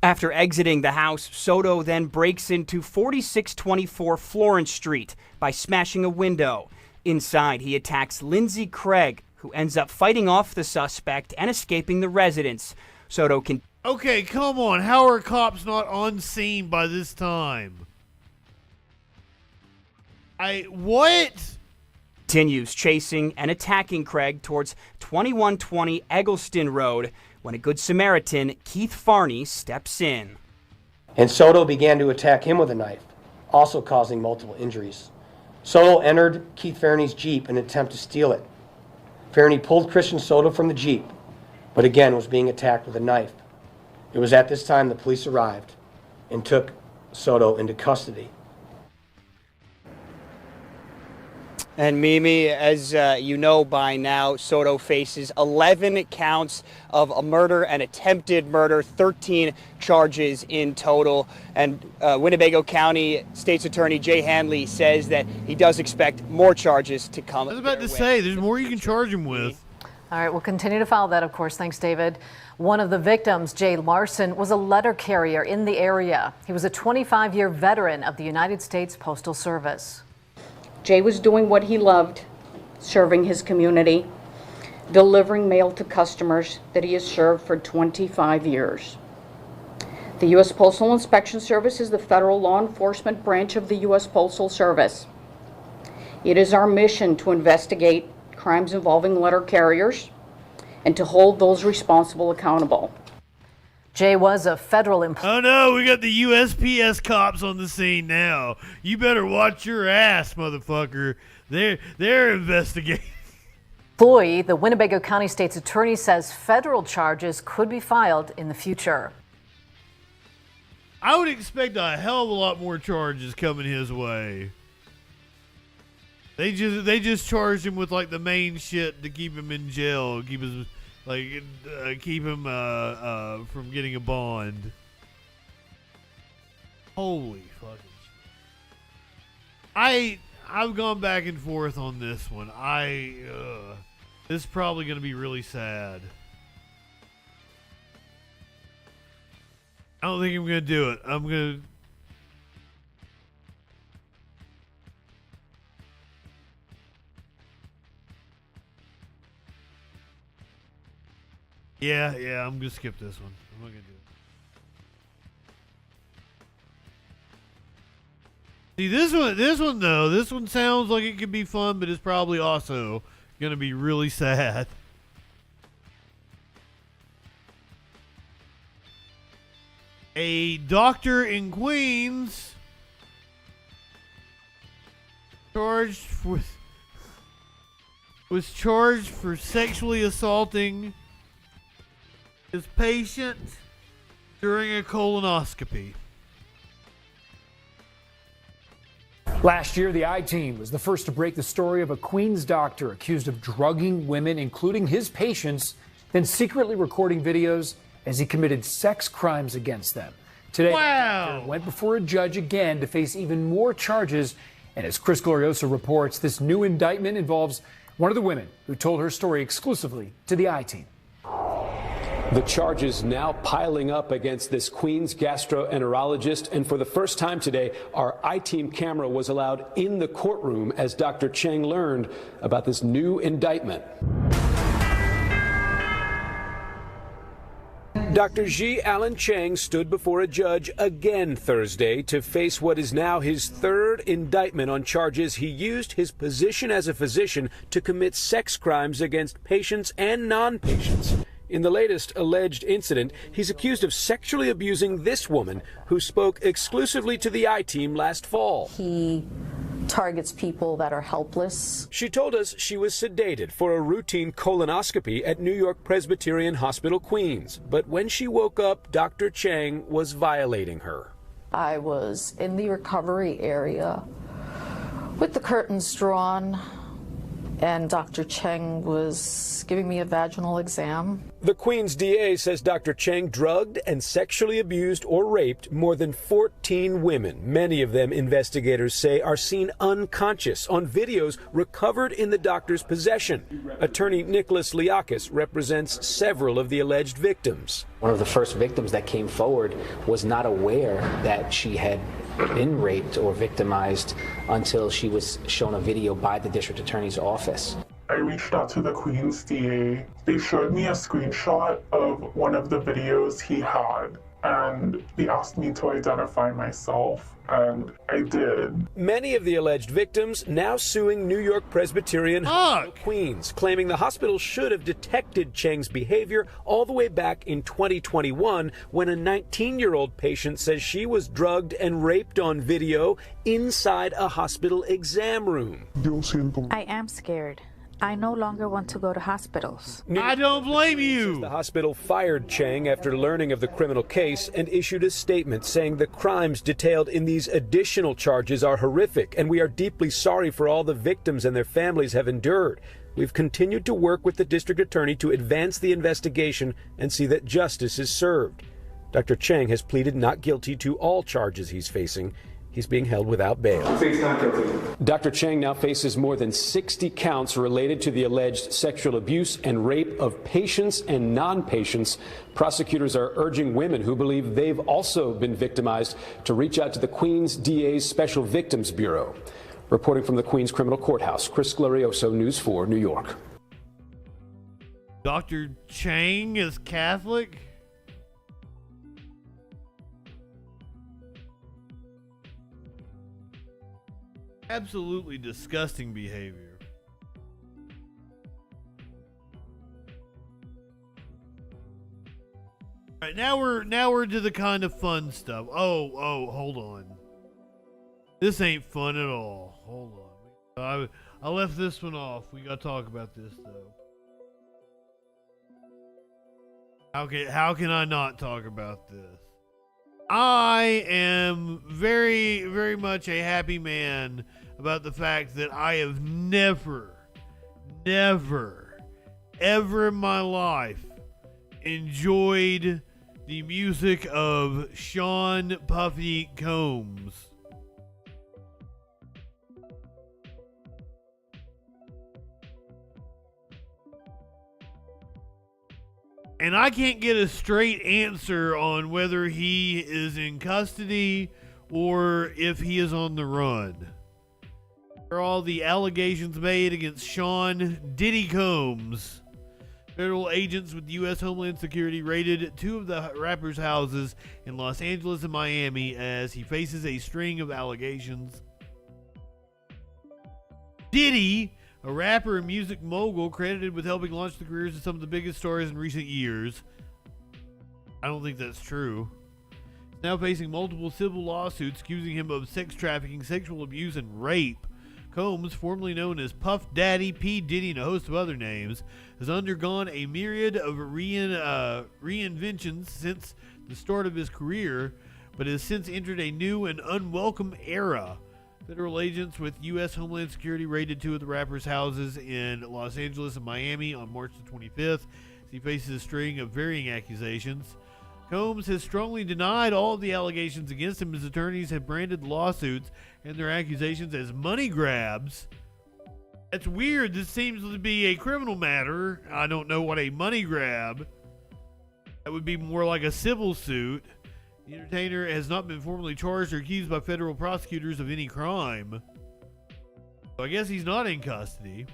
After exiting the house, Soto then breaks into 4624 Florence Street by smashing a window. Inside, he attacks Lindsay Craig, who ends up fighting off the suspect and escaping the residence. Soto can. Okay, come on. How are cops not on scene by this time? What? Continues chasing and attacking Craig towards 2120 Eggleston Road, when a Good Samaritan, Keith Farney, steps in. And Soto began to attack him with a knife, also causing multiple injuries. Soto entered Keith Farney's Jeep in an attempt to steal it. Farney pulled Christian Soto from the Jeep, but again was being attacked with a knife. It was at this time the police arrived and took Soto into custody. And Mimi, as you know by now, Soto faces 11 counts of a murder and attempted murder, 13 charges in total. And Winnebago County State's Attorney Jay Hanley says that he does expect more charges to come. I was about to say, there's more you can charge him with. All right, we'll continue to follow that, of course. Thanks, David. One of the victims, Jay Larson, was a letter carrier in the area. He was a 25-year veteran of the United States Postal Service. Jay was doing what he loved, serving his community, delivering mail to customers that he has served for 25 years. The U.S. Postal Inspection Service is the federal law enforcement branch of the U.S. Postal Service. It is our mission to investigate crimes involving letter carriers and to hold those responsible accountable. Jay was a federal employee. Oh no, we got the USPS cops on the scene now. You better watch your ass, motherfucker. They're investigating. The Winnebago County State's Attorney says federal charges could be filed in the future. I would expect a hell of a lot more charges coming his way. They just charged him with like the main shit to keep him in jail, keep him from getting a bond. Holy fucking shit. I've gone back and forth on this one. This is probably going to be really sad. I don't think I'm going to do it. I'm going to... Yeah, I'm going to skip this one. I'm not going to do it. See, this one sounds like it could be fun, but it's probably also going to be really sad. A doctor in Queens was charged for sexually assaulting his patient during a colonoscopy. Last year, the I-Team was the first to break the story of a Queens doctor accused of drugging women, including his patients, then secretly recording videos as he committed sex crimes against them. Today, the doctor went before a judge again to face even more charges. And as Chris Glorioso reports, this new indictment involves one of the women who told her story exclusively to the I-Team. The charges now piling up against this Queens gastroenterologist, and for the first time today, our I-Team camera was allowed in the courtroom as Dr. Cheng learned about this new indictment. Dr. Ji Allen Cheng stood before a judge again Thursday to face what is now his third indictment on charges he used his position as a physician to commit sex crimes against patients and non-patients. In the latest alleged incident, he's accused of sexually abusing this woman who spoke exclusively to the I-Team last fall. He targets people that are helpless. She told us she was sedated for a routine colonoscopy at New York Presbyterian Hospital, Queens. But when she woke up, Dr. Cheng was violating her. I was in the recovery area with the curtains drawn, and Dr. Cheng was giving me a vaginal exam. The Queens DA says Dr. Cheng drugged and sexually abused or raped more than 14 women. Many of them, investigators say, are seen unconscious on videos recovered in the doctor's possession. Attorney Nicholas Liakis represents several of the alleged victims. One of the first victims that came forward was not aware that she had been raped or victimized until she was shown a video by the district attorney's office. I reached out to the Queens DA. They showed me a screenshot of one of the videos he had. and they asked me to identify myself, and I did. Many of the alleged victims now suing New York Presbyterian Hospital Queens, claiming the hospital should have detected Cheng's behavior all the way back in 2021 when a 19-year-old patient says she was drugged and raped on video inside a hospital exam room. I am scared. I no longer want to go to hospitals. I don't blame you. The hospital fired Cheng after learning of the criminal case and issued a statement saying the crimes detailed in these additional charges are horrific and we are deeply sorry for all the victims and their families have endured. We've continued to work with the district attorney to advance the investigation and see that justice is served. Dr. Cheng has pleaded not guilty to all charges he's facing. He's being held without bail. Dr. Cheng now faces more than 60 counts related to the alleged sexual abuse and rape of patients and non-patients. Prosecutors are urging women who believe they've also been victimized to reach out to the Queens DA's Special Victims Bureau. Reporting from the Queens Criminal Courthouse, Chris Glorioso, News 4, New York. Dr. Cheng is Catholic? Absolutely disgusting behavior. All right, now we're to the kind of fun stuff. Oh, hold on. This ain't fun at all. Hold on. I left this one off. We gotta talk about this though. How can I not talk about this? I am very, very much a happy man about the fact that I have never, ever in my life enjoyed the music of Sean Puffy Combs. And I can't get a straight answer on whether he is in custody or if he is on the run. For all the allegations made against Sean Diddy Combs, federal agents with U.S. Homeland Security raided two of the rapper's houses in Los Angeles and Miami as he faces a string of allegations. Diddy, a rapper and music mogul credited with helping launch the careers of some of the biggest stars in recent years. I don't think that's true. He's now facing multiple civil lawsuits accusing him of sex trafficking, sexual abuse, and rape. Combs, formerly known as Puff Daddy, P. Diddy, and a host of other names, has undergone a myriad of reinventions since the start of his career, but has since entered a new and unwelcome era. Federal agents with U.S. Homeland Security raided two of the rapper's houses in Los Angeles and Miami on March the 25th. He faces a string of varying accusations. Combs has strongly denied all of the allegations against him. His attorneys have branded the lawsuits and their accusations as money grabs. That's weird. This seems to be a criminal matter. I don't know what a money grab. That would be more like a civil suit. The entertainer has not been formally charged or accused by federal prosecutors of any crime. So I guess he's not in custody.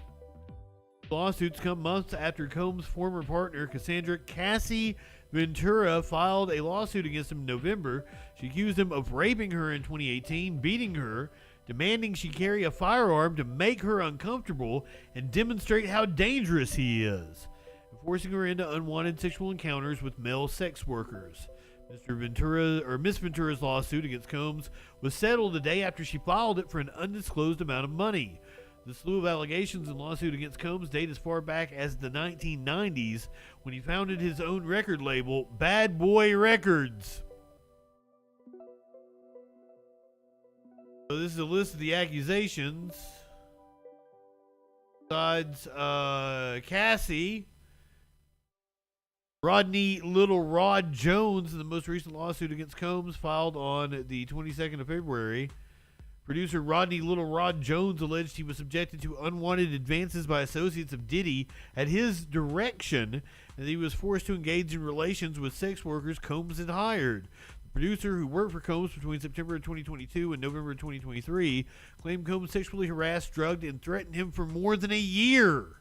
The lawsuits come months after Combs' former partner, Cassandra Cassie Ventura, filed a lawsuit against him in November. She accused him of raping her in 2018, beating her, demanding she carry a firearm to make her uncomfortable and demonstrate how dangerous he is, and forcing her into unwanted sexual encounters with male sex workers. Miss Ventura's lawsuit against Combs was settled the day after she filed it for an undisclosed amount of money. The slew of allegations and lawsuit against Combs date as far back as the 1990s, when he founded his own record label, Bad Boy Records. So this is a list of the accusations. Besides Cassie, Rodney Little Rod Jones, in the most recent lawsuit against Combs filed on the 22nd of February. Producer Rodney Little Rod Jones alleged he was subjected to unwanted advances by associates of Diddy at his direction, and he was forced to engage in relations with sex workers Combs had hired. The producer, who worked for Combs between September of 2022 and November of 2023, claimed Combs sexually harassed, drugged, and threatened him for more than a year.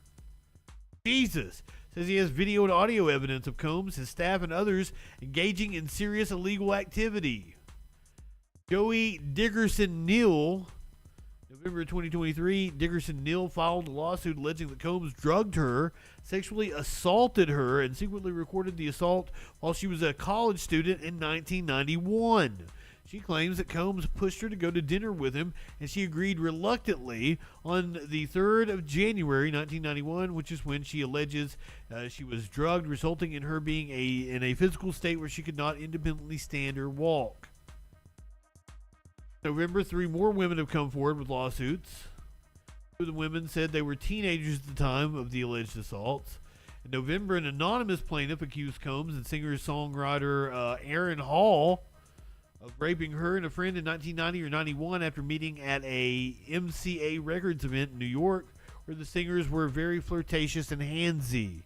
Jesus. says he has video and audio evidence of Combs, his staff, and others engaging in serious illegal activity. Joey Dickerson-Neal, November 2023, Dickerson-Neal filed a lawsuit alleging that Combs drugged her, sexually assaulted her, and secretly recorded the assault while she was a college student in 1991. She claims that Combs pushed her to go to dinner with him, and she agreed reluctantly on the 3rd of January, 1991, which is when she alleges she was drugged, resulting in her being in a physical state where she could not independently stand or walk. November, 3 more women have come forward with lawsuits. 2 of the women said they were teenagers at the time of the alleged assaults. In November, an anonymous plaintiff accused Combs and singer-songwriter Aaron Hall of raping her and a friend in 1990 or 91 after meeting at a MCA Records event in New York where the singers were very flirtatious and handsy.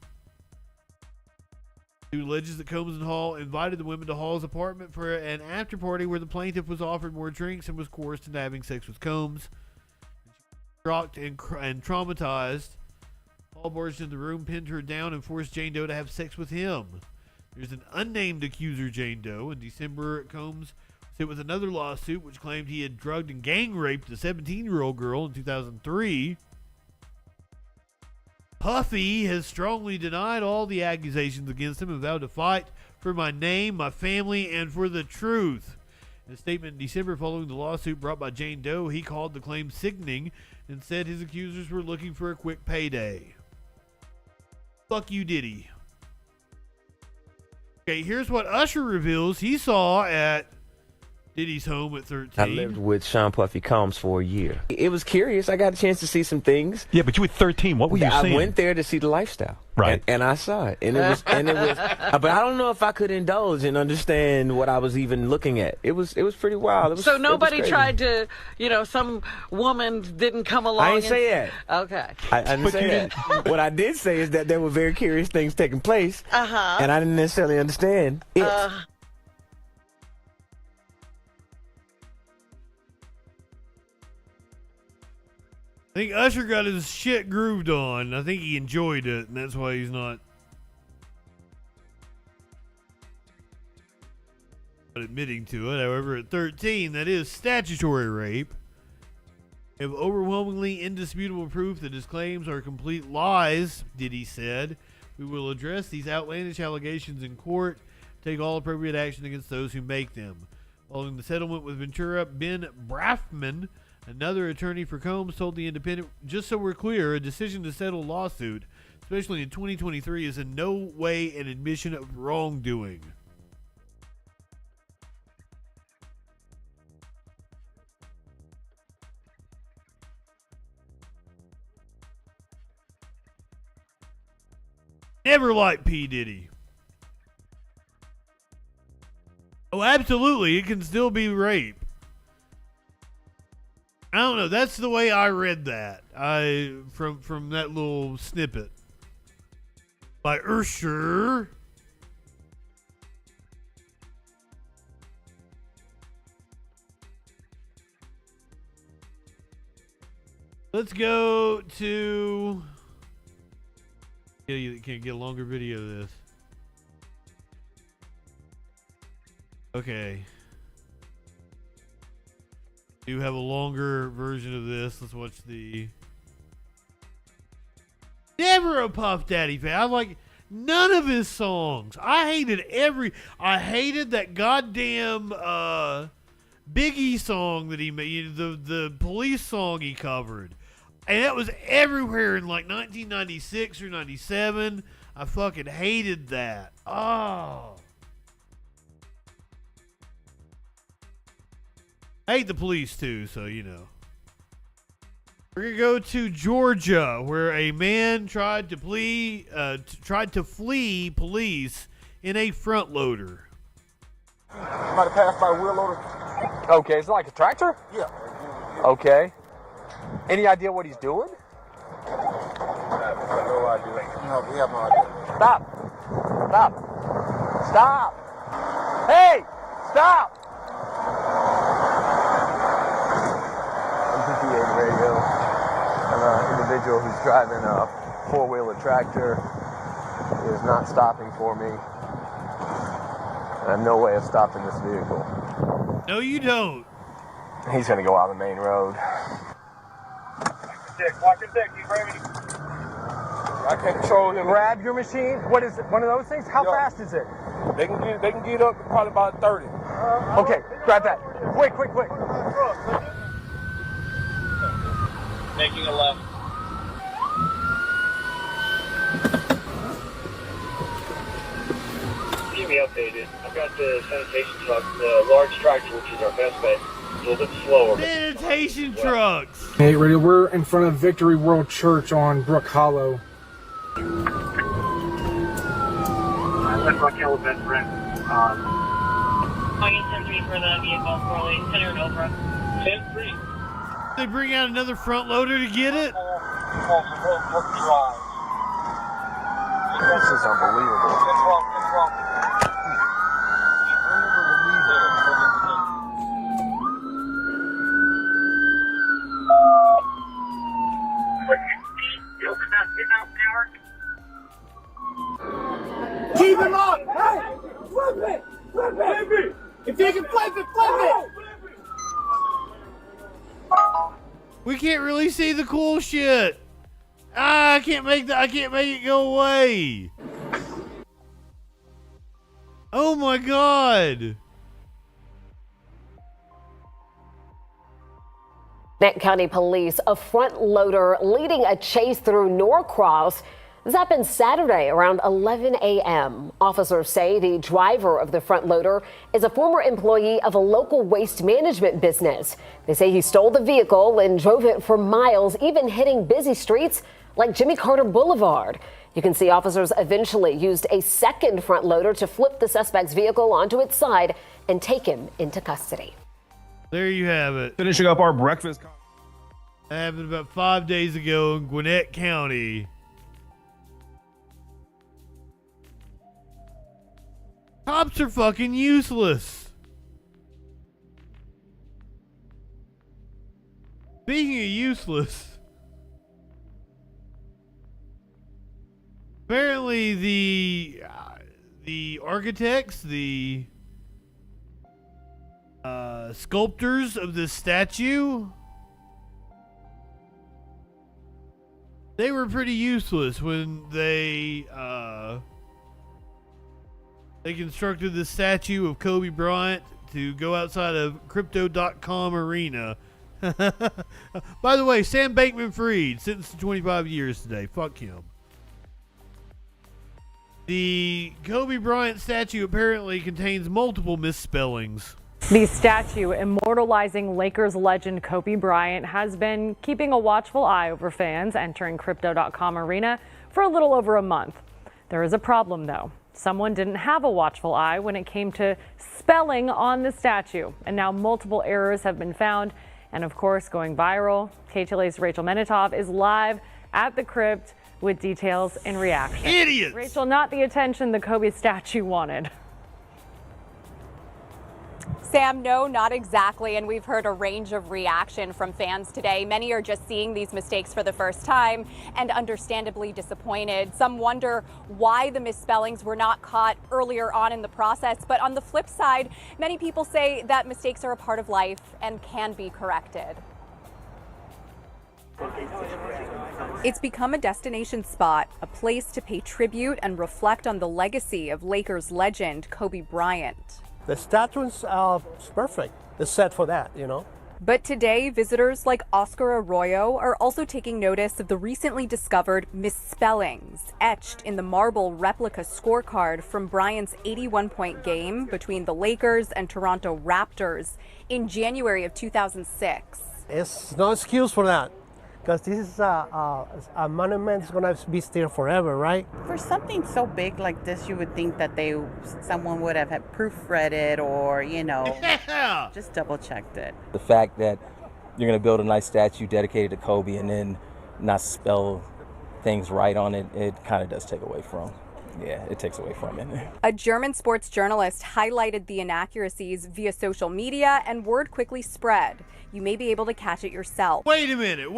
Who alleges that Combs and Hall invited the women to Hall's apartment for an after party where the plaintiff was offered more drinks and was coerced into having sex with Combs. Shocked and traumatized, Hall barged into the room, pinned her down, and forced Jane Doe to have sex with him. There's an unnamed accuser, Jane Doe. In December, Combs was hit with another lawsuit which claimed he had drugged and gang raped a 17-year-old girl in 2003. Puffy has strongly denied all the accusations against him and vowed to fight for my name, my family, and for the truth. In a statement in December following the lawsuit brought by Jane Doe, he called the claim sickening and said his accusers were looking for a quick payday. Fuck you, Diddy. Okay, here's what Usher reveals he saw at Diddy's home at 13. I lived with Sean Puffy Combs for a year. It was curious. I got a chance to see some things. Yeah, but you were 13. What were you seeing? I went there to see the lifestyle. Right. And I saw it. And it was, but I don't know if I could indulge and understand what I was even looking at. It was pretty wild. So nobody tried to, some woman didn't come along. I didn't say that. Okay. I didn't say that. What I did say is that there were very curious things taking place. And I didn't necessarily understand it. I think Usher got his shit grooved on. I think he enjoyed it, and that's why he's not admitting to it. However, at 13, that is statutory rape. We have overwhelmingly indisputable proof that his claims are complete lies, Diddy said. We will address these outlandish allegations in court, take all appropriate action against those who make them. Following the settlement with Ventura, Ben Brafman, another attorney for Combs, told The Independent, just so we're clear, a decision to settle a lawsuit, especially in 2023, is in no way an admission of wrongdoing. Never liked P. Diddy. Oh, absolutely, it can still be rape. I don't know. That's the way I read that. From that little snippet by Usher. Let's go to. Yeah, you can't get a longer video of this. Okay. Do have a longer version of this. Let's watch the. Never a Puff Daddy fan. I like none of his songs. I hated that goddamn Biggie song that he made. The Police song he covered, and that was everywhere in like 1996 or 97. I fucking hated that. Oh. I hate the Police too, so you know. We're gonna go to Georgia, where a man tried to flee police in a front loader. Might have passed by a wheel loader. Okay, is it like a tractor? Yeah. Okay. Any idea what he's doing? No idea. No, we have no idea. Stop. Stop. Hey, stop. Radio, an individual who's driving a four-wheeler tractor He is not stopping for me. I have no way of stopping this vehicle. No, you don't. He's gonna go out the main road. Watch your dick, he's ready. I can't control him. Grab your machine. What is it? One of those things? How fast is it? They can get up to probably about 30. Okay, grab that. Quick. Making a left. Keep me updated. I've got the sanitation truck, the large tractor, which is our best bet. It's a little bit slower. Sanitation trucks. Hey, radio, we're in front of Victory World Church on Brook Hollow. I left Rock Hill Bedford. Volume 10-3 for the vehicle, Corley, 10 or over. 10-3. They bring out another front loader to get it? This is unbelievable. Keep him up! Hey! Flip it! If you can flip it! We can't really see the cool shit. I can't make it go away. Oh my god. Gwinnett County Police, a front loader leading a chase through Norcross. This happened Saturday around 11 a.m. Officers say the driver of the front loader is a former employee of a local waste management business. They say he stole the vehicle and drove it for miles, even hitting busy streets like Jimmy Carter Boulevard. You can see officers eventually used a second front loader to flip the suspect's vehicle onto its side and take him into custody. There you have it. Finishing up our breakfast. That happened about 5 days ago in Gwinnett County. Cops are fucking useless. Speaking of useless, apparently the architects, the sculptors of this statue, they were pretty useless when they constructed this statue of Kobe Bryant to go outside of Crypto.com arena. By the way, Sam Bankman-Fried sentenced to 25 years today. Fuck him. The Kobe Bryant statue apparently contains multiple misspellings. The statue immortalizing Lakers legend Kobe Bryant has been keeping a watchful eye over fans entering Crypto.com arena for a little over a month. There is a problem, though. Someone didn't have a watchful eye when it came to spelling on the statue, and now multiple errors have been found and, of course, going viral. KTLA's Rachel Menitov is live at the crypt with details and reaction. Idiots! Rachel, not the attention the Kobe statue wanted. Sam, no, not exactly. And we've heard a range of reaction from fans today. Many are just seeing these mistakes for the first time and understandably disappointed. Some wonder why the misspellings were not caught earlier on in the process. But on the flip side, many people say that mistakes are a part of life and can be corrected. It's become a destination spot, a place to pay tribute and reflect on the legacy of Lakers legend Kobe Bryant. The statues are perfect. It's set for that, you know. But today, visitors like Oscar Arroyo are also taking notice of the recently discovered misspellings etched in the marble replica scorecard from Bryant's 81-point game between the Lakers and Toronto Raptors in January of 2006. It's no excuse for that, because this is a monument that's going to be still forever, right? For something so big like this, you would think that someone would have proofread it or, just double checked it. The fact that you're going to build a nice statue dedicated to Kobe and then not spell things right on it, it kind of does take away from. Yeah, it takes away from it. A German sports journalist highlighted the inaccuracies via social media, and word quickly spread. You may be able to catch it yourself. Wait a minute. It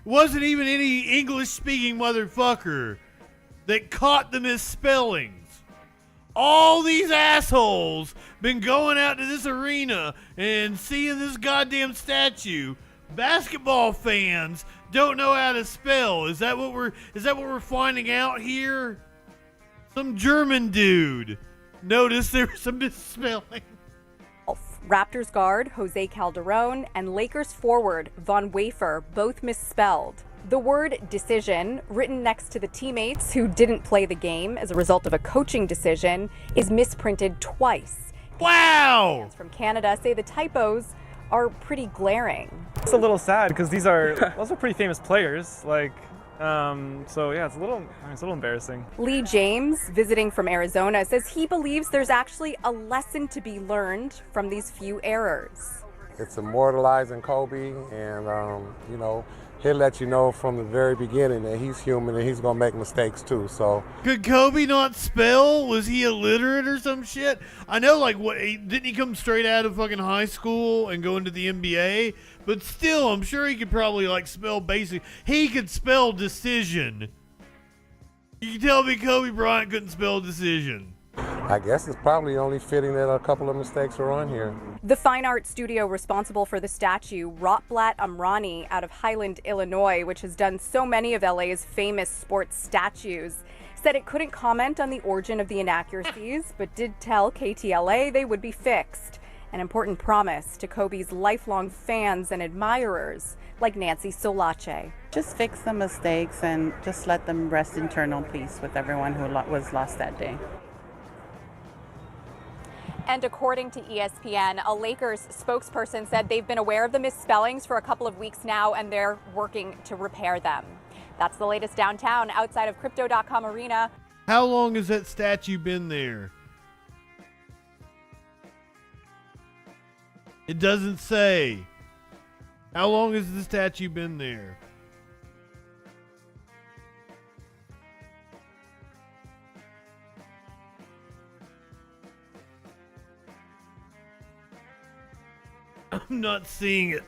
wasn't even any English-speaking motherfucker that caught the misspellings. All these assholes been going out to this arena and seeing this goddamn statue. Basketball fans don't know how to spell. Is that what we're finding out here? Some German dude noticed there was some misspelling. Raptors guard Jose Calderon and Lakers forward Von Wafer both misspelled. The word decision, written next to the teammates who didn't play the game as a result of a coaching decision, is misprinted twice. Wow! Fans from Canada say the typos are pretty glaring. It's a little sad because those are pretty famous players. So yeah, it's a little embarrassing. Lee James, visiting from Arizona, says he believes there's actually a lesson to be learned from these few errors. It's immortalizing Kobe, and he'll let you know from the very beginning that he's human and he's gonna make mistakes too. So could Kobe not spell? Was he illiterate or some shit? I know, didn't he come straight out of fucking high school and go into the NBA? But still, I'm sure he could probably spell basic. He could spell decision. You can tell me Kobe Bryant couldn't spell decision. I guess it's probably only fitting that a couple of mistakes are on here. The fine art studio responsible for the statue, Rotblat Amrani, out of Highland, Illinois, which has done so many of LA's famous sports statues, said it couldn't comment on the origin of the inaccuracies, but did tell KTLA they would be fixed. An important promise to Kobe's lifelong fans and admirers, like Nancy Solace. Just fix the mistakes and just let them rest in eternal peace with everyone who was lost that day. And according to ESPN, a Lakers spokesperson said they've been aware of the misspellings for a couple of weeks now, and they're working to repair them. That's the latest downtown outside of Crypto.com Arena. How long has that statue been there? It doesn't say. How long has the statue been there? I'm not seeing it.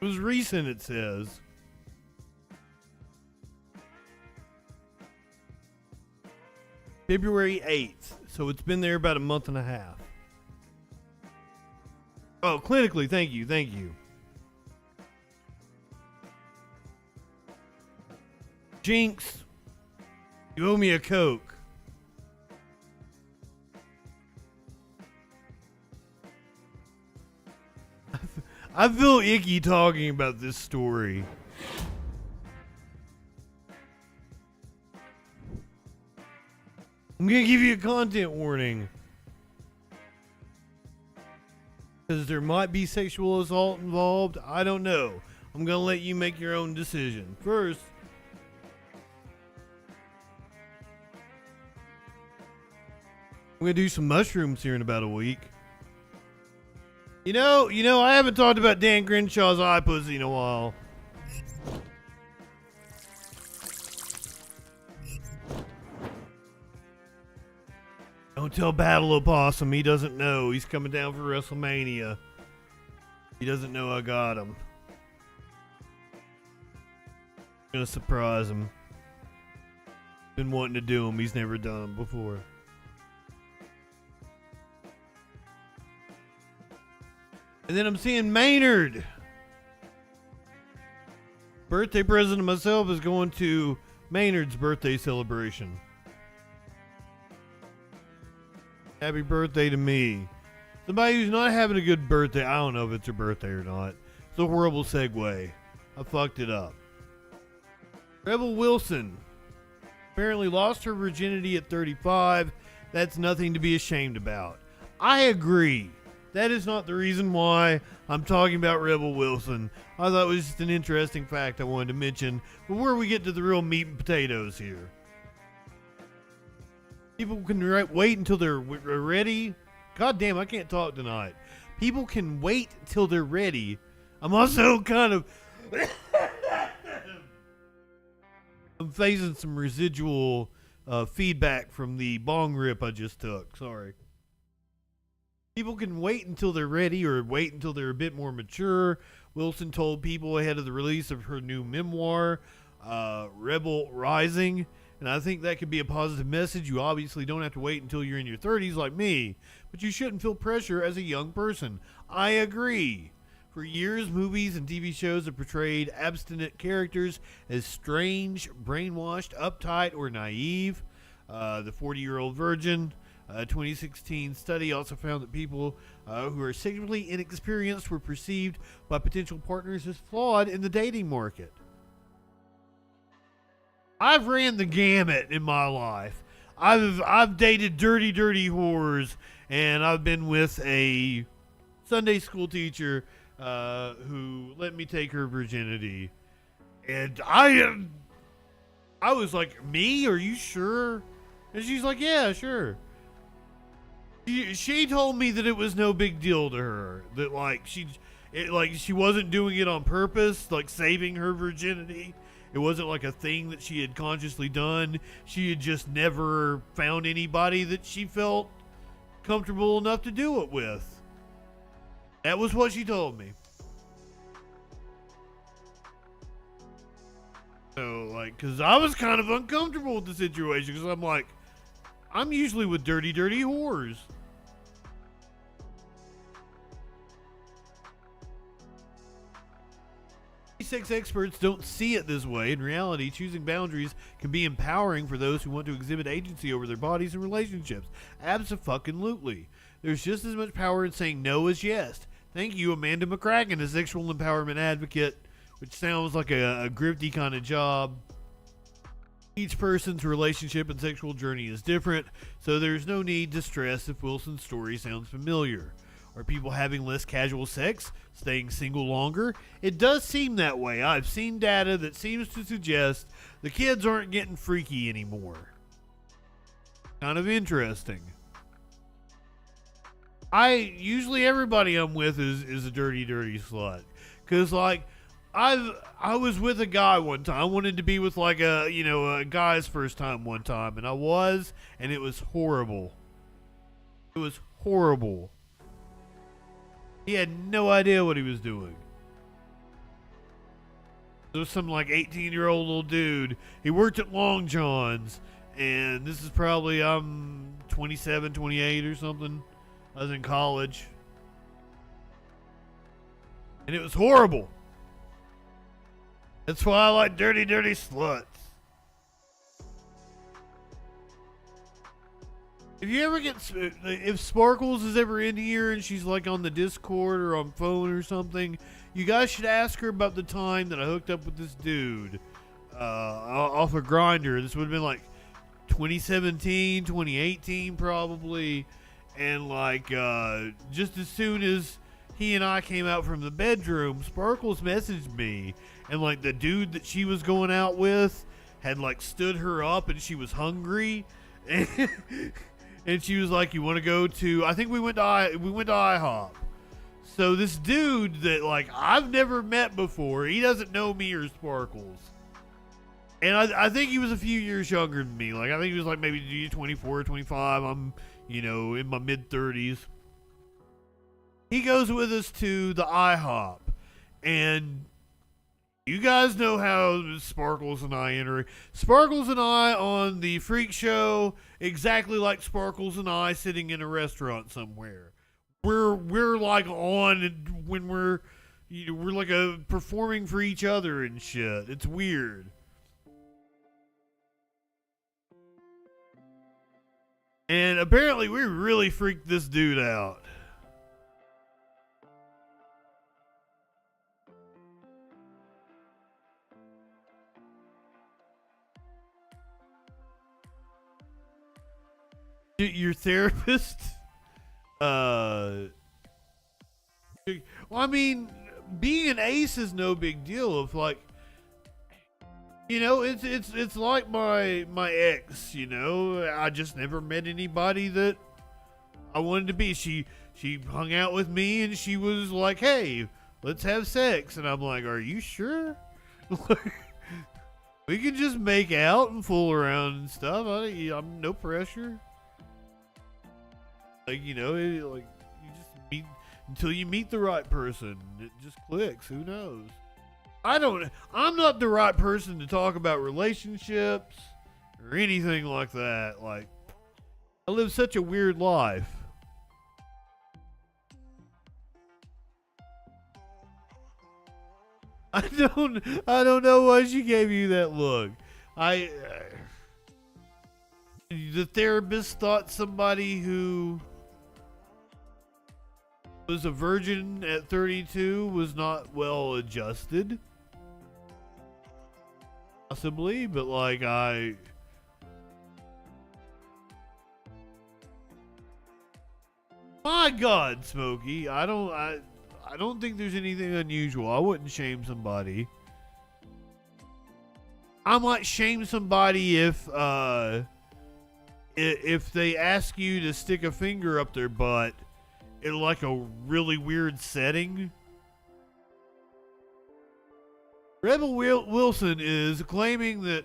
It was recent, it says. February 8th. So it's been there about a month and a half. Oh, clinically, thank you. Jinx, you owe me a Coke. I feel icky talking about this story. I'm gonna give you a content warning. Because there might be sexual assault involved. I don't know. I'm gonna let you make your own decision. First, I'm gonna do some mushrooms here in about a week. You know, I haven't talked about Dan Grenshaw's eye pussy in a while. Don't tell Battle Opossum, he doesn't know. He's coming down for WrestleMania. He doesn't know I got him. I'm gonna surprise him. Been wanting to do him, he's never done him before. And then I'm seeing Maynard. Birthday present to myself is going to Maynard's birthday celebration. Happy birthday to me. Somebody who's not having a good birthday. I don't know if it's her birthday or not. It's a horrible segue. I fucked it up. Rebel Wilson apparently lost her virginity at 35. That's nothing to be ashamed about. I agree. That is not the reason why I'm talking about Rebel Wilson. I thought it was just an interesting fact I wanted to mention before we get to the real meat and potatoes here. People can wait until they're ready. God damn, I can't talk tonight. People can wait till they're ready. I'm also kind of... I'm facing some residual feedback from the bong rip I just took. Sorry. People can wait until they're ready or wait until they're a bit more mature. Wilson told people ahead of the release of her new memoir, Rebel Rising. And I think that could be a positive message. You obviously don't have to wait until you're in your 30s like me, but you shouldn't feel pressure as a young person. I agree. For years, movies and TV shows have portrayed abstinent characters as strange, brainwashed, uptight, or naive. The 40-Year-Old Virgin, a 2016 study also found that people who are sexually inexperienced were perceived by potential partners as flawed in the dating market. I've ran the gamut in my life. I've dated dirty whores, and I've been with a Sunday school teacher who let me take her virginity. And I was like, me? Are you sure? And she's like, yeah, sure. She told me that it was no big deal to her. That she wasn't doing it on purpose, like saving her virginity. It wasn't like a thing that she had consciously done. She had just never found anybody that she felt comfortable enough to do it with. That was what she told me. So, because I was kind of uncomfortable with the situation, because I'm like, I'm usually with dirty whores. Sex experts don't see it this way. In reality, choosing boundaries can be empowering for those who want to exhibit agency over their bodies and relationships. Abso-fucking-lutely. There's just as much power in saying no as yes. Thank you, Amanda McCracken, a sexual empowerment advocate, which sounds like a grifty kind of job. Each person's relationship and sexual journey is different, so there's no need to stress if Wilson's story sounds familiar. Are people having less casual sex, staying single longer? It does seem that way. I've seen data that seems to suggest the kids aren't getting freaky anymore. Kind of interesting. Usually everybody I'm with is a dirty slut. Cause I was with a guy one time. I wanted to be with a guy's first time one time, and it was horrible. It was horrible. He had no idea what he was doing. There was some 18-year-old little dude. He worked at Long John's, and this is probably, I'm 27, 28 or something. I was in college. And it was horrible. That's why I like dirty sluts. If you ever if Sparkles is ever in here and she's on the Discord or on phone or something, you guys should ask her about the time that I hooked up with this dude off a Grindr. This would have been 2017, 2018 probably. And just as soon as he and I came out from the bedroom, Sparkles messaged me, and the dude that she was going out with had stood her up, and she was hungry. And she was like, you want to go to, I think we went to IHOP. So this dude that I've never met before, he doesn't know me or Sparkles. And I think he was a few years younger than me. I think he was maybe 24 or 25. I'm, in my mid 30s. He goes with us to the IHOP. And you guys know how Sparkles and I enter. Sparkles and I on the Freak Show, exactly like Sparkles and I sitting in a restaurant somewhere. We're on when we're performing for each other and shit. It's weird. And apparently we really freaked this dude out. Your therapist? Well, I mean, being an ace is no big deal. If it's like my ex. I just never met anybody that I wanted to be. She hung out with me and she was like, "Hey, let's have sex," and I'm like, "Are you sure?" We can just make out and fool around and stuff. I'm no pressure. Like, you know, like you just meet until you meet the right person. It just clicks. Who knows? I'm not the right person to talk about relationships or anything like that. Like, I live such a weird life. I don't know why she gave you that look. The therapist thought somebody who was a virgin at 32 was not well adjusted. Possibly, but like my God, Smokey, I don't think there's anything unusual. I wouldn't shame somebody. I might shame somebody if they ask you to stick a finger up their butt in like a really weird setting. Rebel Wilson is claiming that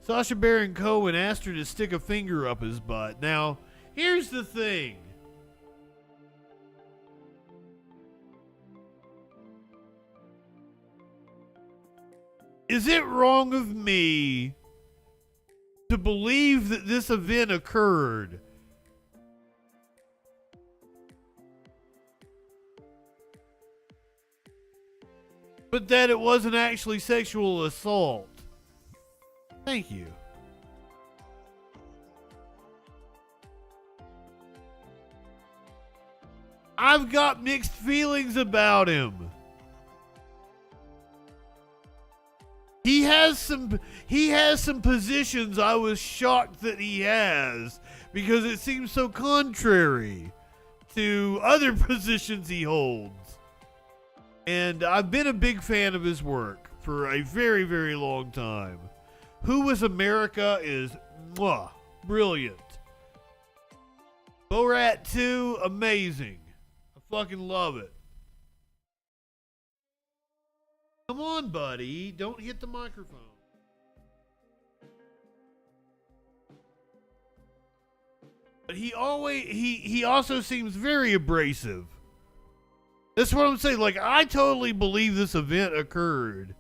Sacha Baron Cohen asked her to stick a finger up his butt. Now, here's the thing. Is it wrong of me to believe that this event occurred? But that it wasn't actually sexual assault? Thank you. I've got mixed feelings about him. He has some positions I was shocked that he has, because it seems so contrary to other positions he holds. And I've been a big fan of his work for a very, very long time. Who Was America is brilliant. Borat 2, amazing. I fucking love it. Come on, buddy. Don't hit the microphone. But he also seems very abrasive. That's what I'm saying. Like, I totally believe this event occurred.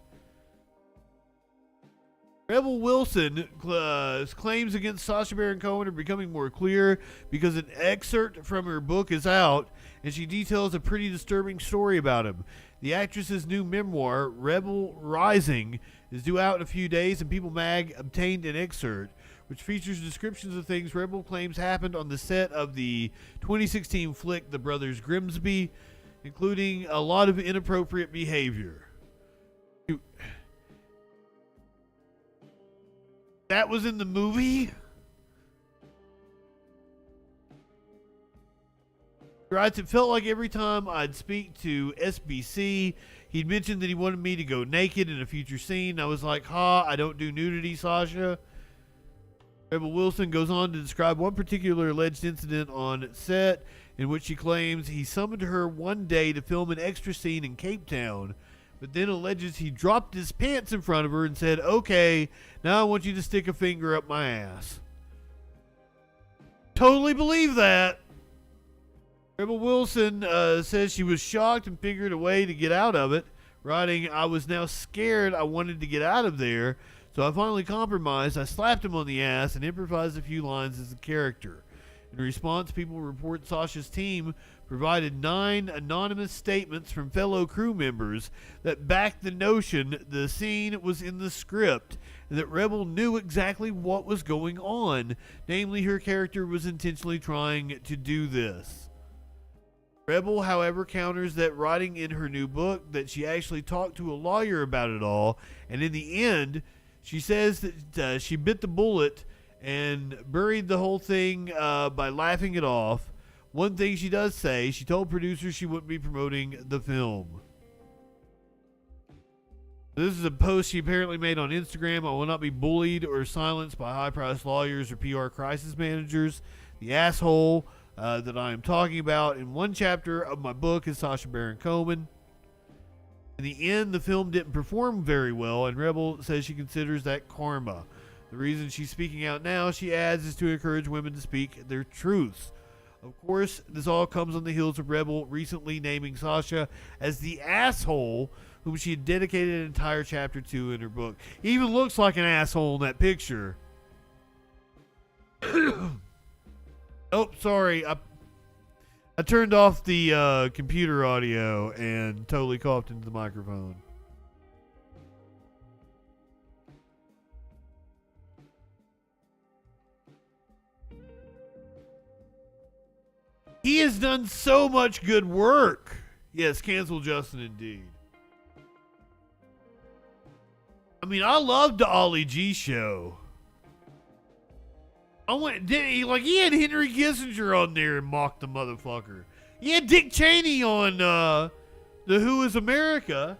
Rebel Wilson claims against Sacha Baron Cohen are becoming more clear because an excerpt from her book is out, and she details a pretty disturbing story about him. The actress's new memoir, Rebel Rising, is due out in a few days, and People Mag obtained an excerpt, which features descriptions of things Rebel claims happened on the set of the 2016 flick The Brothers Grimsby, including a lot of inappropriate behavior. That was in the movie? Right, it felt like every time I'd speak to SBC, he'd mention that he wanted me to go naked in a future scene. I was like, I don't do nudity, Sasha. Rebel Wilson goes on to describe one particular alleged incident on set in which she claims he summoned her one day to film an extra scene in Cape Town, but then alleges he dropped his pants in front of her and said, "Okay, now I want you to stick a finger up my ass." Totally believe that. Rebel Wilson says she was shocked and figured a way to get out of it, writing, "I was now scared. I wanted to get out of there, so I finally compromised. I slapped him on the ass and improvised a few lines as a character." In response, people report Sasha's team provided 9 anonymous statements from fellow crew members that backed the notion the scene was in the script and that Rebel knew exactly what was going on, namely her character was intentionally trying to do this. Rebel, however, counters that, writing in her new book, that she actually talked to a lawyer about it all, and in the end, she says that she bit the bullet and buried the whole thing by laughing it off. One thing she does say, she told producers she wouldn't be promoting the film. This is a post she apparently made on Instagram. "I will not be bullied or silenced by high-priced lawyers or PR crisis managers. The asshole that I am talking about in one chapter of my book is Sacha Baron Cohen." And In the end, the film didn't perform very well, and Rebel says she considers that karma. The reason she's speaking out now, she adds, is to encourage women to speak their truths. Of course, this all comes on the heels of Rebel recently naming Sasha as the asshole whom she had dedicated an entire chapter to in her book. He even looks like an asshole in that picture. Oh, sorry. I turned off the computer audio and totally coughed into the microphone. He has done so much good work. Yes, cancel Justin indeed. I mean, I loved the Ollie G show. He had Henry Kissinger on there and mocked the motherfucker. He had Dick Cheney on the Who is America.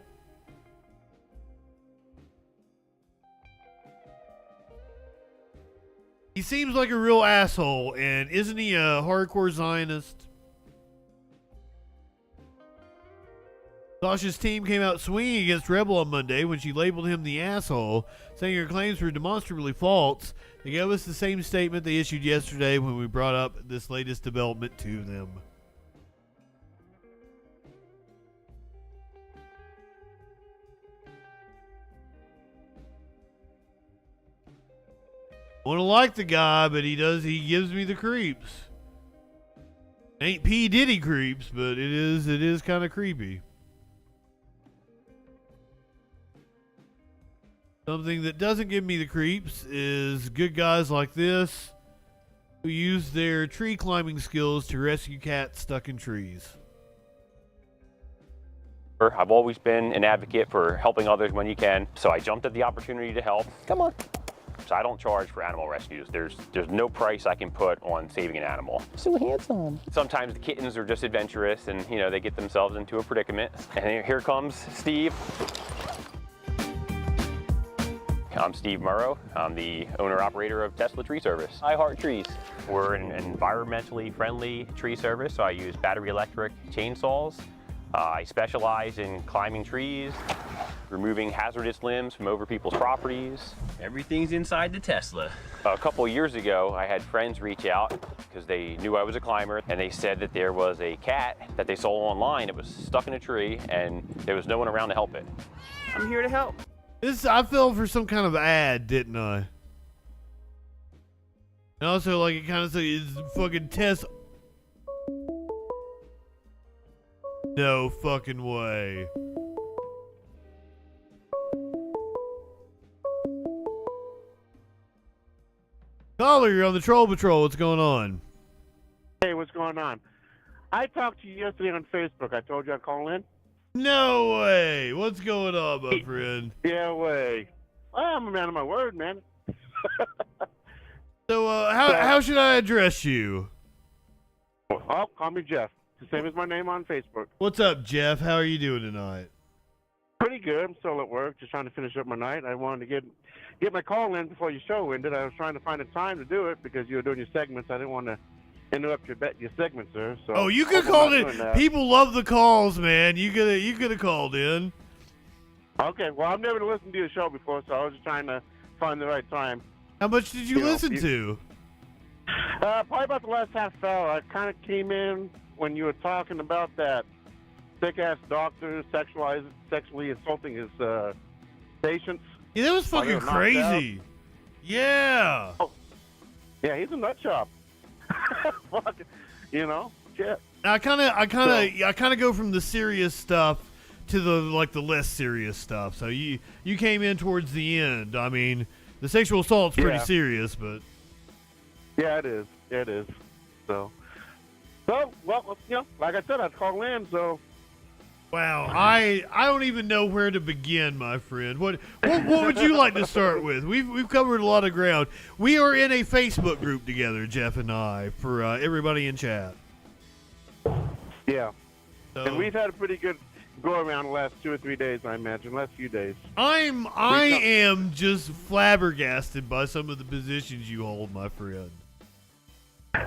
He seems like a real asshole, and isn't he a hardcore Zionist? Sasha's team came out swinging against Rebel on Monday when she labeled him the asshole, saying her claims were demonstrably false. They gave us the same statement they issued yesterday when we brought up this latest development to them. I want to like the guy, but he gives me the creeps. Ain't P. Diddy creeps, but it is kind of creepy. Something that doesn't give me the creeps is good guys like this who use their tree climbing skills to rescue cats stuck in trees. I've always been an advocate for helping others when you can, so I jumped at the opportunity to help. Come on. So I don't charge for animal rescues. There's no price I can put on saving an animal. So handsome. Sometimes the kittens are just adventurous and, they get themselves into a predicament. And here comes Steve. I'm Steve Murrow. I'm the owner-operator of Tesla Tree Service. I heart trees. We're an environmentally friendly tree service, so I use battery electric chainsaws. I specialize in climbing trees, removing hazardous limbs from over people's properties. Everything's inside the Tesla. A couple years ago, I had friends reach out because they knew I was a climber, and they said that there was a cat that they saw online. It was stuck in a tree, and there was no one around to help it. I'm here to help. I fell for some kind of ad, didn't I? And also, it kind of said it's fucking Tesla. No fucking way. Caller, you're on the Troll Patrol. What's going on? Hey, what's going on? I talked to you yesterday on Facebook. I told you I'd call in. No way. What's going on, my friend? Yeah, way. Well, I'm a man of my word, man. So, how should I address you? Oh, call me Jeff. The same as my name on Facebook. What's up, Jeff? How are you doing tonight? Pretty good. I'm still at work, just trying to finish up my night. I wanted to get my call in before your show ended. I was trying to find a time to do it because you were doing your segments. I didn't want to interrupt your segment, sir. So you could have called in. People love the calls, man. You could have called in. Okay. Well, I've never listened to your show before, so I was just trying to find the right time. How much did you listen to? Probably about the last half hour. I kind of came in when you were talking about that thick-ass doctor sexually assaulting his patients. Yeah, that was fucking crazy. Yeah. Oh. Yeah, he's a nut shop. Fuck, shit. I kind of go from the serious stuff to the less serious stuff. So you came in towards the end. I mean, the sexual assault's pretty serious, but yeah, it is. Yeah, it is. So well, like I said, I'd call in. So wow, I don't even know where to begin, my friend. What would you like to start with? We've covered a lot of ground. We are in a Facebook group together, Jeff and I, for everybody in chat. Yeah, and we've had a pretty good go around the last 2 or 3 days, I imagine, last few days. I am just flabbergasted by some of the positions you hold, my friend.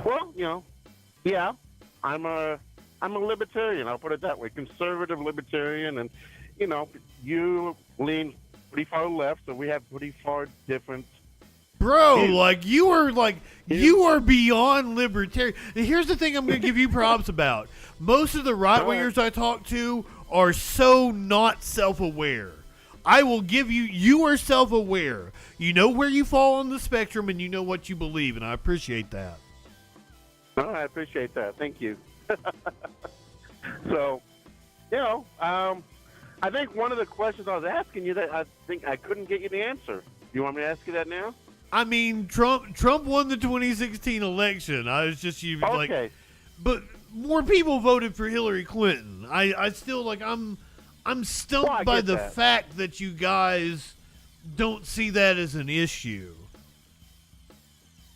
Well, yeah, I'm a libertarian. I'll put it that way, conservative libertarian, and you lean pretty far left, so we have pretty far different. Bro, you are beyond libertarian. Here's the thing I'm going to give you props about. Most of the right-wingers I talk to are so not self-aware. I will give you are self-aware. You know where you fall on the spectrum and you know what you believe, and I appreciate that. No, I appreciate that. Thank you. So, I think one of the questions I was asking you that I think I couldn't get you the answer. You want me to ask you that now? I mean, Trump won the 2016 election. I was just okay. But more people voted for Hillary Clinton. I still I'm stumped by the fact that you guys don't see that as an issue.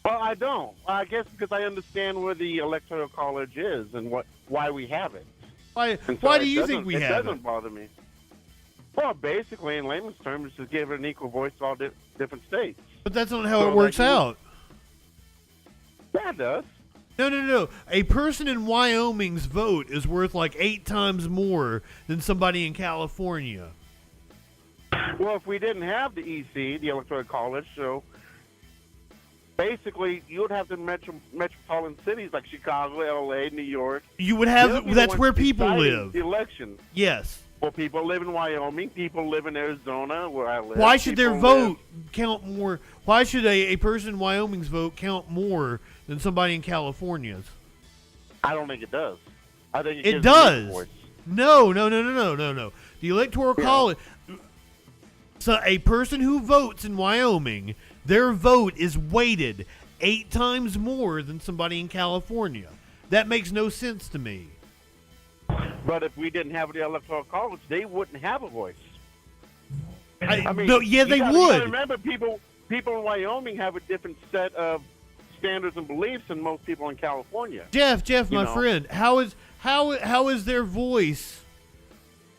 Well, I don't. I guess because I understand where the Electoral College is and why we have it. Why do you think we have it? It doesn't bother me. Well, basically, in layman's terms, just give it an equal voice to all different states. But that's not how it works out. Yeah, it does. No. A person in Wyoming's vote is worth like 8 times more than somebody in California. Well, if we didn't have the EC, the Electoral College, so basically you would have the metropolitan cities like Chicago, L.A., New York. You would have. That's where people live. The election. Yes. Well, people live in Wyoming. People live in Arizona, where I live. Why should their vote count more? Why should a person in Wyoming's vote count more than somebody in California's? I don't think it does. I think it does. No. The Electoral College. So a person who votes in Wyoming, their vote is weighted 8 times more than somebody in California. That makes no sense to me. But if we didn't have the Electoral College, they wouldn't have a voice. I mean, they would. You gotta remember, people in Wyoming have a different set of standards and beliefs than most people in California. Jeff, my friend, how is their voice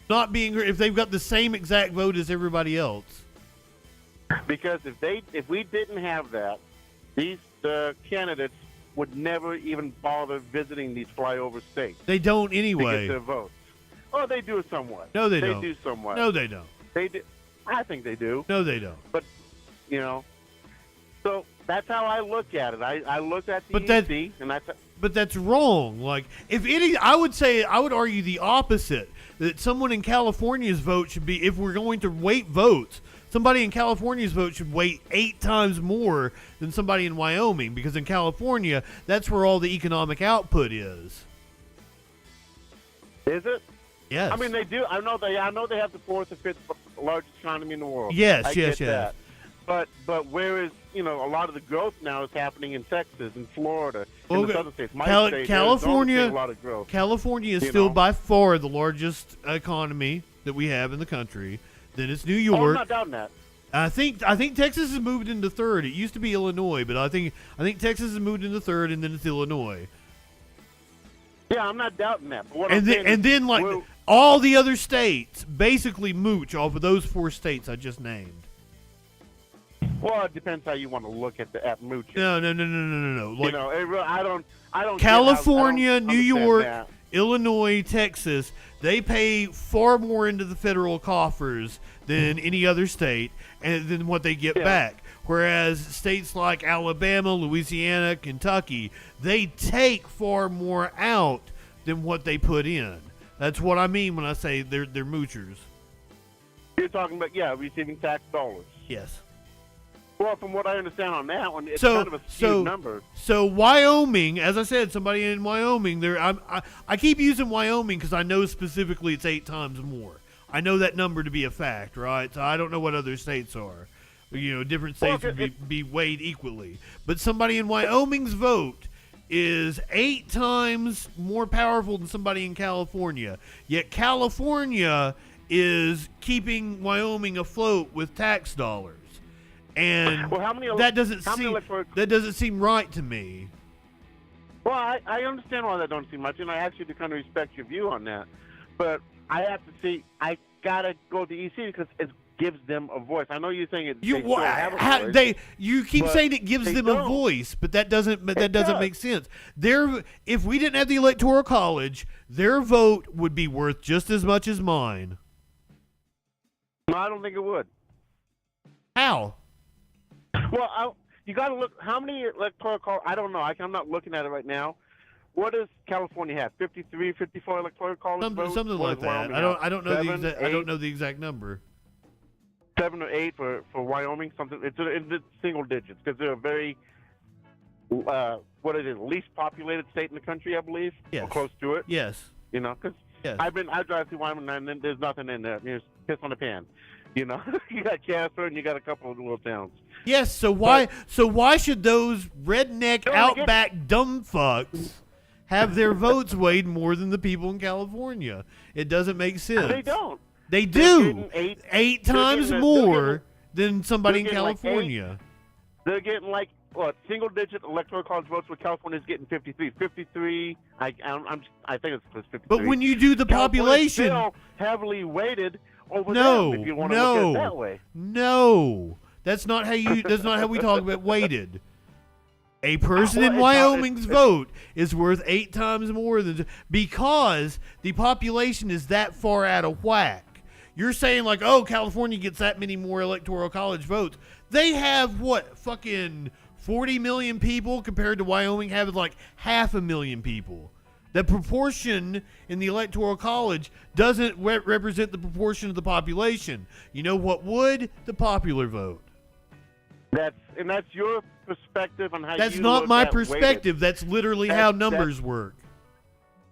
not being heard if they've got the same exact vote as everybody else? Because if we didn't have that, these candidates would never even bother visiting these flyover states. They don't anyway. To get their votes. Oh, they do somewhat. No, they don't. They do somewhat. No, they don't. They do. I think they do. No, they don't. But, so that's how I look at it. I look at the EC, and that's. But that's wrong. Like, if any, I would argue the opposite. That someone in California's vote should be, if we're going to weight votes, somebody in California's vote should weight 8 times more than somebody in Wyoming, because in California, that's where all the economic output is. Is it? Yes. I mean, they do. I know they have the 4th or 5th largest economy in the world. Yes. I get that. But where is a lot of the growth now is happening in Texas and Florida and the other states. My state, California, a lot of growth. California is still by far the largest economy that we have in the country. Then it's New York. Oh, I'm not doubting that. I think Texas has moved into 3rd. It used to be Illinois, but I think Texas has moved into 3rd, and then it's Illinois. Yeah, I'm not doubting that. But what and then all the other states basically mooch off of those 4 states I just named. Well, it depends how you want to look at mooching. No. Like, I don't. California, New York, that. Illinois, Texas, they pay far more into the federal coffers than any other state, and than what they get back. Whereas states like Alabama, Louisiana, Kentucky, they take far more out than what they put in. That's what I mean when I say they're moochers. You're talking about receiving tax dollars. Yes. Well, from what I understand on that one, it's kind of a skewed number. So Wyoming, as I said, somebody in Wyoming, I keep using Wyoming because I know specifically it's 8 times more. I know that number to be a fact, right? So I don't know what other states are. Different states would be weighed equally. But somebody in Wyoming's vote is 8 times more powerful than somebody in California. Yet California is keeping Wyoming afloat with tax dollars. And that doesn't seem right to me. Well, I understand why that don't seem much, and I actually do kind of respect your view on that. But I have to see. I gotta go to EC because it gives them a voice. I know you're saying it. You keep saying it gives them a voice, but that doesn't make sense. If we didn't have the Electoral College, their vote would be worth just as much as mine. No, I don't think it would. How? Well, you got to look. How many electoral colleges? I don't know. I'm not looking at it right now. What does California have? 53, 54 electoral college votes? Something What like does that. Wyoming I don't know have? the 7, exact. 8? I don't know the exact number. 7 or 8 for Wyoming. Something. It's in single digits because they're a very what is it? Least populated state in the country, I believe. Yes. Or close to it. Yes. You know, because Yes. I drive through Wyoming and then there's nothing in there. It's piss on the pan. You know, you got Casper and you got a couple of little towns. Yes. So why should those redneck outback dumb fucks have their votes weighed more than the people in California? It doesn't make sense. They don't. They They're do. getting Eight times more than somebody in California. They're getting like what, single digit electoral college votes, where California's getting 53. 53. I think it's 53. But when you do the California's population, still heavily weighted over them, if you want to look at it that way. No, that's not how you. That's not how we talk about weighted. A person in Well, Wyoming's vote is worth 8 times more than, because the population is that far out of whack. You're saying like, oh, California gets that many more electoral college votes. They have what, fucking 40 million people compared to Wyoming having like 500,000 people. The proportion in the electoral college doesn't represent the proportion of the population. You know what would? The popular vote. That's your perspective on how That's you not look my at perspective. weighted. That's literally how numbers work.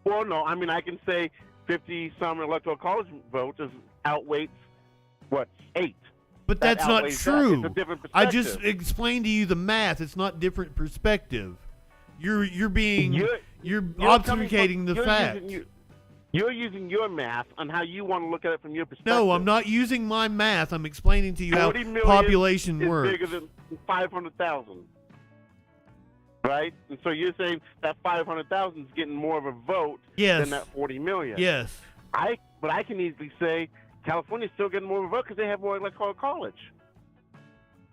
Well, no, I mean, I can say 50-some electoral college votes outweights, what, 8. But That that's not outweighs that. true. It's a different I perspective. just explained to you the math. It's not different perspective. You're obfuscating the fact. You're using your math on how you want to look at it from your perspective. No, I'm not using my math. I'm explaining to you how 40 million population is works. bigger than 500,000. Right? And so you're saying that 500,000 is getting more of a vote Yes. than that 40 million. Yes. But I can easily say California's still getting more of a vote because they have more electoral college.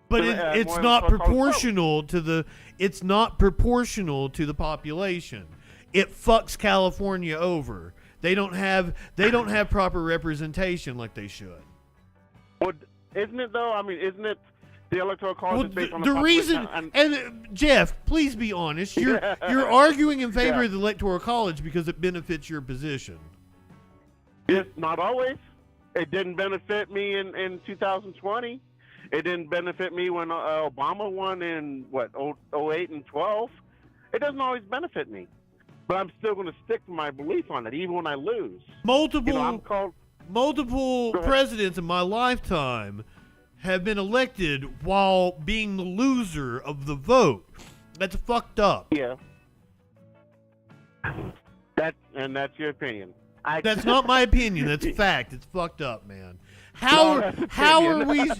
But So, it's more not electoral college proportional to the. It's not proportional to the population. It fucks California over. They don't have proper representation like they should. Well, isn't it though? I mean, isn't it the electoral college Well, is based on the population? reason, and Jeff, please be honest. You're arguing in favor of the electoral college because it benefits your position. Yes, not always. It didn't benefit me in 2020. It didn't benefit me when Obama won in 08 and 12. It doesn't always benefit me, but I'm still going to stick to my belief on it, even when I lose. Multiple presidents in my lifetime have been elected while being the loser of the vote. That's fucked up. Yeah. That's your opinion. That's not my opinion. That's fact. It's fucked up, man. How are we?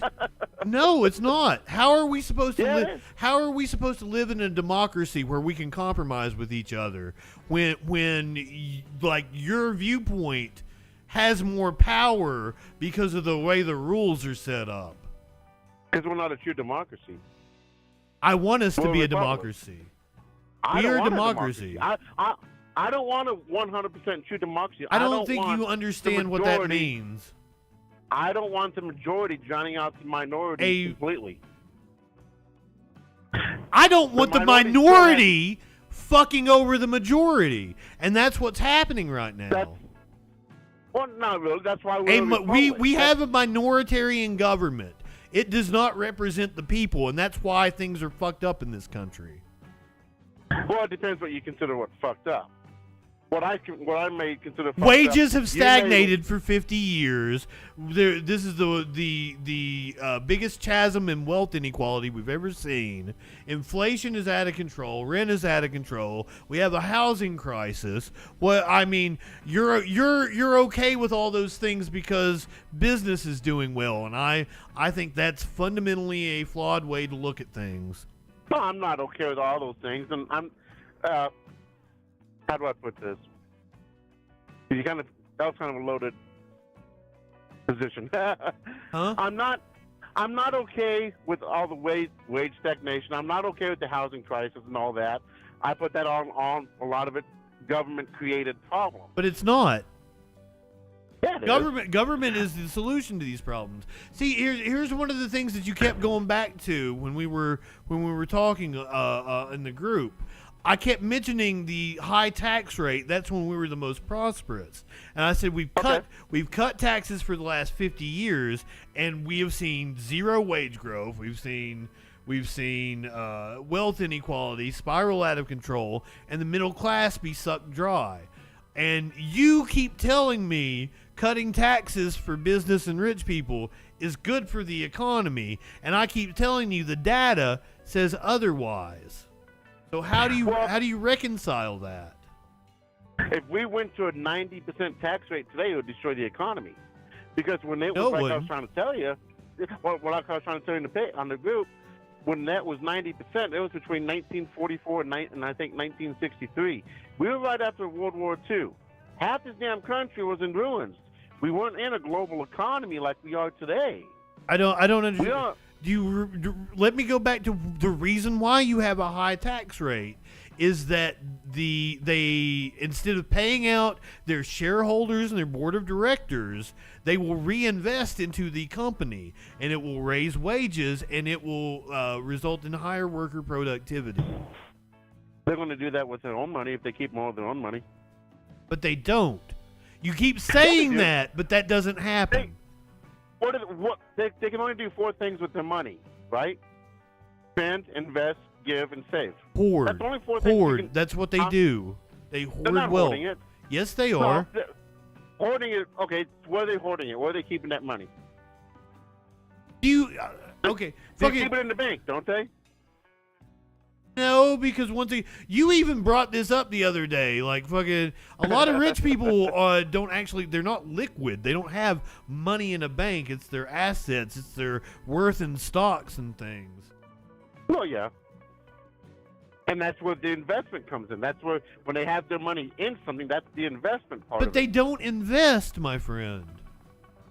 No, it's not. How are we supposed to live? How are we supposed to live in a democracy where we can compromise with each other when like your viewpoint has more power because of the way the rules are set up? Because we're not a true democracy. I want us to We're be a republic. democracy. I We don't are a want democracy. I don't want a 100% true democracy. I don't think want you the understand what that majority- means. I don't want the majority drowning out the minority completely. I don't want the minority minority fucking over the majority, and that's what's happening right now. Well, not really. That's why we're We have a minoritarian government. It does not represent the people, and that's why things are fucked up in this country. Well, it depends what you consider what's fucked up. What I may consider fucked Wages up, have stagnated for 50 years. This is the biggest chasm in wealth inequality we've ever seen. Inflation is out of control. Rent is out of control. We have a housing crisis. Well, I mean, you're okay with all those things because business is doing well, and I think that's fundamentally a flawed way to look at things. No, I'm not okay with all those things, and I'm. How do I put this? That was kind of a loaded position. Huh? I'm not okay with all the wage stagnation. I'm not okay with the housing crisis and all that. I put that on a lot of it government created problems. But it's not. Yeah, Government is the solution to these problems. See, here's one of the things that you kept going back to when we were talking in the group. I kept mentioning the high tax rate. That's when we were the most prosperous. And I said we've cut taxes for the last 50 years, and we have seen zero wage growth. We've seen wealth inequality spiral out of control, and the middle class be sucked dry. And you keep telling me cutting taxes for business and rich people is good for the economy, and I keep telling you the data says otherwise. So how do you reconcile that? If we went to a 90% tax rate today, it would destroy the economy. Because when it was I was trying to tell you, what I was trying to tell you on the group, when that was 90%, it was between 1944 and I think 1963. We were right after World War II. Half this damn country was in ruins. We weren't in a global economy like we are today. I don't understand. Let me go back to the reason why you have a high tax rate is that they instead of paying out their shareholders and their board of directors, they will reinvest into the company, and it will raise wages, and it will result in higher worker productivity. They're going to do that with their own money if they keep more of their own money. But they don't. You keep saying that, but that doesn't happen. They can only do 4 things with their money, right? Spend, invest, give, and save. Hoard. That's only 4 things. That's what they do. They hoard They're not wealth. hoarding it. Yes, they are. Hoarding it. Okay, where are they hoarding it? Where are they keeping that money? Okay. They keep it in the bank, don't they? No, because you even brought this up the other day. Like fucking, a lot of rich people they're not liquid. They don't have money in a bank. It's their assets. It's their worth in stocks and things. Well, yeah. And that's where the investment comes in. That's where, when they have their money in something, that's the investment part of it. But they don't invest, my friend.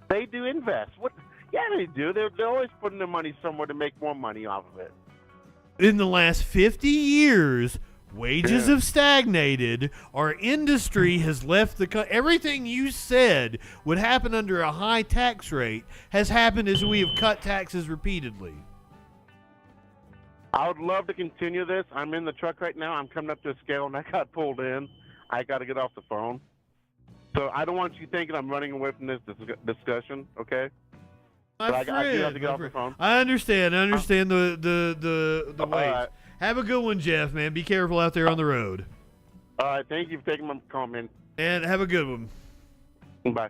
They do invest. Yeah, they do. They're always putting their money somewhere to make more money off of it. In the last 50 years, wages have stagnated. Our industry has left everything you said would happen under a high tax rate has happened as we have cut taxes repeatedly. I would love to continue this. I'm in the truck right now. I'm coming up to a scale, and I got pulled in. I got to get off the phone. So I don't want you thinking I'm running away from this discussion, okay? I do have to get off the phone. I understand. The wait. Right. Have a good one, Jeff, man. Be careful out there on the road. All right. Thank you for taking my comment. And have a good one. Bye.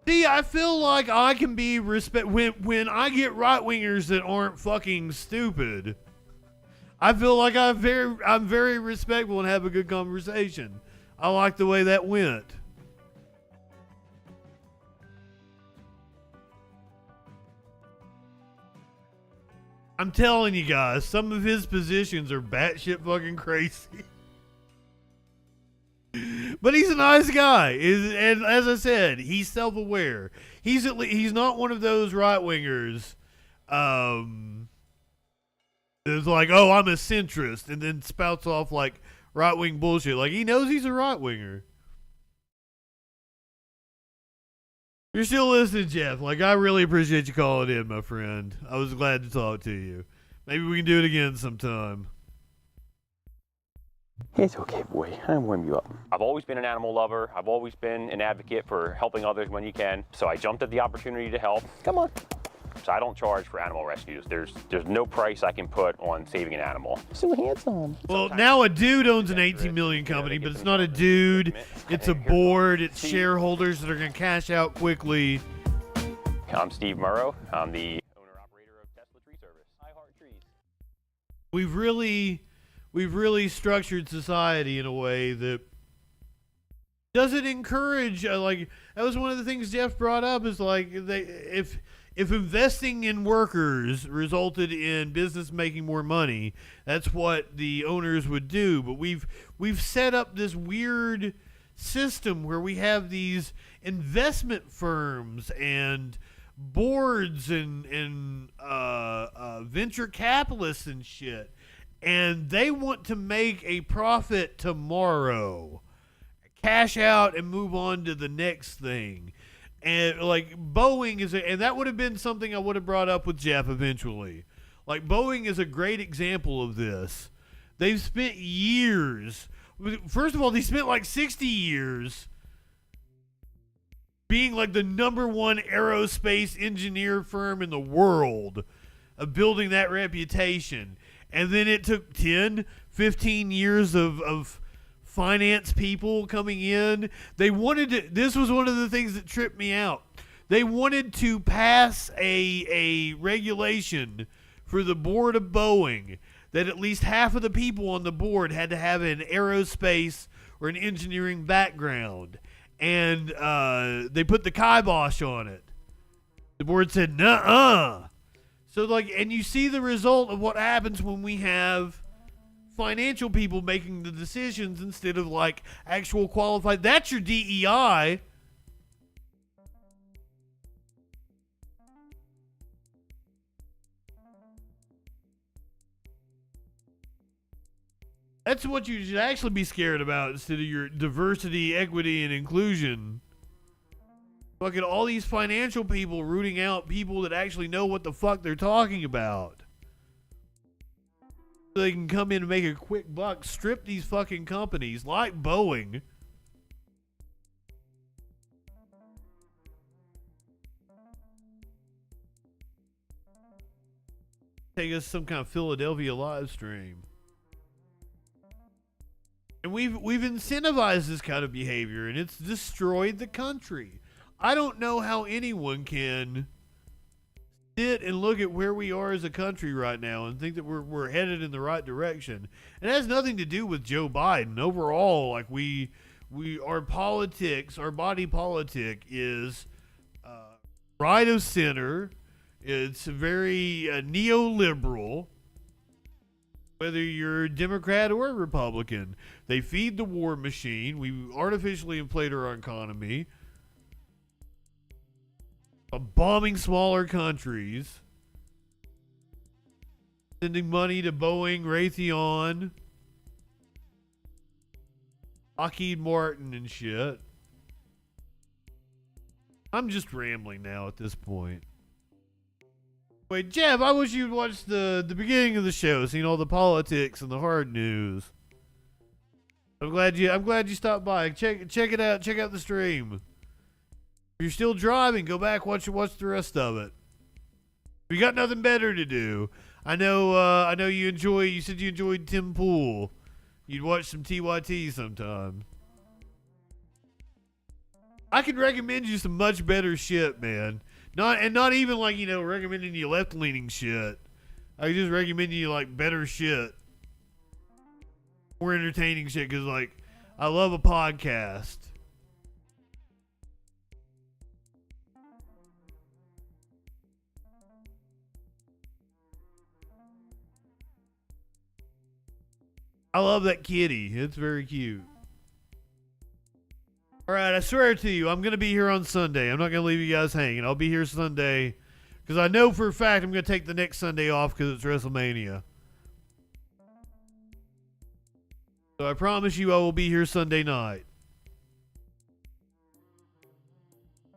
See, I feel like I can be when I get right-wingers that aren't fucking stupid. I feel like I'm very respectful and have a good conversation. I like the way that went. I'm telling you guys, some of his positions are batshit fucking crazy. But he's a nice guy, and as I said, he's self-aware. He's not one of those right-wingers that's like, oh, I'm a centrist, and then spouts off like right-wing bullshit. Like, he knows he's a right-winger. You're still listening, Jeff. Like, I really appreciate you calling in, my friend. I was glad to talk to you. Maybe we can do it again sometime. It's okay, boy. I'll warm you up. I've always been an animal lover. I've always been an advocate for helping others when you can. So I jumped at the opportunity to help. Come on. So I don't charge for animal rescues. There's no price I can put on saving an animal. So handsome. Well, now a dude owns an 18 million company, but it's not a dude. It's a board. It's shareholders that are going to cash out quickly. I'm Steve Murrow. I'm the owner-operator of Tesla Tree Service. I heart trees. We've really structured society in a way that doesn't encourage, like, that was one of the things Jeff brought up, is like, if investing in workers resulted in business making more money, that's what the owners would do. But we've set up this weird system where we have these investment firms and boards and venture capitalists and shit. and they want to make a profit tomorrow, cash out and move on to the next thing. And like Boeing and that would have been something I would have brought up with Jeff eventually. Like Boeing is a great example of this. They've spent years. First of all, they spent like 60 years being like the number one aerospace engineer firm in the world, of building that reputation. And then it took 10, 15 years of finance people coming in. They wanted to, this was one of the things that tripped me out. They wanted to pass a regulation for the board of Boeing that at least half of the people on the board had to have an aerospace or an engineering background. And they put the kibosh on it. The board said, nuh-uh. So, like, and you see the result of what happens when we have financial people making the decisions instead of, like, actual qualified. That's your DEI. That's what you should actually be scared about instead of your diversity, equity, and inclusion. Fucking all these financial people rooting out people that actually know what the fuck they're talking about. So they can come in and make a quick buck, strip these fucking companies like Boeing. Take us some kind of Philadelphia live stream. And we've incentivized this kind of behavior, and it's destroyed the country. I don't know how anyone can sit and look at where we are as a country right now and think that we're headed in the right direction. And it has nothing to do with Joe Biden. Overall, like our politics, our body politic is right of center. It's very neoliberal. Whether you're Democrat or Republican, they feed the war machine. We artificially inflate our economy, bombing smaller countries, sending money to Boeing, Raytheon, Lockheed Martin, and shit. I'm just rambling now at this point. Wait, Jeff, I wish you'd watched the beginning of the show, seen all the politics and the hard news. I'm glad you stopped by. Check it out. Check out the stream. If you're still driving, go back, watch the rest of it. If you got nothing better to do, I know you said you enjoyed Tim Pool. You'd watch some TYT sometime. I could recommend you some much better shit, man. Not even like, recommending you left-leaning shit. I just recommend you like better shit. More entertaining shit, because like I love a podcast. I love that kitty. It's very cute. All right, I swear to you, I'm going to be here on Sunday. I'm not going to leave you guys hanging. I'll be here Sunday because I know for a fact I'm going to take the next Sunday off because it's WrestleMania. So I promise you I will be here Sunday night.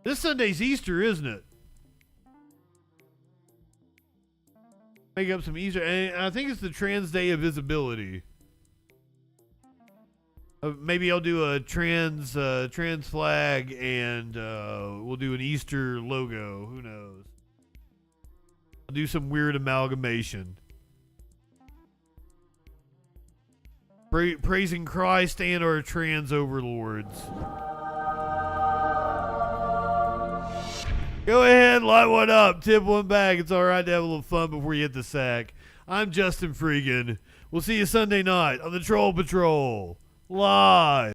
This Sunday's Easter, isn't it? Make up some Easter. And I think it's the Trans Day of Visibility. Maybe I'll do a trans flag and we'll do an Easter logo. Who knows? I'll do some weird amalgamation. Praising Christ and our trans overlords. Go ahead, light one up. Tip one back. It's all right to have a little fun before you hit the sack. I'm JustinFREAKIN. We'll see you Sunday night on the Troll Patrol. Live.